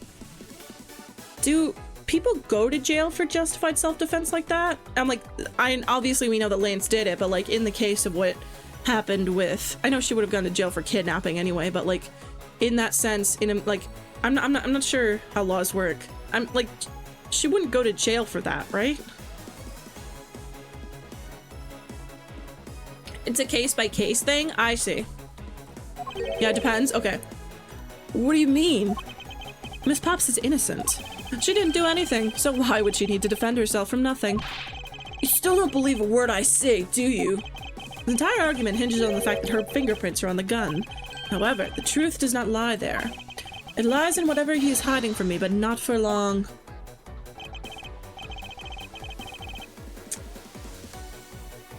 Do people go to jail for justified self-defense like that? I'm like, obviously we know that Lance did it, but like in the case of what happened with, I know she would have gone to jail for kidnapping anyway, but like in that sense, I'm not sure how laws work. I'm like, she wouldn't go to jail for that, right? It's a case-by-case thing? I see. Yeah, it depends. Okay. What do you mean? Miss Pops is innocent. She didn't do anything, so why would she need to defend herself from nothing? You still don't believe a word I say, do you? The entire argument hinges on the fact that her fingerprints are on the gun. However, the truth does not lie there. It lies in whatever he is hiding from me, but not for long.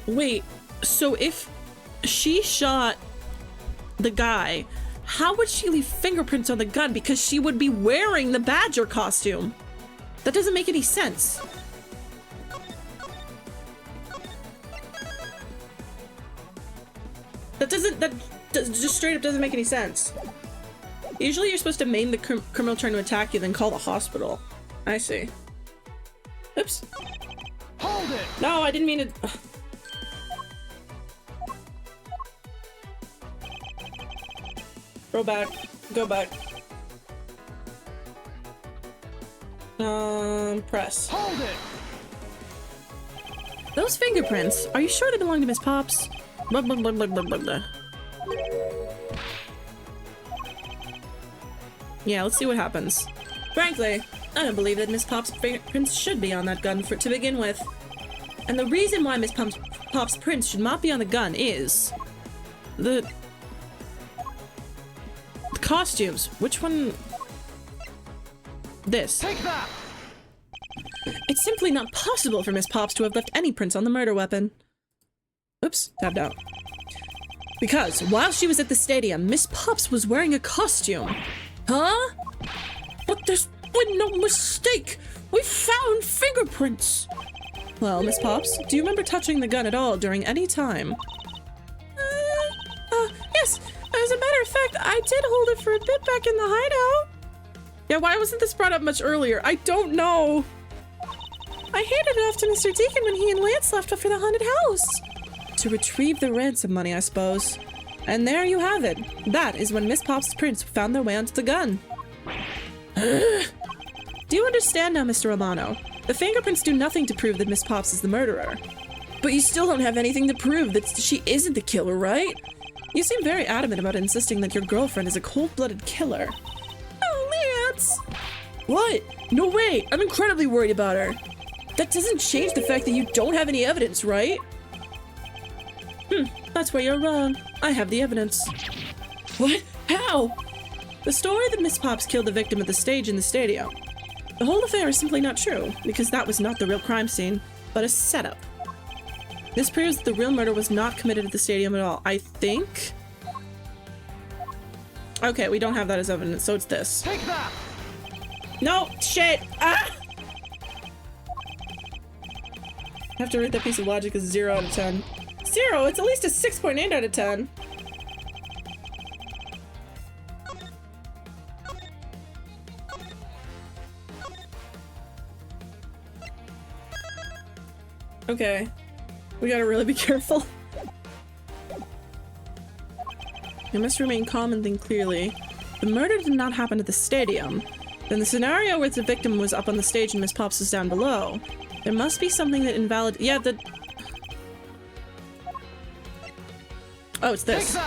Wait, so if she shot the guy, how would she leave fingerprints on the gun? Because she would be wearing the Badger costume. That doesn't make any sense. That just straight up doesn't make any sense. Usually you're supposed to maim the criminal trying to attack you, then call the hospital. I see. Oops. Hold it! No, I didn't mean to... Go back. Go back. Press. Hold it! Those fingerprints, are you sure they belong to Miss Pops? Blah, blah, blah, blah, blah, blah, blah. Yeah, let's see what happens. Frankly, I don't believe that Miss Pop's fingerprints should be on that gun to begin with. And the reason why Miss Pop's prints should not be on the gun is... The costumes. Which one? This. Take that! It's simply not possible for Miss Pops to have left any prints on the murder weapon. Oops, tapped out. Because while she was at the stadium, Miss Pops was wearing a costume. Huh? But there's been no mistake! We found fingerprints! Well, Miss Pops, do you remember touching the gun at all during any time? Yes! As a matter of fact, I did hold it for a bit back in the hideout. Yeah, why wasn't this brought up much earlier? I don't know. I handed it off to Mr. Deacon when he and Lance left for the haunted house. To retrieve the ransom money, I suppose. And there you have it. That is when Miss Pop's prints found their way onto the gun. Do you understand now, Mr. Romano? The fingerprints do nothing to prove that Miss Pops is the murderer. But you still don't have anything to prove that she isn't the killer, right? You seem very adamant about insisting that your girlfriend is a cold-blooded killer. Oh, Lance! What? No way! I'm incredibly worried about her. That doesn't change the fact that you don't have any evidence, right? That's where you're wrong. I have the evidence. What? How? The story that Miss Pops killed the victim at the stage in the stadium. The whole affair is simply not true, because that was not the real crime scene, but a setup. This proves that the real murder was not committed at the stadium at all, I think? Okay, we don't have that as evidence, so it's this. Take that! No! Shit! Ah! I have to rate that piece of logic as 0 out of 10. 0? It's at least a 6.8 out of 10. Okay. We gotta really be careful. You must remain calm and think clearly. The murder did not happen at the stadium. In the scenario where the victim was up on the stage and Miss Pops was down below, there must be something that Oh, it's this.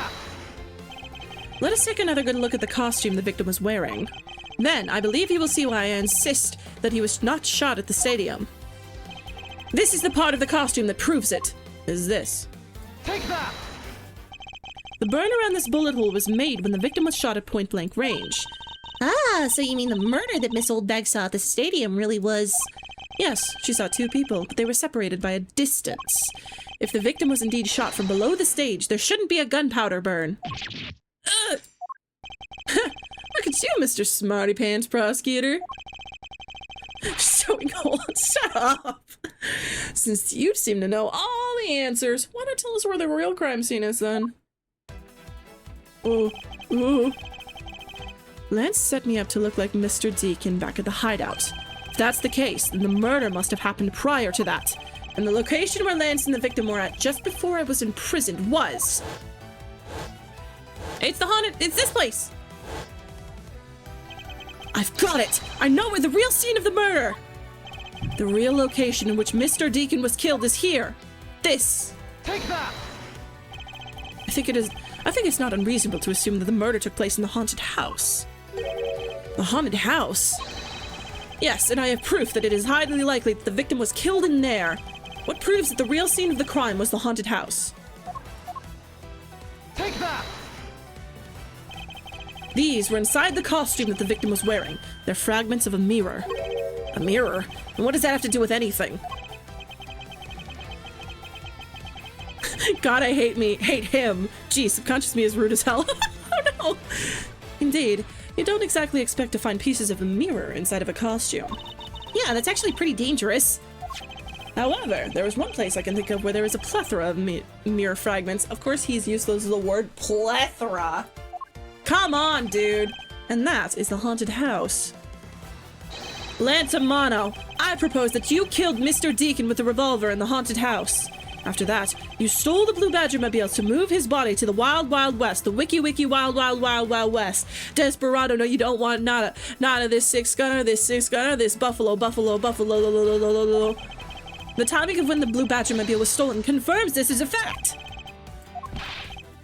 Let us take another good look at the costume the victim was wearing. Then, I believe you will see why I insist that he was not shot at the stadium. This is the part of the costume that proves it. Is this. Take that! The burn around this bullet hole was made when the victim was shot at point-blank range. Ah, so you mean the murder that Miss Oldbag saw at the stadium really was... Yes, she saw two people, but they were separated by a distance. If the victim was indeed shot from below the stage, there shouldn't be a gunpowder burn. Look at you, Mr. Smarty Pants Prosecutor. Showing holes. Shut up. Since you seem to know all the answers, why not tell us where the real crime scene is then? Oh. Lance set me up to look like Mr. Deacon back at the hideout. If that's the case, then the murder must have happened prior to that. And the location where Lance and the victim were at just before I was imprisoned was... It's this place! I've got it! I know where the real scene of the murder! The real location in which Mr. Deacon was killed is here! This! Take that! I think it's not unreasonable to assume that the murder took place in the haunted house. The haunted house? Yes, and I have proof that it is highly likely that the victim was killed in there. What proves that the real scene of the crime was the haunted house? Take that! These were inside the costume that the victim was wearing. They're fragments of a mirror. A mirror? And what does that have to do with anything? God, I hate him. Gee, subconscious me is rude as hell. Oh no! Indeed, you don't exactly expect to find pieces of a mirror inside of a costume. Yeah, that's actually pretty dangerous. However, there is one place I can think of where there is a plethora of mirror fragments. Of course, he's used the word plethora. Come on, dude! And that is the haunted house. Lantamano, I propose that you killed Mr. Deacon with the revolver in the haunted house. After that, you stole the Blue Badger mobile to move his body to the Wild Wild West, the Wiki Wiki Wild Wild Wild Wild West. Desperado, no, you don't want nada of this six gunner, this buffalo. The timing of when the Blue Badger mobile was stolen confirms this is a fact.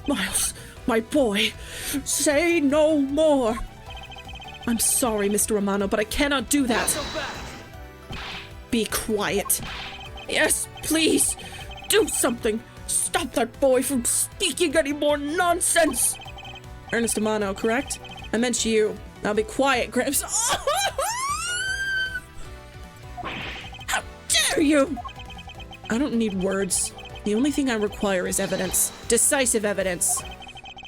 Miles, my boy, say no more. I'm sorry, Mr. Romano, but I cannot do that. Be quiet. Yes, please. Do something! Stop that boy from speaking any more nonsense! Ernest Amano, correct? I meant you. Now be quiet, Gramps. How dare you! I don't need words. The only thing I require is evidence. Decisive evidence.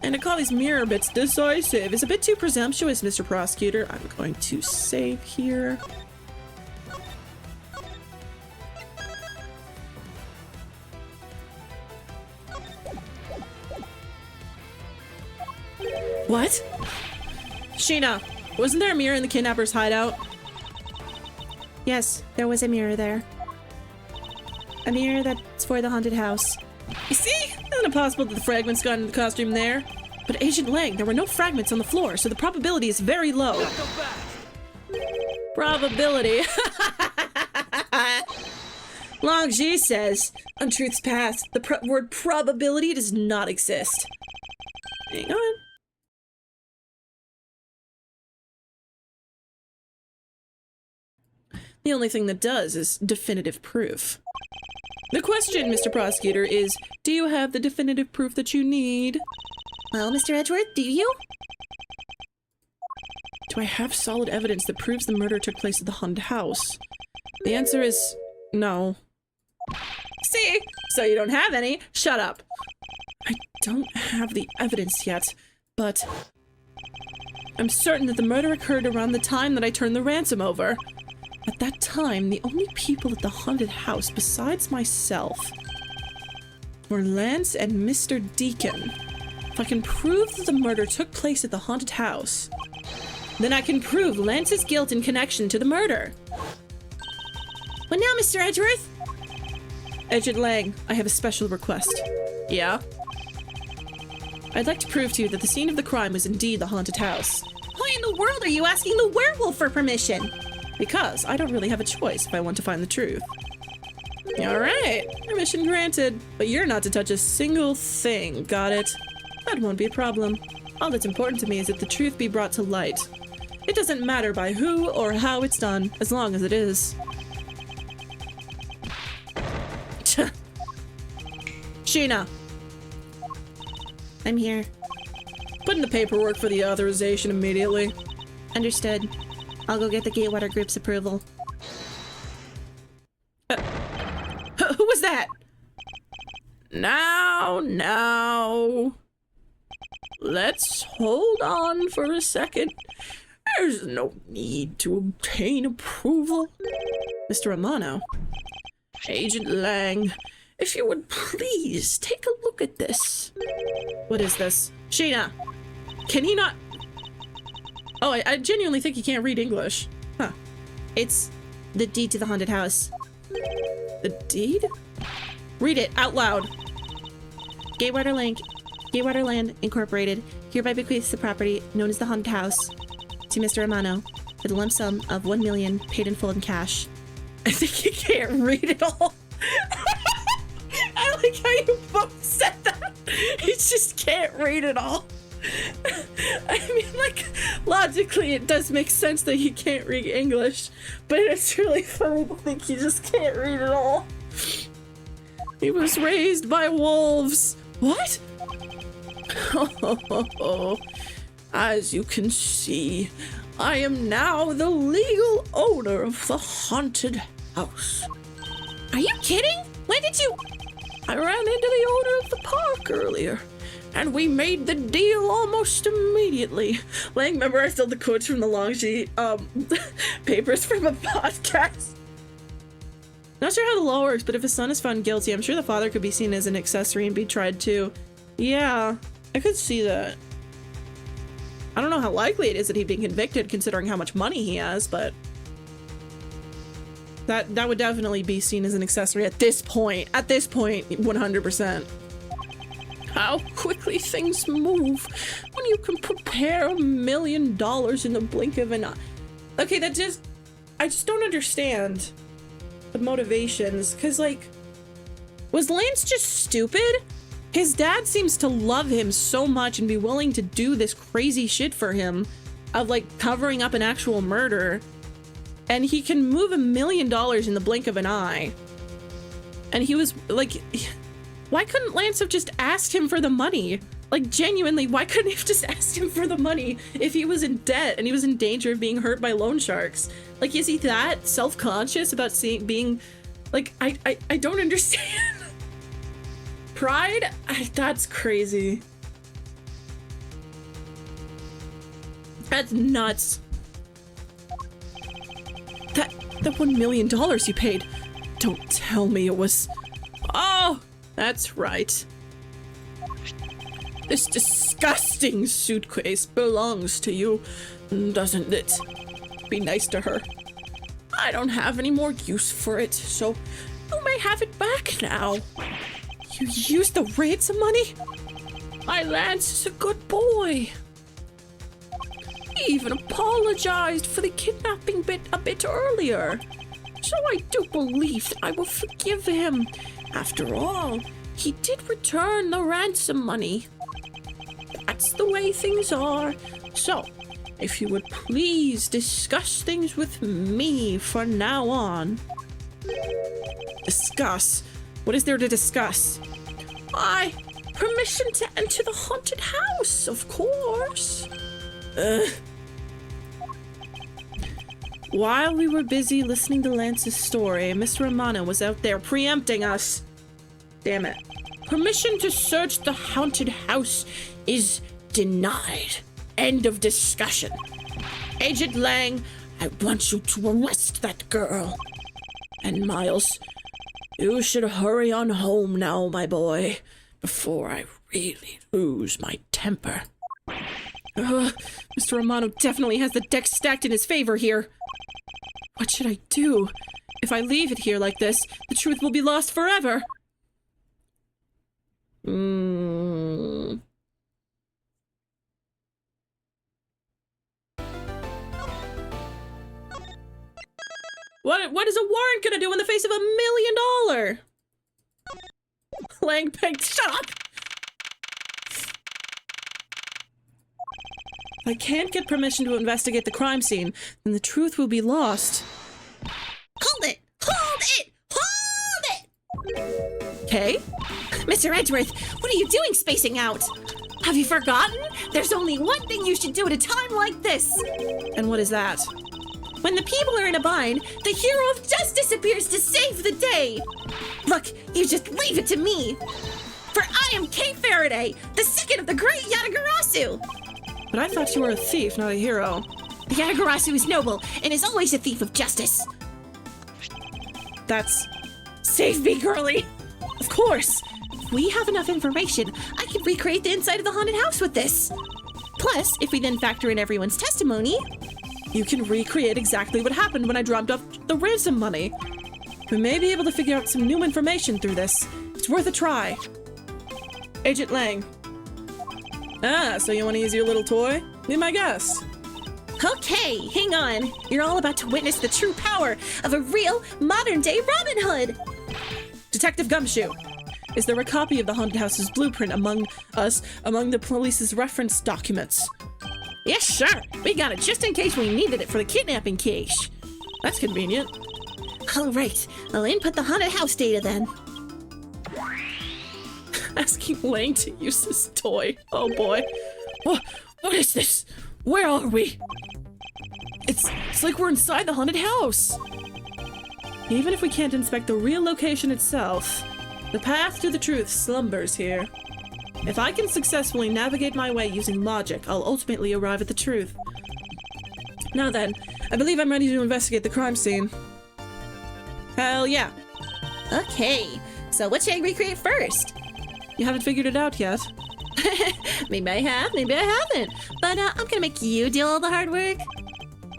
And to call these mirror bits decisive is a bit too presumptuous, Mr. Prosecutor. I'm going to save here. What? Sheena, wasn't there a mirror in the kidnapper's hideout? Yes, there was a mirror there. A mirror that's for the haunted house. You see? Isn't it possible that the fragments got into the costume there? But Agent Lang, there were no fragments on the floor, so the probability is very low. Probability. Long Ji says, on Truth's Path, the word probability does not exist. Hang on. The only thing that does is definitive proof. The question, Mr. Prosecutor, is, do you have the definitive proof that you need? Well, Mr. Edgeworth, do you? Do I have solid evidence that proves the murder took place at the haunted house? The answer is no. See? So you don't have any? Shut up. I don't have the evidence yet, but I'm certain that the murder occurred around the time that I turned the ransom over. At that time, the only people at the haunted house besides myself were Lance and Mr. Deacon. If I can prove that the murder took place at the haunted house, then I can prove Lance's guilt in connection to the murder. What now, Mr. Edgeworth? Agent Lang, I have a special request. Yeah? I'd like to prove to you that the scene of the crime was indeed the haunted house. Why in the world are you asking the werewolf for permission? Because I don't really have a choice if I want to find the truth. Alright, permission granted, but you're not to touch a single thing, got it? That won't be a problem. All that's important to me is that the truth be brought to light. It doesn't matter by who or how it's done, as long as it is. Sheena! I'm here. Put in the paperwork for the authorization immediately. Understood. I'll go get the Gatewater Group's approval. Who was that? Now. Let's hold on for a second. There's no need to obtain approval. Mr. Romano. Agent Lang, if you would please take a look at this. What is this? Sheena, can he not? Oh, I genuinely think he can't read English. Huh. It's the deed to the haunted house. The deed? Read it out loud. Gatewater Land Incorporated hereby bequeaths the property known as the haunted house to Mr. Romano for the lump sum of $1 million paid in full in cash. I think he can't read it all. I like how you both said that. He just can't read it all. I mean, like, logically it does make sense that he can't read English, but it's really funny to think he just can't read it all. He was raised by wolves. What? As you can see, I am now the legal owner of the haunted house. Are you kidding? When did you? I ran into the owner of the park earlier, and we made the deal almost immediately. Lang, remember I stole the quotes from the Longji papers from a podcast? Not sure how the law works, but if a son is found guilty, I'm sure the father could be seen as an accessory and be tried too. Yeah, I could see that. I don't know how likely it is that he'd be convicted considering how much money he has, but That would definitely be seen as an accessory at this point. At this point, 100%. How quickly things move when you can prepare $1 million in the blink of an eye. Okay, I just don't understand the motivations, because, like, was Lance just stupid? His dad seems to love him so much and be willing to do this crazy shit for him of, like, covering up an actual murder, and he can move $1 million in the blink of an eye. And he was, like, why couldn't Lance have just asked him for the money? Like, genuinely, why couldn't he have just asked him for the money if he was in debt and he was in danger of being hurt by loan sharks? Like, is he that self-conscious about being, like, I don't understand. Pride? That's crazy. That's nuts. That $1 million you paid. Don't tell me it was... Oh, that's right. This disgusting suitcase belongs to you, doesn't it? Be nice to her. I don't have any more use for it, so you may have it back now. You used the ransom money? My Lance is a good boy. He even apologized for the kidnapping a bit earlier. So I do believe that I will forgive him. After all, he did return the ransom money. That's the way things are. So, if you would please discuss things with me from now on. Discuss? What is there to discuss? Why, permission to enter the haunted house, of course. While we were busy listening to Lance's story, Mr. Romano was out there preempting us. Damn it. Permission to search the haunted house is denied. End of discussion. Agent Lang, I want you to arrest that girl. And Miles, you should hurry on home now, my boy, before I really lose my temper. Mr. Romano definitely has the deck stacked in his favor here. What should I do? If I leave it here like this, the truth will be lost forever. What is a warrant gonna do in the face of $1 million? Lang pegged, shut up! If I can't get permission to investigate the crime scene, then the truth will be lost. Hold it! Hold it! Hold it! Okay? Mr. Edgeworth, what are you doing spacing out? Have you forgotten? There's only one thing you should do at a time like this. And what is that? When the people are in a bind, the hero of justice appears to save the day. Look, you just leave it to me. For I am Kay Faraday, the second of the great Yatagarasu. But I thought you were a thief, not a hero. The Yatagarasu is noble and is always a thief of justice. That's... Save me, girlie. Of course. If we have enough information, I can recreate the inside of the haunted house with this. Plus, if we then factor in everyone's testimony... You can recreate exactly what happened when I dropped off the ransom money. We may be able to figure out some new information through this. It's worth a try. Agent Lang. Ah, so you want to use your little toy? Be my guest. Okay, hang on. You're all about to witness the true power of a real, modern-day Robin Hood. Detective Gumshoe. Is there a copy of the haunted house's blueprint among the police's reference documents? Yes, sure. We got it just in case we needed it for the kidnapping case. That's convenient. All right, I'll input the haunted house data then. Asking Lang to use this toy. Oh boy. What is this? Where are we? It's like we're inside the haunted house. Even if we can't inspect the real location itself, the path to the truth slumbers here. If I can successfully navigate my way using logic, I'll ultimately arrive at the truth. Now then, I believe I'm ready to investigate the crime scene. Hell yeah. Okay, so what should I recreate first? You haven't figured it out yet. Maybe I have, maybe I haven't. But I'm gonna make you do all the hard work.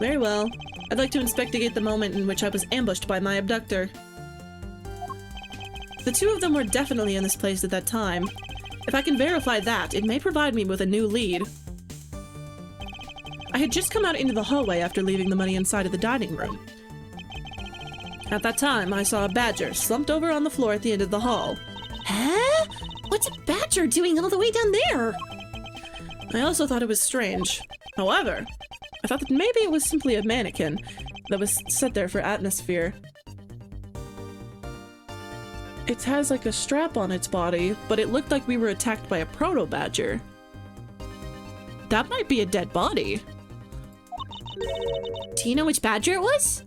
Very well. I'd like to investigate the moment in which I was ambushed by my abductor. The two of them were definitely in this place at that time. If I can verify that, it may provide me with a new lead. I had just come out into the hallway after leaving the money inside of the dining room. At that time, I saw a badger slumped over on the floor at the end of the hall. Huh? What's a badger doing all the way down there? I also thought it was strange. However, I thought that maybe it was simply a mannequin that was set there for atmosphere. It has like a strap on its body, but it looked like we were attacked by a proto-badger. That might be a dead body. Do you know which badger it was?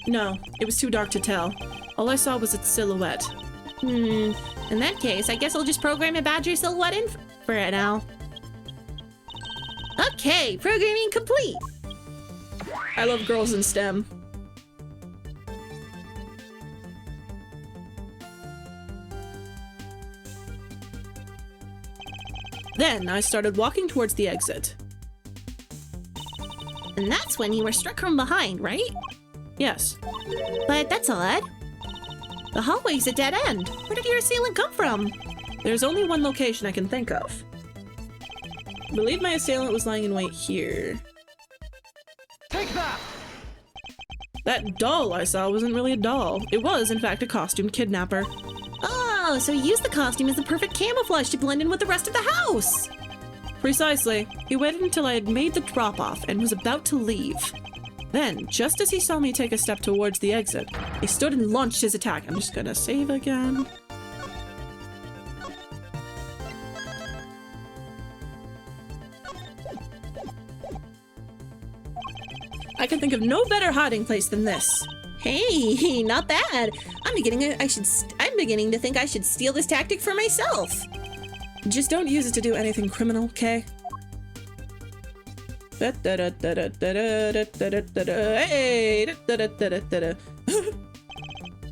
No, it was too dark to tell. All I saw was its silhouette. In that case, I guess I'll just program a badger silhouette in for it now. Okay, programming complete. I love girls in STEM. Then I started walking towards the exit. And that's when you were struck from behind, right? Yes. But that's odd. The hallway's a dead end. Where did your assailant come from? There's only one location I can think of. I believe my assailant was lying in wait here. Take that! That doll I saw wasn't really a doll. It was, in fact, a costumed kidnapper. Oh, so he used the costume as the perfect camouflage to blend in with the rest of the house. Precisely. He waited until I had made the drop-off and was about to leave. Then, just as he saw me take a step towards the exit, he stood and launched his attack. I'm just gonna save again. I can think of no better hiding place than this. Hey, not bad. I'm beginning to think I should steal this tactic for myself. Just don't use it to do anything criminal, okay? Hey!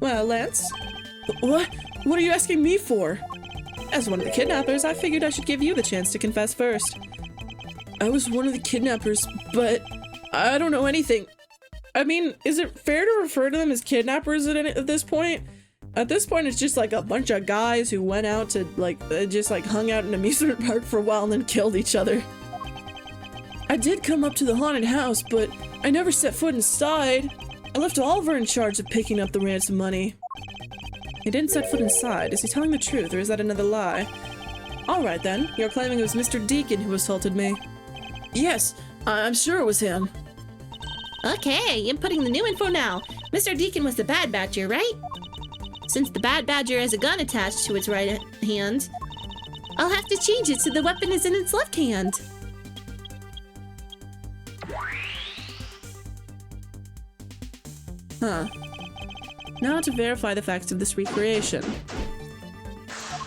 Well, Lance? What? What are you asking me for? As one of the kidnappers, I figured I should give you the chance to confess first. I was one of the kidnappers, but I don't know anything. I mean, is it fair to refer to them as kidnappers at this point? At this point, it's just like a bunch of guys who went out to, just hung out in an amusement park for a while and then killed each other. I did come up to the haunted house, but I never set foot inside. I left Oliver in charge of picking up the ransom money. He didn't set foot inside. Is he telling the truth, or is that another lie? Alright then, you're claiming it was Mr. Deacon who assaulted me. Yes, I'm sure it was him. Okay, inputting the new info now. Mr. Deacon was the bad badger, right? Since the bad badger has a gun attached to its right hand, I'll have to change it so the weapon is in its left hand. Huh. Now to verify the facts of this recreation.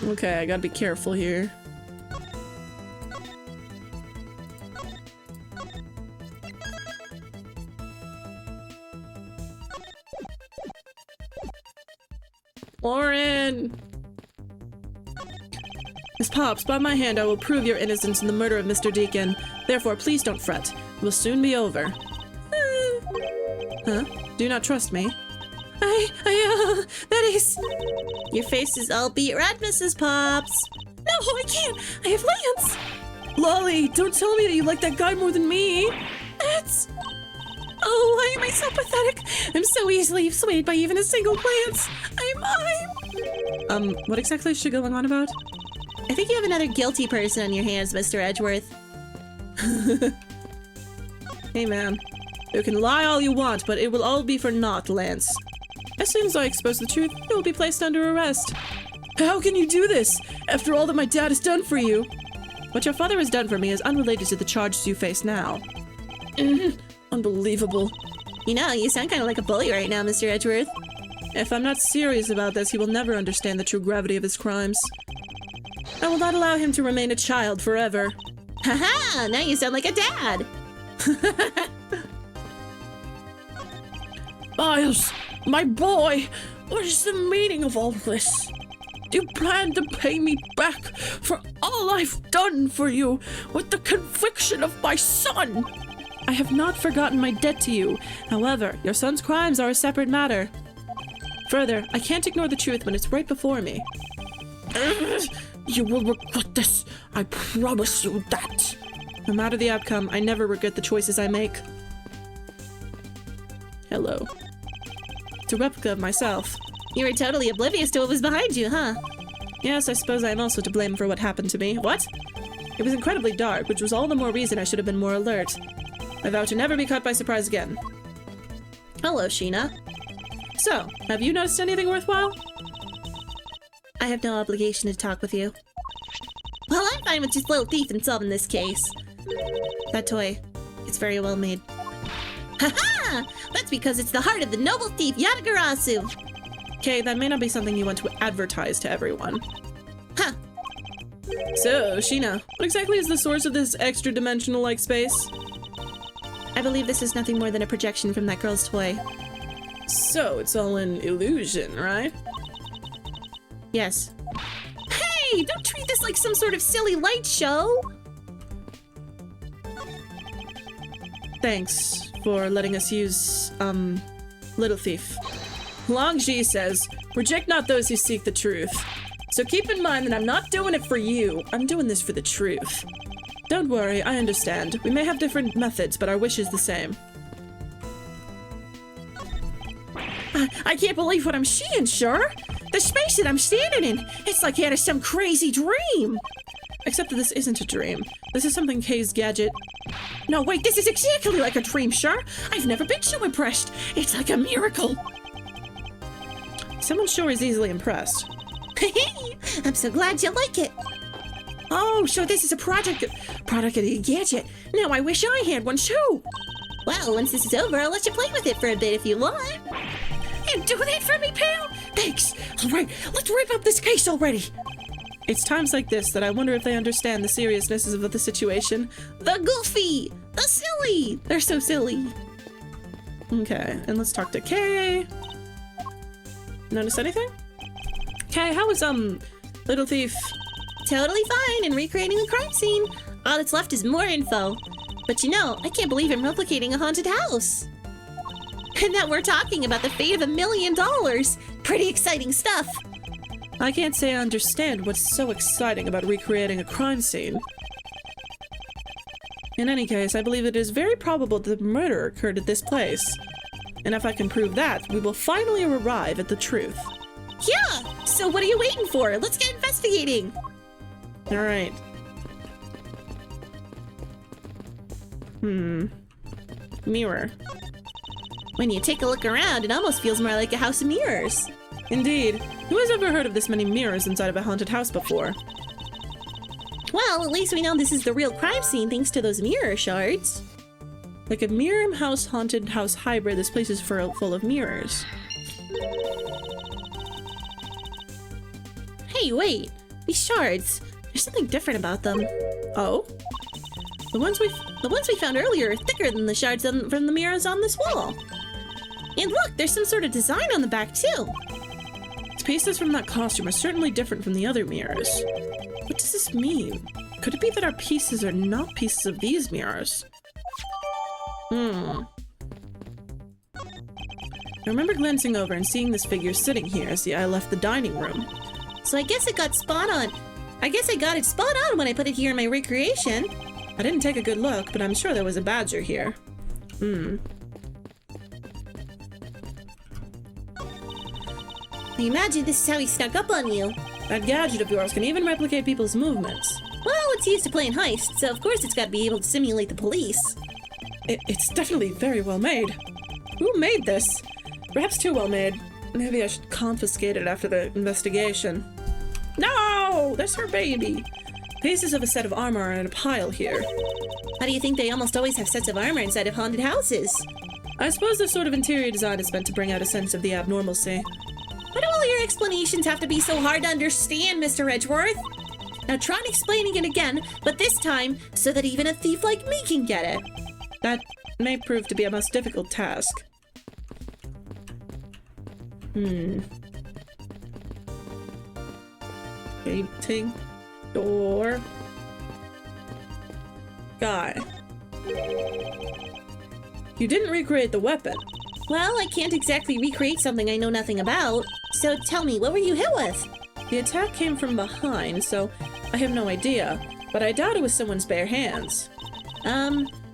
Okay, I gotta be careful here. Lauren! Miss Pops, by my hand I will prove your innocence in the murder of Mr. Deacon. Therefore, please don't fret. It will soon be over. Huh? Do you not trust me? That is... Your face is all beat red, Mrs. Pops. No, I can't. I have Lance. Lolly, don't tell me that you like that guy more than me. That's... Oh, why am I so pathetic? I'm so easily swayed by even a single glance. What exactly is she going on about? I think you have another guilty person on your hands, Mr. Edgeworth. Hey, man. You can lie all you want, but it will all be for naught, Lance. As soon as I expose the truth, you will be placed under arrest. How can you do this, after all that my dad has done for you? What your father has done for me is unrelated to the charges you face now. Unbelievable. You know, you sound kind of like a bully right now, Mr. Edgeworth. If I'm not serious about this, he will never understand the true gravity of his crimes. I will not allow him to remain a child forever. Haha, now you sound like a dad. Miles, my boy, what is the meaning of all this? Do you plan to pay me back for all I've done for you with the conviction of my son? I have not forgotten my debt to you. However, your son's crimes are a separate matter. Further, I can't ignore the truth when it's right before me. You will regret this. I promise you that. No matter the outcome, I never regret the choices I make. Hello. It's a replica of myself. You were totally oblivious to what was behind you, huh? Yes, I suppose I am also to blame for what happened to me. What? It was incredibly dark, which was all the more reason I should have been more alert. I vow to never be caught by surprise again. Hello, Sheena. So, have you noticed anything worthwhile? I have no obligation to talk with you. Well, I'm fine with just little thief and solving this case. That toy, it's very well made. Haha! That's because it's the heart of the noble thief Yatagarasu! Okay, that may not be something you want to advertise to everyone. Huh. So, Sheena, what exactly is the source of this extra-dimensional-like space? I believe this is nothing more than a projection from that girl's toy. So, it's all an illusion, right? Yes. Hey! Don't treat this like some sort of silly light show! Thanks for letting us use, Little Thief. Huang Ji says, reject not those who seek the truth. So keep in mind that I'm not doing it for you. I'm doing this for the truth. Don't worry, I understand. We may have different methods, but our wish is the same. I can't believe what I'm seeing, sir! The space that I'm standing in! It's like out of some crazy dream! Except that this isn't a dream. This is something Kay's gadget... No, wait, this is exactly like a dream, sir! I've never been so impressed! It's like a miracle! Someone sure is easily impressed. I'm so glad you like it! Oh, so this is a product of a gadget. Now I wish I had one too! Well, once this is over, I'll let you play with it for a bit if you want. You do that for me, pal? Thanks! Alright, let's rip up this case already! It's times like this that I wonder if they understand the seriousness of the situation. The goofy! The silly! They're so silly. Okay, and let's talk to Kay. Notice anything? Kay, how was, Little Thief? Totally fine and recreating a crime scene. All that's left is more info. But you know, I can't believe I'm replicating a haunted house. And that we're talking about the fate of $1 million. Pretty exciting stuff. I can't say I understand what's so exciting about recreating a crime scene. In any case, I believe it is very probable that the murder occurred at this place. And if I can prove that, we will finally arrive at the truth. Yeah! So what are you waiting for? Let's get investigating! Alright. Mirror. When you take a look around, it almost feels more like a house of mirrors. Indeed. Who has ever heard of this many mirrors inside of a haunted house before? Well, at least we know this is the real crime scene thanks to those mirror shards. Like a mirror house haunted house hybrid, this place is full of mirrors. Hey, wait! These shards, there's something different about them. Oh? The ones we found earlier are thicker than the shards from the mirrors on this wall. And look, there's some sort of design on the back too. Pieces from that costume are certainly different from the other mirrors. What does this mean? Could it be that our pieces are not pieces of these mirrors? I remember glancing over and seeing this figure sitting here as I left the dining room. So I guess it got spot on. I guess I got it spot on when I put it here in my recreation. I didn't take a good look, but I'm sure there was a badger here. I imagine this is how he snuck up on you. That gadget of yours can even replicate people's movements. Well, it's used to playing heist, so of course it's got to be able to simulate the police. It's definitely very well made. Who made this? Perhaps too well made. Maybe I should confiscate it after the investigation. No! There's her baby! Pieces of a set of armor are in a pile here. How do you think they almost always have sets of armor inside of haunted houses? I suppose this sort of interior design is meant to bring out a sense of the abnormalcy. Why do all your explanations have to be so hard to understand, Mr. Edgeworth? Now try explaining it again, but this time so that even a thief like me can get it. That may prove to be a most difficult task. Painting. Door. Guy. You didn't recreate the weapon. Well, I can't exactly recreate something I know nothing about. So tell me, what were you hit with? The attack came from behind, so I have no idea. But I doubt it was someone's bare hands.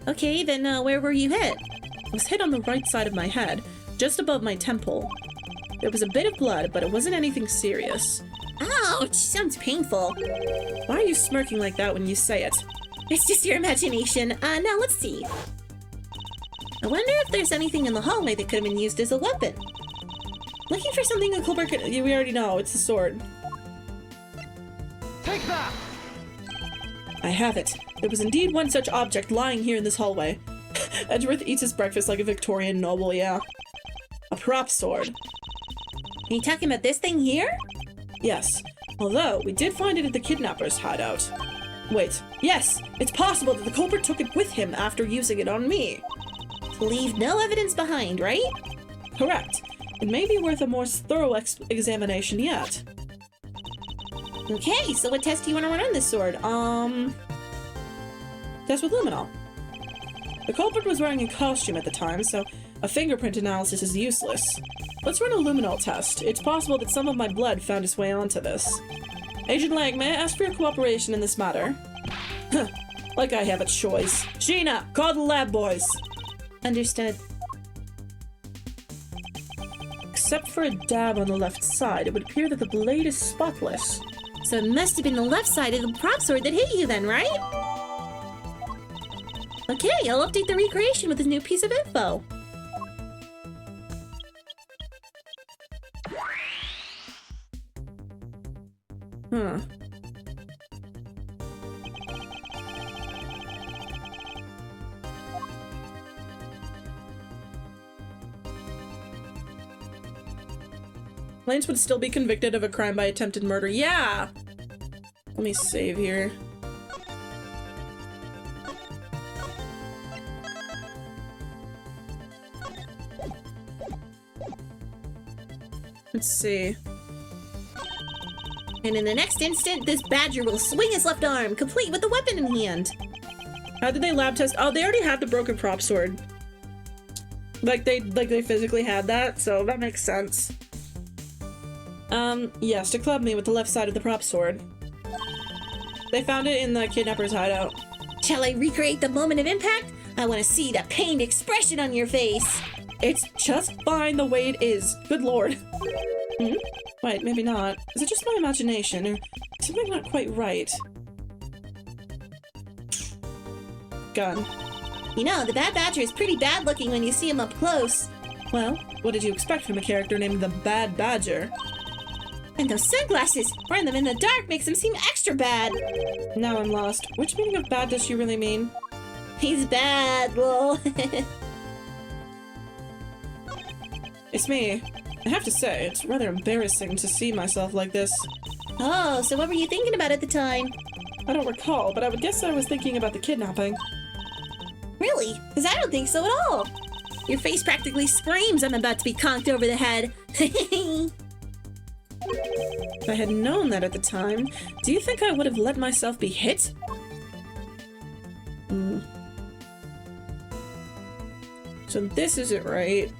Okay, then where were you hit? I was hit on the right side of my head, just above my temple. There was a bit of blood, but it wasn't anything serious. Ouch, sounds painful. Why are you smirking like that when you say it? It's just your imagination. Now let's see. I wonder if there's anything in the hallway that could have been used as a weapon. Looking for something a culprit could... We already know, it's the sword. Take that! I have it. There was indeed one such object lying here in this hallway. Edgeworth eats his breakfast like a Victorian noble, yeah. A prop sword. Are you talking about this thing here? Yes, although we did find it at the kidnapper's hideout. Wait, yes, it's possible that the culprit took it with him after using it on me. Leave no evidence behind, right? Correct. It may be worth a more thorough examination yet. Okay, so what test do you want to run on this sword? Test with luminol. The culprit was wearing a costume at the time, so a fingerprint analysis is useless. Let's run a luminol test. It's possible that some of my blood found its way onto this. Agent Lang, may I ask for your cooperation in this matter? Like I have a choice. Sheena, call the lab boys! Understood. Except for a dab on the left side, it would appear that the blade is spotless. So it must have been the left side of the prop sword that hit you then, right? Okay, I'll update the recreation with this new piece of info. Huh. Lance would still be convicted of a crime by attempted murder. Yeah! Let me save here. Let's see. And in the next instant, this badger will swing his left arm, complete with the weapon in hand. How did they lab test? Oh, they already have the broken prop sword. Like they physically had that, so that makes sense. Yes, to club me with the left side of the prop sword. They found it in the kidnapper's hideout. Shall I recreate the moment of impact? I want to see the pained expression on your face. It's just fine the way it is. Good lord. Hmm? Wait, maybe not. Is it just my imagination, or something not quite right? Gun. You know, the Bad Badger is pretty bad looking when you see him up close. Well, what did you expect from a character named the Bad Badger? And those sunglasses, wearing them in the dark makes him seem extra bad. Now I'm lost. Which meaning of bad does she really mean? He's bad, lol. It's me. I have to say, it's rather embarrassing to see myself like this. Oh, so what were you thinking about at the time? I don't recall, but I would guess that I was thinking about the kidnapping. Really? Because I don't think so at all. Your face practically screams I'm about to be conked over the head. If I had known that at the time, do you think I would have let myself be hit? So this isn't right.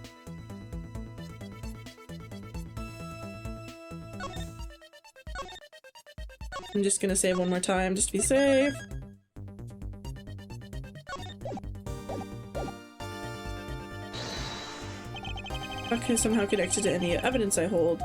I'm just gonna save one more time just to be safe. Okay, somehow connected to any evidence I hold.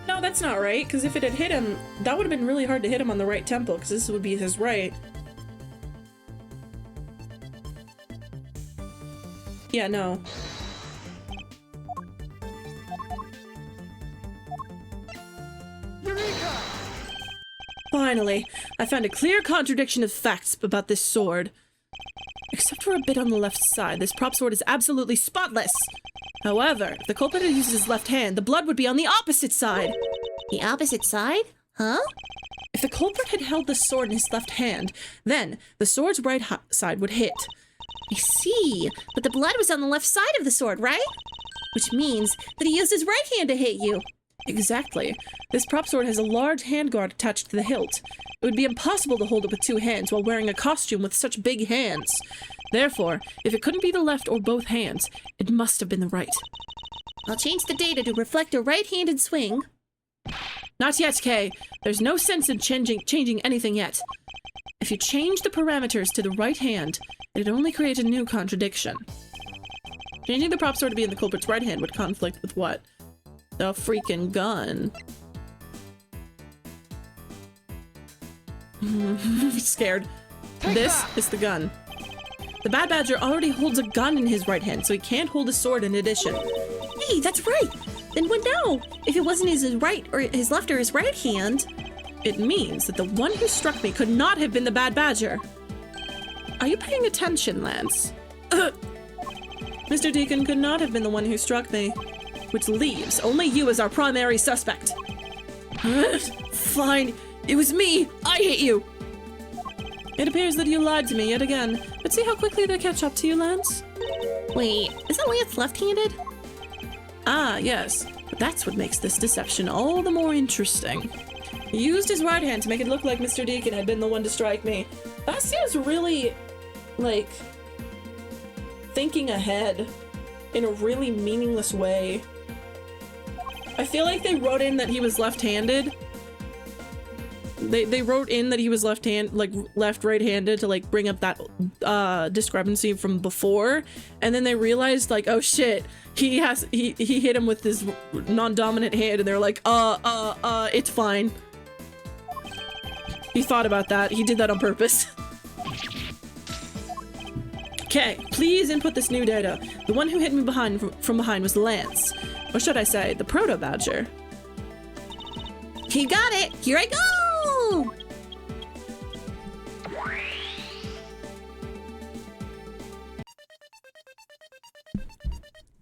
No, that's not right, because if it had hit him, that would have been really hard to hit him on the right temple, because this would be his right. Yeah, no. Eureka! Finally, I found a clear contradiction of facts about this sword. Except for a bit on the left side, this prop sword is absolutely spotless. However, if the culprit had used his left hand, the blood would be on the opposite side. The opposite side? Huh? If the culprit had held the sword in his left hand, then the sword's right side would hit. I see. But the blood was on the left side of the sword, right? Which means that he used his right hand to hit you. Exactly. This prop sword has a large handguard attached to the hilt. It would be impossible to hold it with two hands while wearing a costume with such big hands. Therefore, if it couldn't be the left or both hands, it must have been the right. I'll change the data to reflect a right-handed swing. Not yet, Kay. There's no sense in changing anything yet. If you change the parameters to the right hand, it'd only create a new contradiction. Changing the prop sword to be in the culprit's right hand would conflict with what? The freaking gun. I'm scared. This is the gun. The Bad Badger already holds a gun in his right hand, so he can't hold a sword in addition. Hey, that's right! Then what now? If it wasn't his right or his left or his right hand... It means that the one who struck me could not have been the Bad Badger. Are you paying attention, Lance? Mr. Deacon could not have been the one who struck me, which leaves only you as our primary suspect. Fine, it was me. I hate you. It appears that you lied to me yet again. Let's see how quickly they catch up to you, Lance. Wait, isn't Lance left-handed? Ah, yes. But that's what makes this deception all the more interesting. He used his right hand to make it look like Mr. Deacon had been the one to strike me. That seems really, like, thinking ahead in a really meaningless way. I feel like they wrote in that he was left-handed. They wrote in that he was right-handed to like bring up that discrepancy from before, and then they realized like, oh shit, he hit him with his non-dominant hand, and they're like, it's fine. He thought about that. He did that on purpose. Okay, please input this new data. The one who hit me from behind was Lance. Or should I say, the Proto-Badger. You got it! Here I go!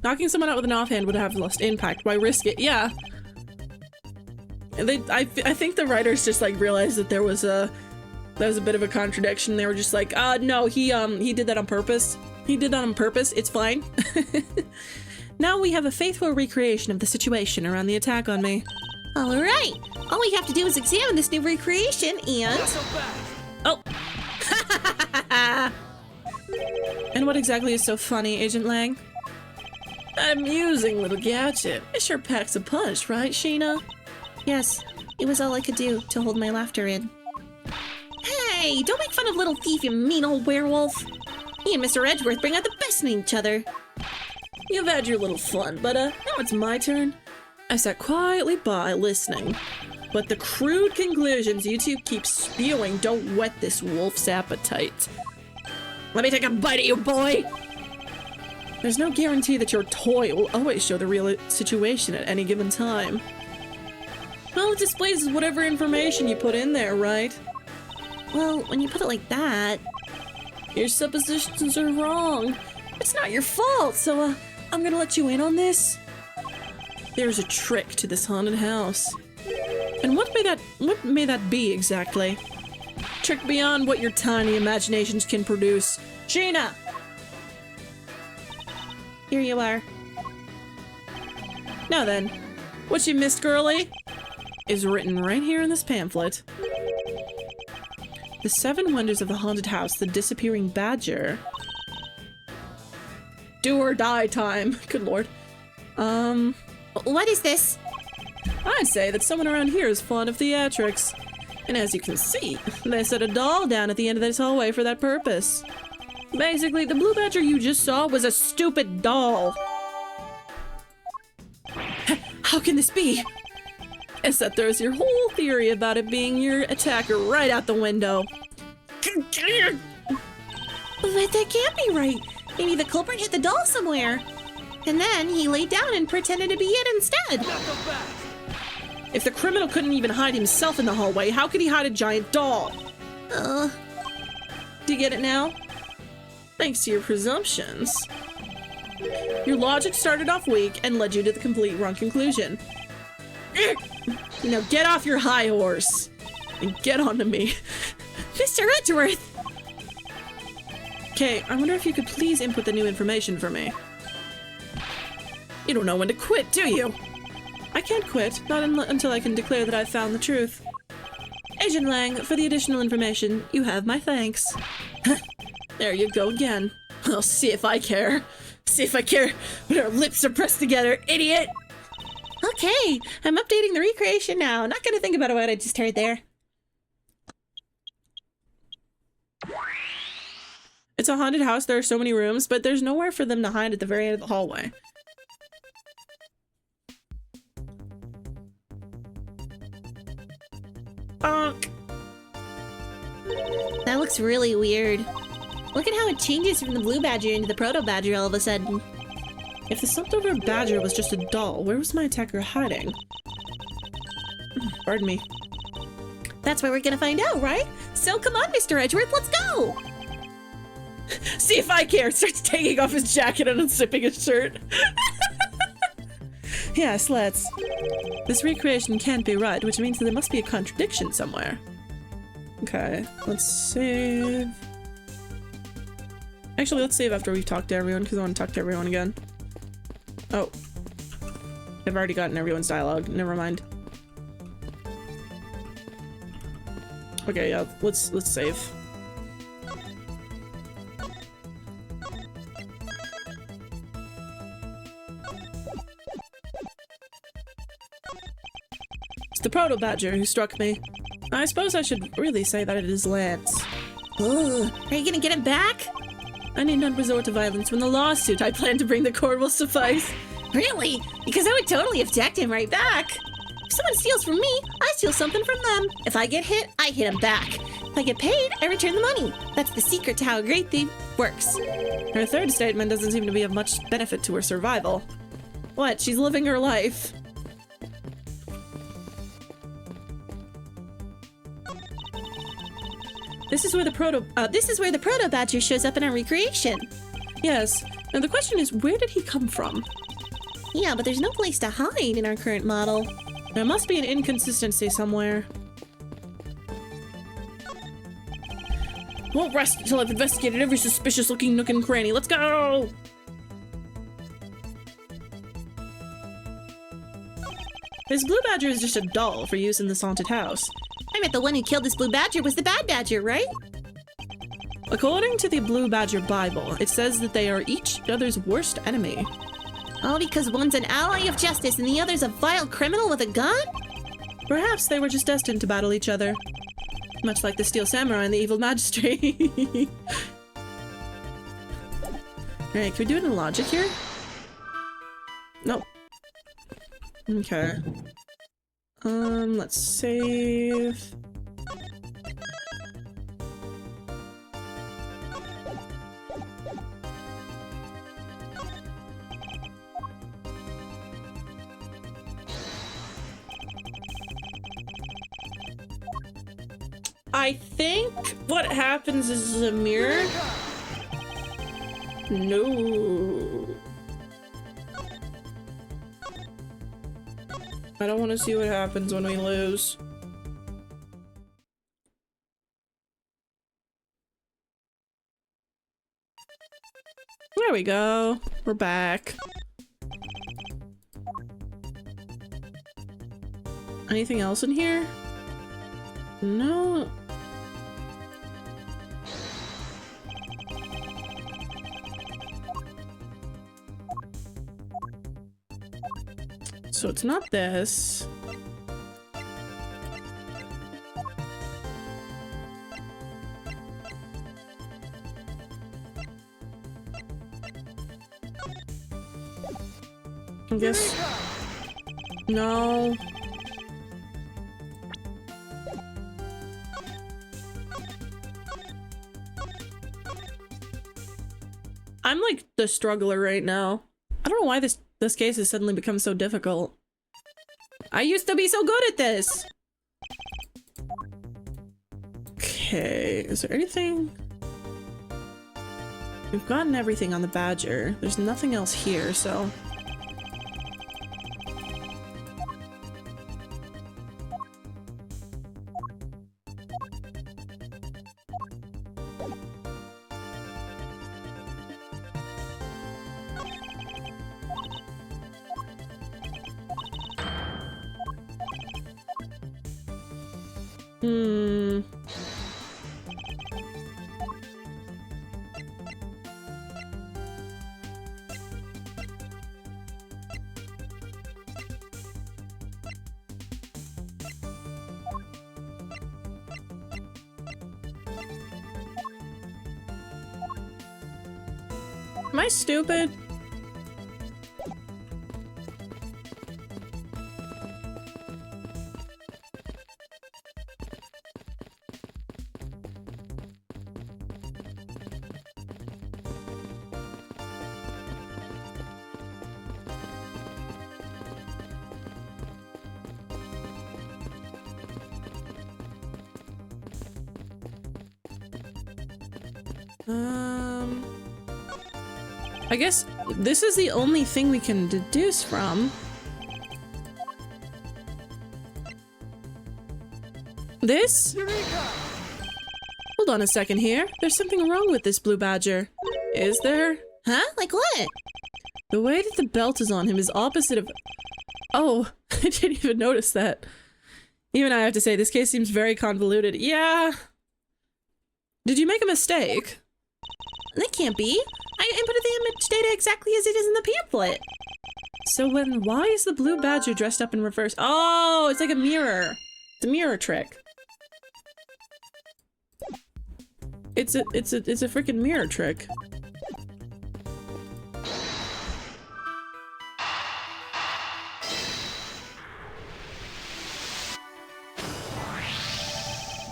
Knocking someone out with an offhand would have lost impact. Why risk it? Yeah. I think the writers just like realized that there was a bit of a contradiction. They were just like, no, he did that on purpose. He did that on purpose. It's fine. Now we have a faithful recreation of the situation around the attack on me. All right. All we have to do is examine this new recreation and... Oh. And what exactly is so funny, Agent Lang? That amusing little gadget. It sure packs a punch, right, Sheena? Yes, it was all I could do to hold my laughter in. Hey, don't make fun of little thief, you mean old werewolf. Me and Mr. Edgeworth bring out the best in each other. You've had your little fun, but now it's my turn. I sat quietly by, listening. But the crude conclusions you two keep spewing don't whet this wolf's appetite. Let me take a bite of you, boy! There's no guarantee that your toy will always show the real situation at any given time. All it displays is whatever information you put in there, right? Well, when you put it like that... Your suppositions are wrong. It's not your fault, so I'm gonna let you in on this. There's a trick to this haunted house. And what may that be exactly? Trick beyond what your tiny imaginations can produce. Sheena! Here you are. Now then, what you missed, girlie, is written right here in this pamphlet. The 7 Wonders of the Haunted House, the Disappearing Badger. Do or die time. Good lord. What is this? I'd say that someone around here is fond of theatrics. And as you can see, they set a doll down at the end of this hallway for that purpose. Basically, the blue badger you just saw was a stupid doll. How can this be? Guess that throws your whole theory about it being your attacker right out the window. But that can't be right. Maybe the culprit hit the doll somewhere. And then he laid down and pretended to be it instead. If the criminal couldn't even hide himself in the hallway, how could he hide a giant doll? Do you get it now? Thanks to your presumptions. Your logic started off weak and led you to the complete wrong conclusion. Now get off your high horse and get onto me. Mr. Edgeworth! Okay, I wonder if you could please input the new information for me. You don't know when to quit, do you? I can't quit, not until I can declare that I've found the truth. Agent Lang, for the additional information, you have my thanks. There you go again. I'll see if I care. See if I care when our lips are pressed together, idiot! Okay, I'm updating the recreation now. Not gonna think about what I just heard there. It's a haunted house, there are so many rooms, but there's nowhere for them to hide at the very end of the hallway. Bonk! That looks really weird. Look at how it changes from the blue badger into the proto badger all of a sudden. If the slumped-over badger was just a doll, where was my attacker hiding? Pardon me. That's what we're gonna find out, right? So come on, Mr. Edgeworth, let's go! See if I care! Starts taking off his jacket and unzipping his shirt. Yes, let's. This recreation can't be right, which means that there must be a contradiction somewhere. Okay, let's save. Actually, let's save after we've talked to everyone, because I want to talk to everyone again. Oh. I've already gotten everyone's dialogue. Never mind. Okay, yeah, let's save. It's the Proto Badger who struck me. I suppose I should really say that it is Lance. Ugh, are you gonna get him back? I need not resort to violence when the lawsuit I plan to bring the court will suffice. Really? Because I would totally abduct him right back. If someone steals from me, I steal something from them. If I get hit, I hit him back. If I get paid, I return the money. That's the secret to how a great thief works. Her third statement doesn't seem to be of much benefit to her survival. What? She's living her life. This is where the proto badger shows up in our recreation. Yes. Now the question is, where did he come from? Yeah, but there's no place to hide in our current model. There must be an inconsistency somewhere. Won't rest until I've investigated every suspicious-looking nook and cranny. Let's go! This blue badger is just a doll for use in this haunted house. I bet the one who killed this blue badger was the bad badger, right? According to the Blue Badger Bible, it says that they are each other's worst enemy. All because one's an ally of justice and the other's a vile criminal with a gun? Perhaps they were just destined to battle each other. Much like the Steel Samurai and the Evil Magistrate. Alright, can we do it in logic here? Nope. Okay. Let's save. I think what happens is a mirror. No. I don't want to see what happens when we lose. There we go. We're back. Anything else in here? No. So it's not this. I guess. No. I'm like the struggler right now. I don't know why this case has suddenly become so difficult. I used to be so good at this! Okay, is there anything? We've gotten everything on the badger. There's nothing else here, so... Hmm. Am I stupid? I guess this is the only thing we can deduce from. This? Eureka! Hold on a second here. There's something wrong with this blue badger. Is there? Huh? Like what? The way that the belt is on him is opposite of... Oh, I didn't even notice that. Even I have to say, this case seems very convoluted. Yeah. Did you make a mistake? That can't be. I inputted the image data exactly as it is in the pamphlet. So why is the blue badger dressed up in reverse? Oh, it's like a mirror. It's a mirror trick. It's a freaking mirror trick.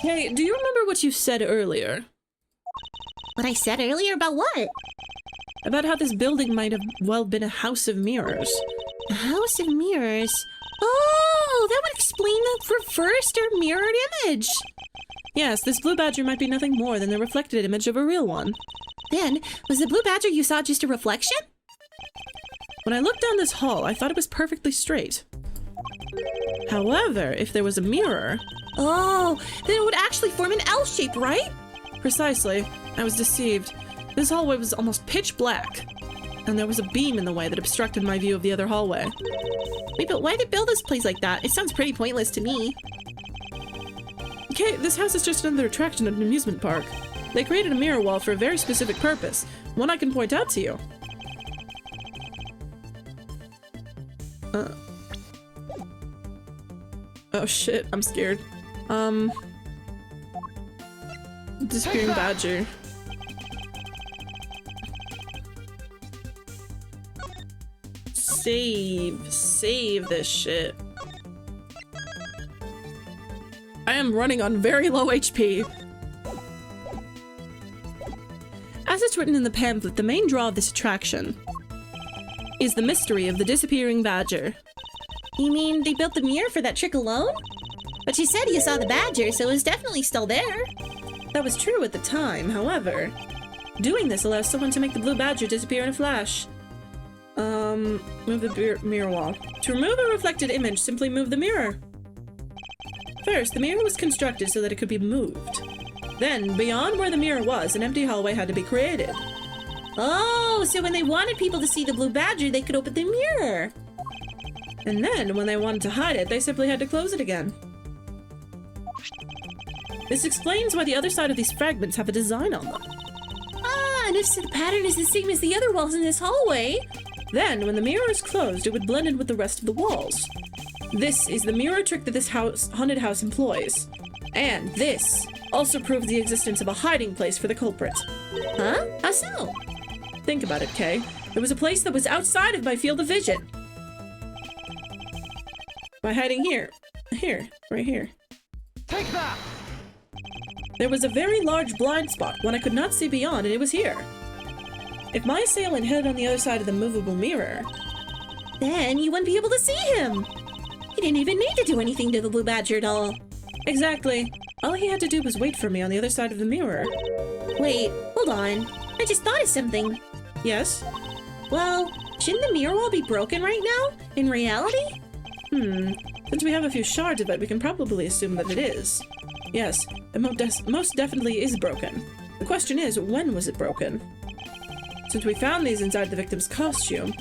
Hey, do you remember what you said earlier? What I said earlier about what? About how this building might have, well, been a house of mirrors. A house of mirrors? Oh, that would explain the reversed or mirrored image. Yes, this blue badger might be nothing more than the reflected image of a real one. Then, was the blue badger you saw just a reflection? When I looked down this hall, I thought it was perfectly straight. However, if there was a mirror... Oh, then it would actually form an L shape, right? Precisely. I was deceived. This hallway was almost pitch black, and there was a beam in the way that obstructed my view of the other hallway. Wait, but why'd they build this place like that? It sounds pretty pointless to me. Okay, this house is just another attraction at an amusement park. They created a mirror wall for a very specific purpose, one I can point out to you. Oh shit, I'm scared. Disappearing badger. Save this shit. I am running on very low HP. As it's written in the pamphlet, the main draw of this attraction is the mystery of the disappearing badger. You mean they built the mirror for that trick alone? But you said you saw the badger, so it's definitely still there. That was true at the time, however. Doing this allows someone to make the blue badger disappear in a flash. Move the mirror wall. To remove a reflected image, simply move the mirror. First, the mirror was constructed so that it could be moved. Then, beyond where the mirror was, an empty hallway had to be created. Oh, so when they wanted people to see the blue badger, they could open the mirror. And then, when they wanted to hide it, they simply had to close it again. This explains why the other side of these fragments have a design on them. Ah, and if the pattern is the same as the other walls in this hallway... Then, when the mirror is closed, it would blend in with the rest of the walls. This is the mirror trick that this haunted house employs. And this also proves the existence of a hiding place for the culprit. Huh? How so? Think about it, Kay. There was a place that was outside of my field of vision. By hiding here. Here. Right here. Take that! There was a very large blind spot, one I could not see beyond, and it was here. If my assailant hid on the other side of the movable mirror... Then you wouldn't be able to see him! He didn't even need to do anything to the blue badger at all. Exactly. All he had to do was wait for me on the other side of the mirror. Wait, hold on. I just thought of something. Yes? Well, shouldn't the mirror wall be broken right now? In reality? Since we have a few shards of it, we can probably assume that it is. Yes, it most definitely is broken. The question is, when was it broken? Since we found these inside the victim's costume,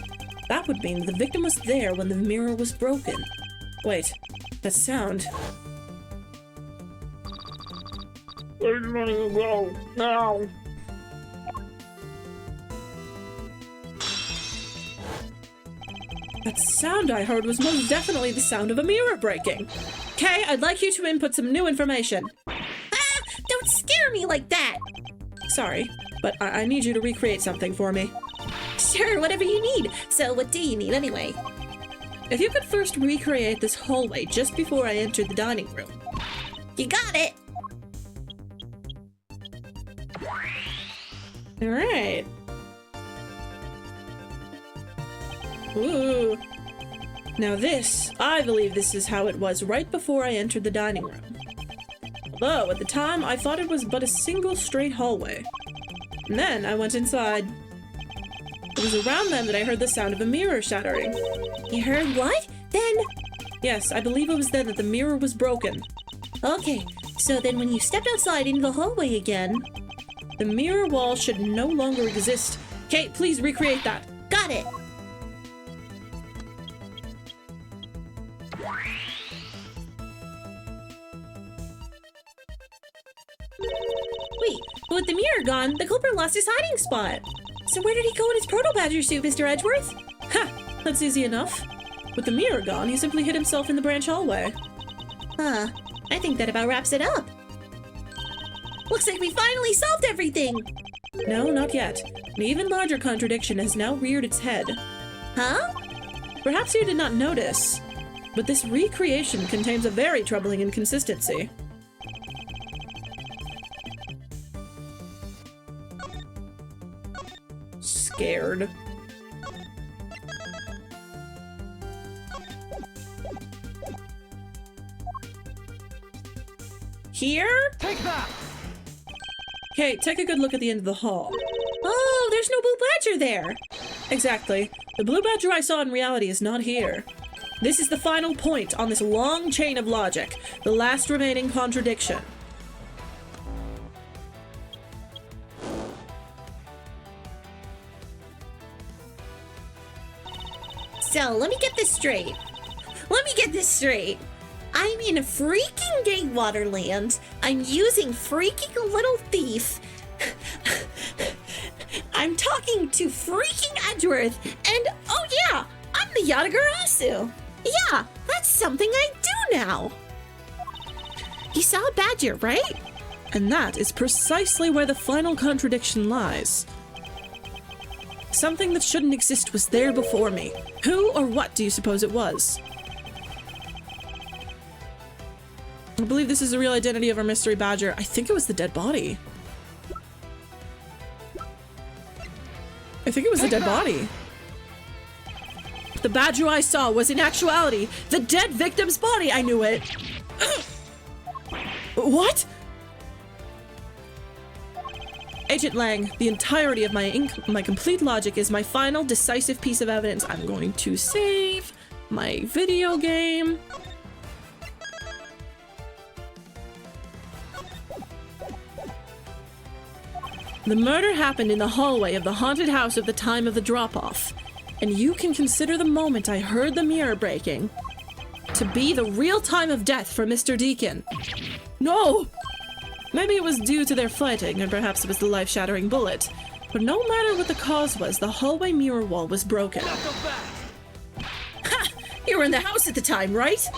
that would mean the victim was there when the mirror was broken. Wait, that sound... Where did money go? Now. That sound I heard was most definitely the sound of a mirror breaking. Kay, I'd like you to input some new information. Ah! Don't scare me like that! Sorry, but I need you to recreate something for me. Sure, whatever you need. So what do you need anyway? If you could first recreate this hallway just before I entered the dining room. You got it! Alright. Ooh. Now this, I believe this is how it was right before I entered the dining room. Although, at the time, I thought it was but a single straight hallway. And then I went inside. It was around then that I heard the sound of a mirror shattering. You heard what? Then? Yes, I believe it was then that the mirror was broken. Okay, so then when you stepped outside into the hallway again... The mirror wall should no longer exist. Kate, please recreate that. Got it! Wait, but with the mirror gone, the culprit lost his hiding spot. So where did he go in his proto-badger suit, Mr. Edgeworth? Ha! That's easy enough. With the mirror gone, he simply hid himself in the branch hallway. Huh. I think that about wraps it up. Looks like we finally solved everything! No, not yet. An even larger contradiction has now reared its head. Huh? Perhaps you did not notice, but this recreation contains a very troubling inconsistency. Scared. Here? Take that! Okay, take a good look at the end of the hall. Oh, there's no blue badger there! Exactly. The blue badger I saw in reality is not here. This is the final point on this long chain of logic, the last remaining contradiction. So, let me get this straight. I'm in freaking Gatewater Land. I'm using freaking Little Thief. I'm talking to freaking Edgeworth. And, oh yeah, I'm the Yatagarasu. Yeah, that's something I do now. You saw a badger, right? And that is precisely where the final contradiction lies. Something that shouldn't exist was there before me. Who or what do you suppose it was? I believe this is the real identity of our mystery badger. I think it was the dead body. The badger I saw was in actuality the dead victim's body. I knew it. What? Agent Lang, the entirety of my complete logic is my final decisive piece of evidence. I'm going to save my video game. The murder happened in the hallway of the haunted house at the time of the drop-off, and you can consider the moment I heard the mirror breaking to be the real time of death for Mr. Deacon. No! Maybe it was due to their fighting, and perhaps it was the life-shattering bullet, but no matter what the cause was, the hallway mirror wall was broken. Ha! You were in the house at the time, right?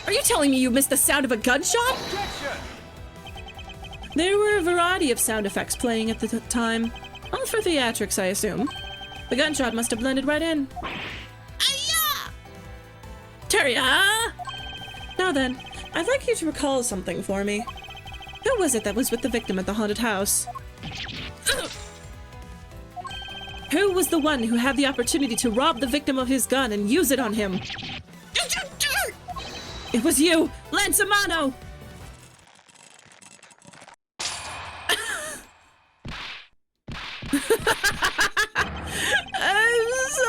Are you telling me you missed the sound of a gunshot? Objection! There were a variety of sound effects playing at the time. All for theatrics, I assume. The gunshot must have blended right in. Aya! Teria! Now then, I'd like you to recall something for me. Who was it that was with the victim at the haunted house? Who was the one who had the opportunity to rob the victim of his gun and use it on him? It was you, Lansamano! I'm sorry!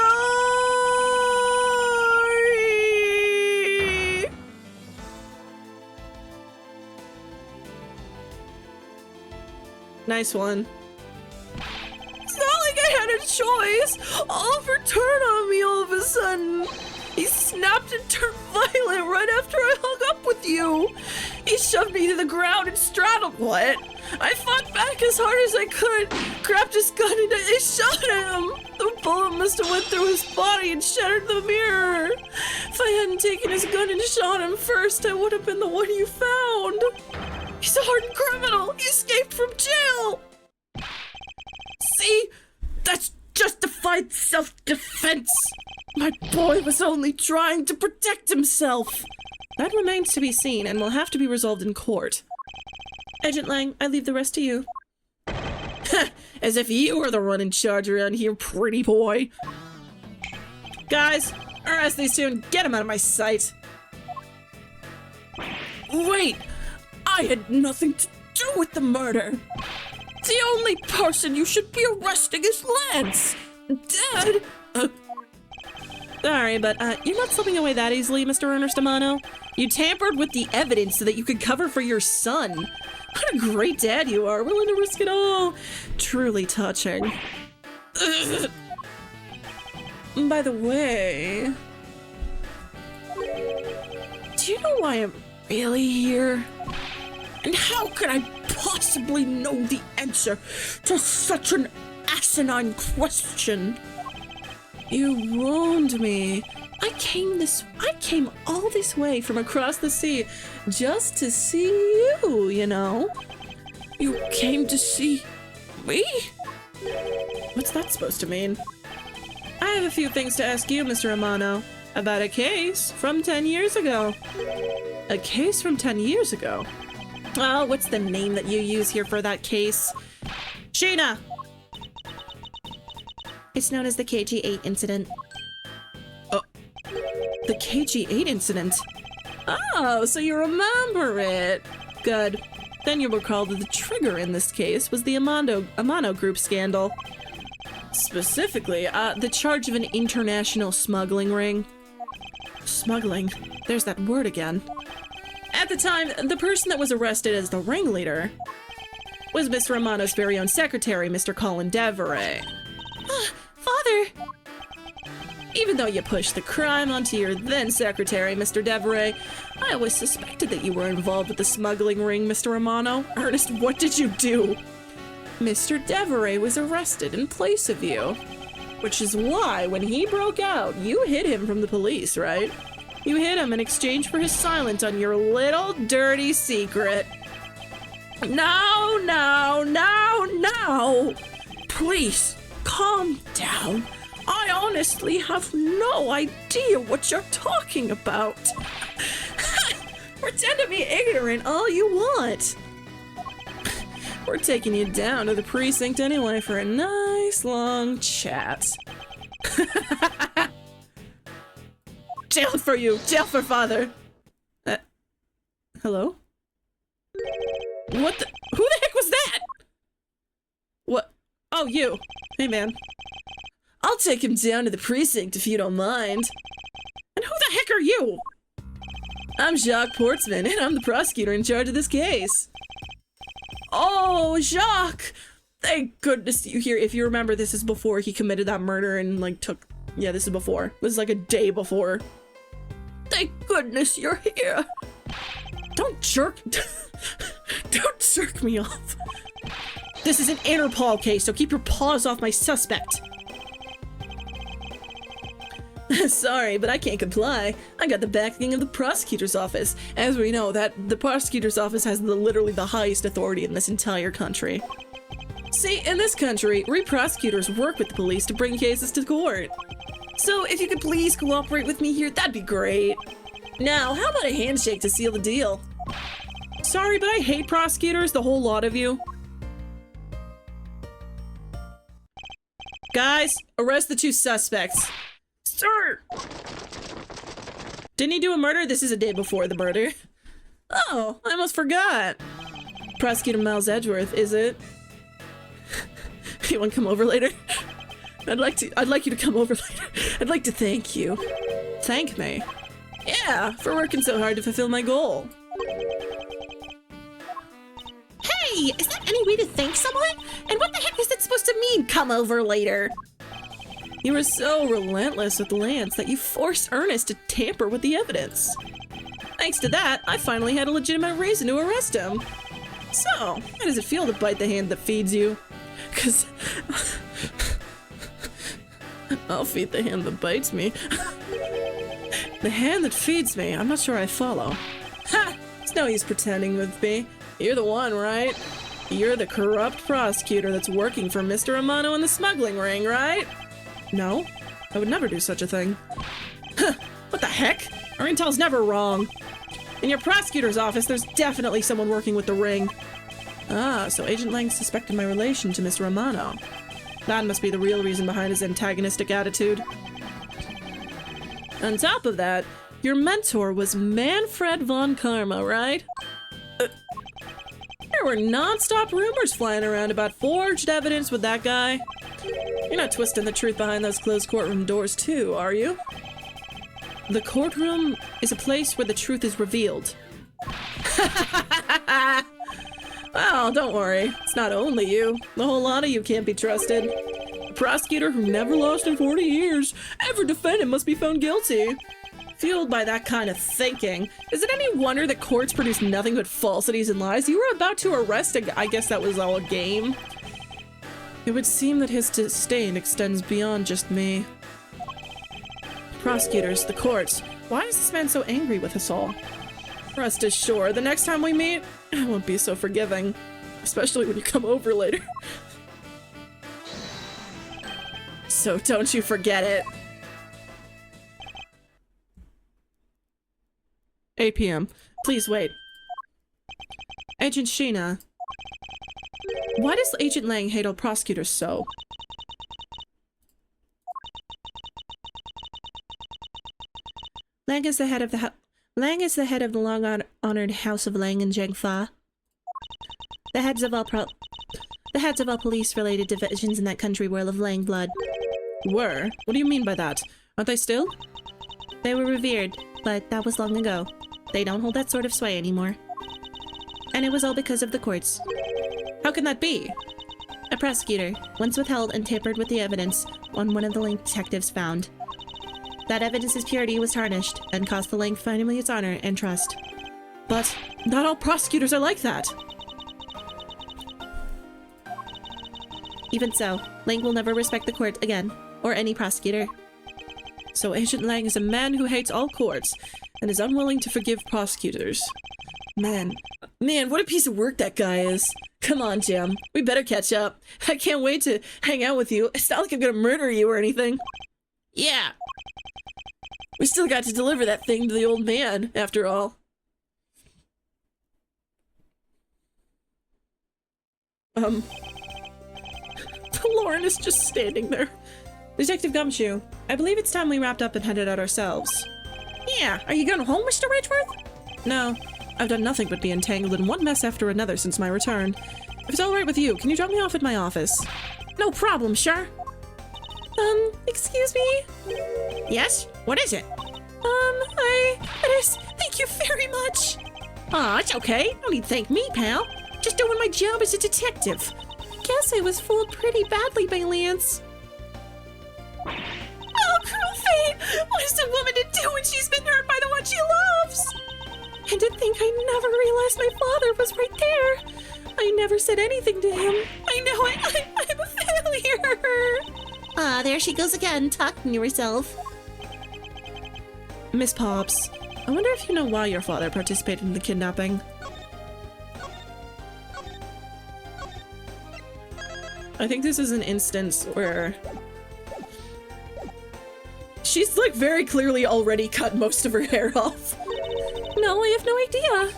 Nice one. It's not like I had a choice. Oliver turned on me all of a sudden. He snapped and turned violent right after I hung up with you. He shoved me to the ground and straddled. What? I fought back as hard as I could, grabbed his gun and I shot him. The bullet must have went through his body and shattered the mirror. If I hadn't taken his gun and shot him first, I would have been the one you found. He's a hardened criminal. He escaped from jail. See? That's justified self-defense. My boy was only trying to protect himself. That remains to be seen and will have to be resolved in court. Agent Lang, I leave the rest to you. As if you were the one in charge around here, pretty boy. Guys, arrest these two and get them out of my sight. Wait, I had nothing to do with the murder. The only person you should be arresting is Lance. Dad, Sorry, but you're not slipping away that easily, Mr. Ernest Amano. You tampered with the evidence so that you could cover for your son. What a great dad you are, willing to risk it all. Truly touching. Ugh. By the way, do you know why I'm really here? And how could I possibly know the answer to such an asinine question? You warned me. I came all this way from across the sea just to see you, you know? You came to see me? What's that supposed to mean? I have a few things to ask you, Mr. Amano, about a case from 10 years ago. A case from 10 years ago? Oh, what's the name that you use here for that case? Sheena! It's known as the KG-8 incident. Oh, the KG-8 incident? Oh, so you remember it. Good. Then you recall that the trigger in this case was the Amano Group scandal. Specifically, the charge of an international smuggling ring. Smuggling? There's that word again. At the time, the person that was arrested as the ringleader was Mr. Amano's very own secretary, Mr. Colin Deveray. Father! Even though you pushed the crime onto your then secretary, Mr. Deveray, I always suspected that you were involved with the smuggling ring, Mr. Amano. Ernest, what did you do? Mr. Deveray was arrested in place of you. Which is why, when he broke out, you hid him from the police, right? You hid him in exchange for his silence on your little dirty secret. No, no, no, no! Please, calm down. I honestly have no idea what you're talking about. Pretend to be ignorant all you want. We're taking you down to the precinct anyway for a nice long chat. Jail for you! Jail for father! Hello? What the— who the heck was that? What? Oh, you. Hey, man. I'll take him down to the precinct if you don't mind. And who the heck are you? I'm Jacques Portsman, and I'm the prosecutor in charge of this case. Oh, Jacques! Thank goodness you're here. If you remember, this is before he committed that murder and, like, yeah, this is before. This is like a day before. Thank goodness you're here. Don't jerk me off. This is an Interpol case, so keep your paws off my suspect. Sorry, but I can't comply. I got the backing of the prosecutor's office. As we know, the prosecutor's office has literally the highest authority in this entire country. See, in this country, we prosecutors work with the police to bring cases to court. So if you could please cooperate with me here, that'd be great. Now, how about a handshake to seal the deal? Sorry, but I hate prosecutors, the whole lot of you. Guys, arrest the two suspects. Sir! Didn't he do a murder? This is a day before the murder. Oh, I almost forgot. Prosecutor Miles Edgeworth, is it? You want to come over later? I'd like you to come over later. I'd like to thank you. Thank me? Yeah, for working so hard to fulfill my goal. Hey, is that any way to thank someone? And what the heck is that supposed to mean, come over later? You were so relentless with Lance that you forced Ernest to tamper with the evidence. Thanks to that, I finally had a legitimate reason to arrest him. So, how does it feel to bite the hand that feeds you? 'Cause I'll feed the hand that bites me. The hand that feeds me, I'm not sure I follow. Ha! It's no use pretending with me. You're the one, right? You're the corrupt prosecutor that's working for Mr. Amano in the smuggling ring, right? No, I would never do such a thing. Huh, what the heck? Our intel's never wrong. In your prosecutor's office, there's definitely someone working with the ring. Ah, so Agent Lang suspected my relation to Mr. Amano. That must be the real reason behind his antagonistic attitude. On top of that, your mentor was Manfred von Karma, right? There were non-stop rumors flying around about forged evidence with that guy. You're not twisting the truth behind those closed courtroom doors too, are you? The courtroom is a place where the truth is revealed. Well, don't worry. It's not only you. The whole lot of you can't be trusted. A prosecutor who never lost in 40 years. Every defendant must be found guilty. Fueled by that kind of thinking, is it any wonder that courts produce nothing but falsities and lies? You were about to arrest I guess that was all a game. It would seem that his disdain extends beyond just me. Prosecutors, the courts. Why is this man so angry with us all? Rest assured, the next time we meet, I won't be so forgiving. Especially when you come over later. So don't you forget it. 8 p.m. Please wait. Agent Sheena. Why does Agent Lang hate all prosecutors so? Lang is the head of the long-honored House of Lang and Zhengfa. The heads of all police-related divisions in that country were of Lang blood. Were? What do you mean by that? Aren't they still? They were revered, but that was long ago. They don't hold that sort of sway anymore. And it was all because of the courts. How can that be? A prosecutor once withheld and tampered with the evidence one of the Lang detectives found. That evidence's purity was tarnished and cost the Lang family its honor and trust. But not all prosecutors are like that. Even so, Lang will never respect the court again, or any prosecutor. So Agent Lang is a man who hates all courts and is unwilling to forgive prosecutors. Man, what a piece of work that guy is. Come on, Jam. We better catch up. I can't wait to hang out with you. It's not like I'm gonna murder you or anything. Yeah. We still got to deliver that thing to the old man, after all. Lauren is just standing there. Detective Gumshoe, I believe it's time we wrapped up and headed out ourselves. Yeah, are you going home, Mr. Edgeworth? No, I've done nothing but be entangled in one mess after another since my return. If it's alright with you, can you drop me off at my office? No problem, sure. Excuse me? Yes? What is it? Thank you very much. Aw, it's okay. No need to thank me, pal. Just doing my job as a detective. Guess I was fooled pretty badly by Lance. Oh, cruel fate! What is a woman to do when she's been hurt by the one she loves? And to think I never realized my father was right there. I never said anything to him. I know I'm a failure. Ah, there she goes again, talking to herself. Miss Pops, I wonder if you know why your father participated in the kidnapping. I think this is an instance where she's like very clearly already cut most of her hair off. No, I have no idea.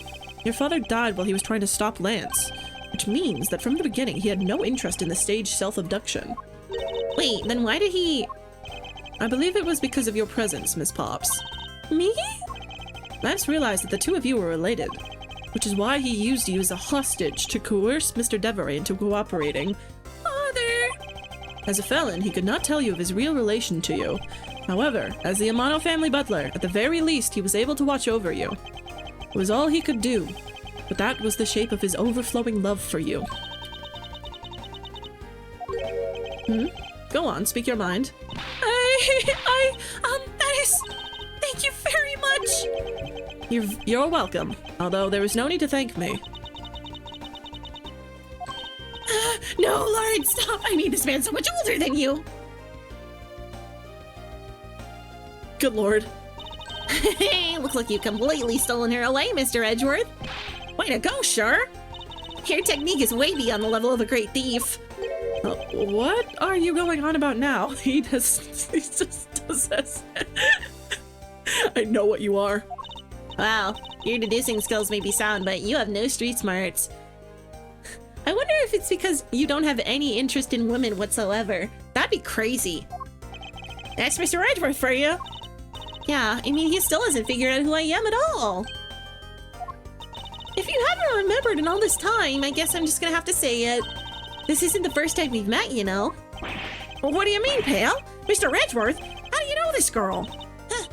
Your father died while he was trying to stop Lance, which means that from the beginning he had no interest in the staged self-abduction. Wait, then why did he... I believe it was because of your presence, Miss Pops. Me? Lance realized that the two of you were related, which is why he used you as a hostage to coerce Mr. Devery into cooperating. As a felon, he could not tell you of his real relation to you. However, as the Amano family butler, at the very least he was able to watch over you. It was all he could do, but that was the shape of his overflowing love for you. Go on, speak your mind. That is... Thank you very much! You're welcome, although there is no need to thank me. No, Lord, stop! I mean, this man's so much older than you! Good lord. Hey, looks like you've completely stolen her away, Mr. Edgeworth. Way to go, sure. Your technique is way beyond the level of a great thief. What are you going on about now? He just does this. I know what you are. Wow, your deducing skills may be sound, but you have no street smarts. I wonder if it's because you don't have any interest in women whatsoever. That'd be crazy. That's Mr. Edgeworth for you. Yeah, I mean, he still hasn't figured out who I am at all. If you haven't remembered in all this time, I guess I'm just gonna have to say it. This isn't the first time we've met, you know. Well, what do you mean, pal? Mr. Edgeworth, how do you know this girl? Huh.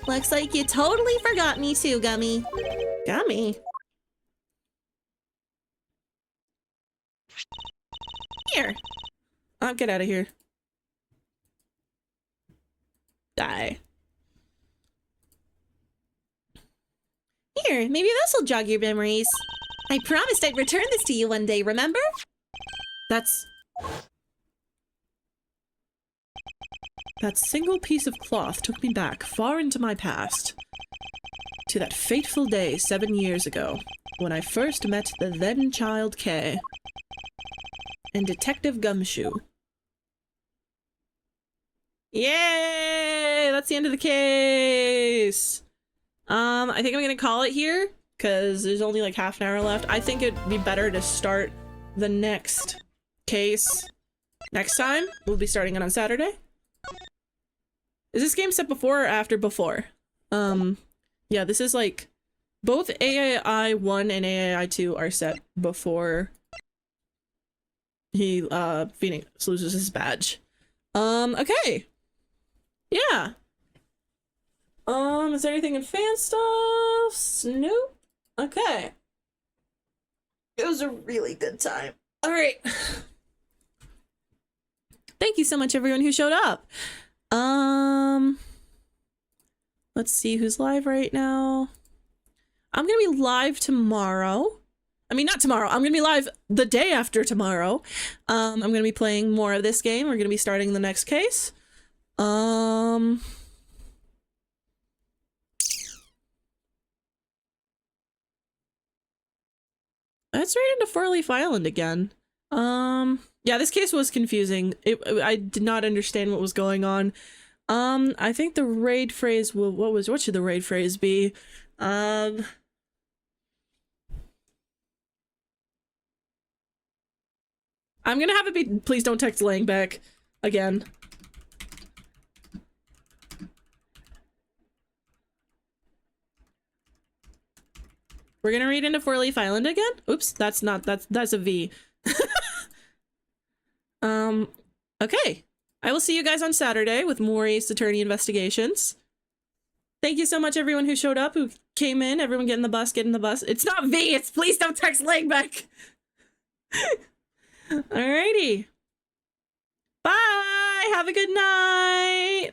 Looks like you totally forgot me too, Gummy. Gummy? Here. Oh, get out of here. Die. Here, maybe this'll jog your memories. I promised I'd return this to you one day, remember? That single piece of cloth took me back far into my past. To that fateful day 7 years ago, when I first met the then child Kay. And Detective Gumshoe. Yay! That's the end of the case! I think I'm gonna call it here, because there's only like half an hour left. I think it'd be better to start the next case next time. We'll be starting it on Saturday. Is this game set before or after before? Yeah, this is like both AAI1 and AAI2 are set before he Phoenix loses his badge. Okay. Yeah. Is there anything in fan stuff? Nope. Okay. It was a really good time. All right. Thank you so much, everyone who showed up. Let's see who's live right now. I'm gonna be live tomorrow. I mean, not tomorrow. I'm gonna be live the day after tomorrow. I'm gonna be playing more of this game. We're gonna be starting the next case. Let's right into Four Leaf Island again. Yeah, this case was confusing. I did not understand what was going on. I think the raid phrase will, what should the raid phrase be? I'm gonna have it be, please don't text Lang back again. We're gonna read into Four Leaf Island again? Oops, that's a V. Okay. I will see you guys on Saturday with more Ace Attorney investigations. Thank you so much, everyone who showed up, who came in. Everyone get in the bus, get in the bus. It's not V, it's please don't text Lang back. Alrighty. Bye! Have a good night!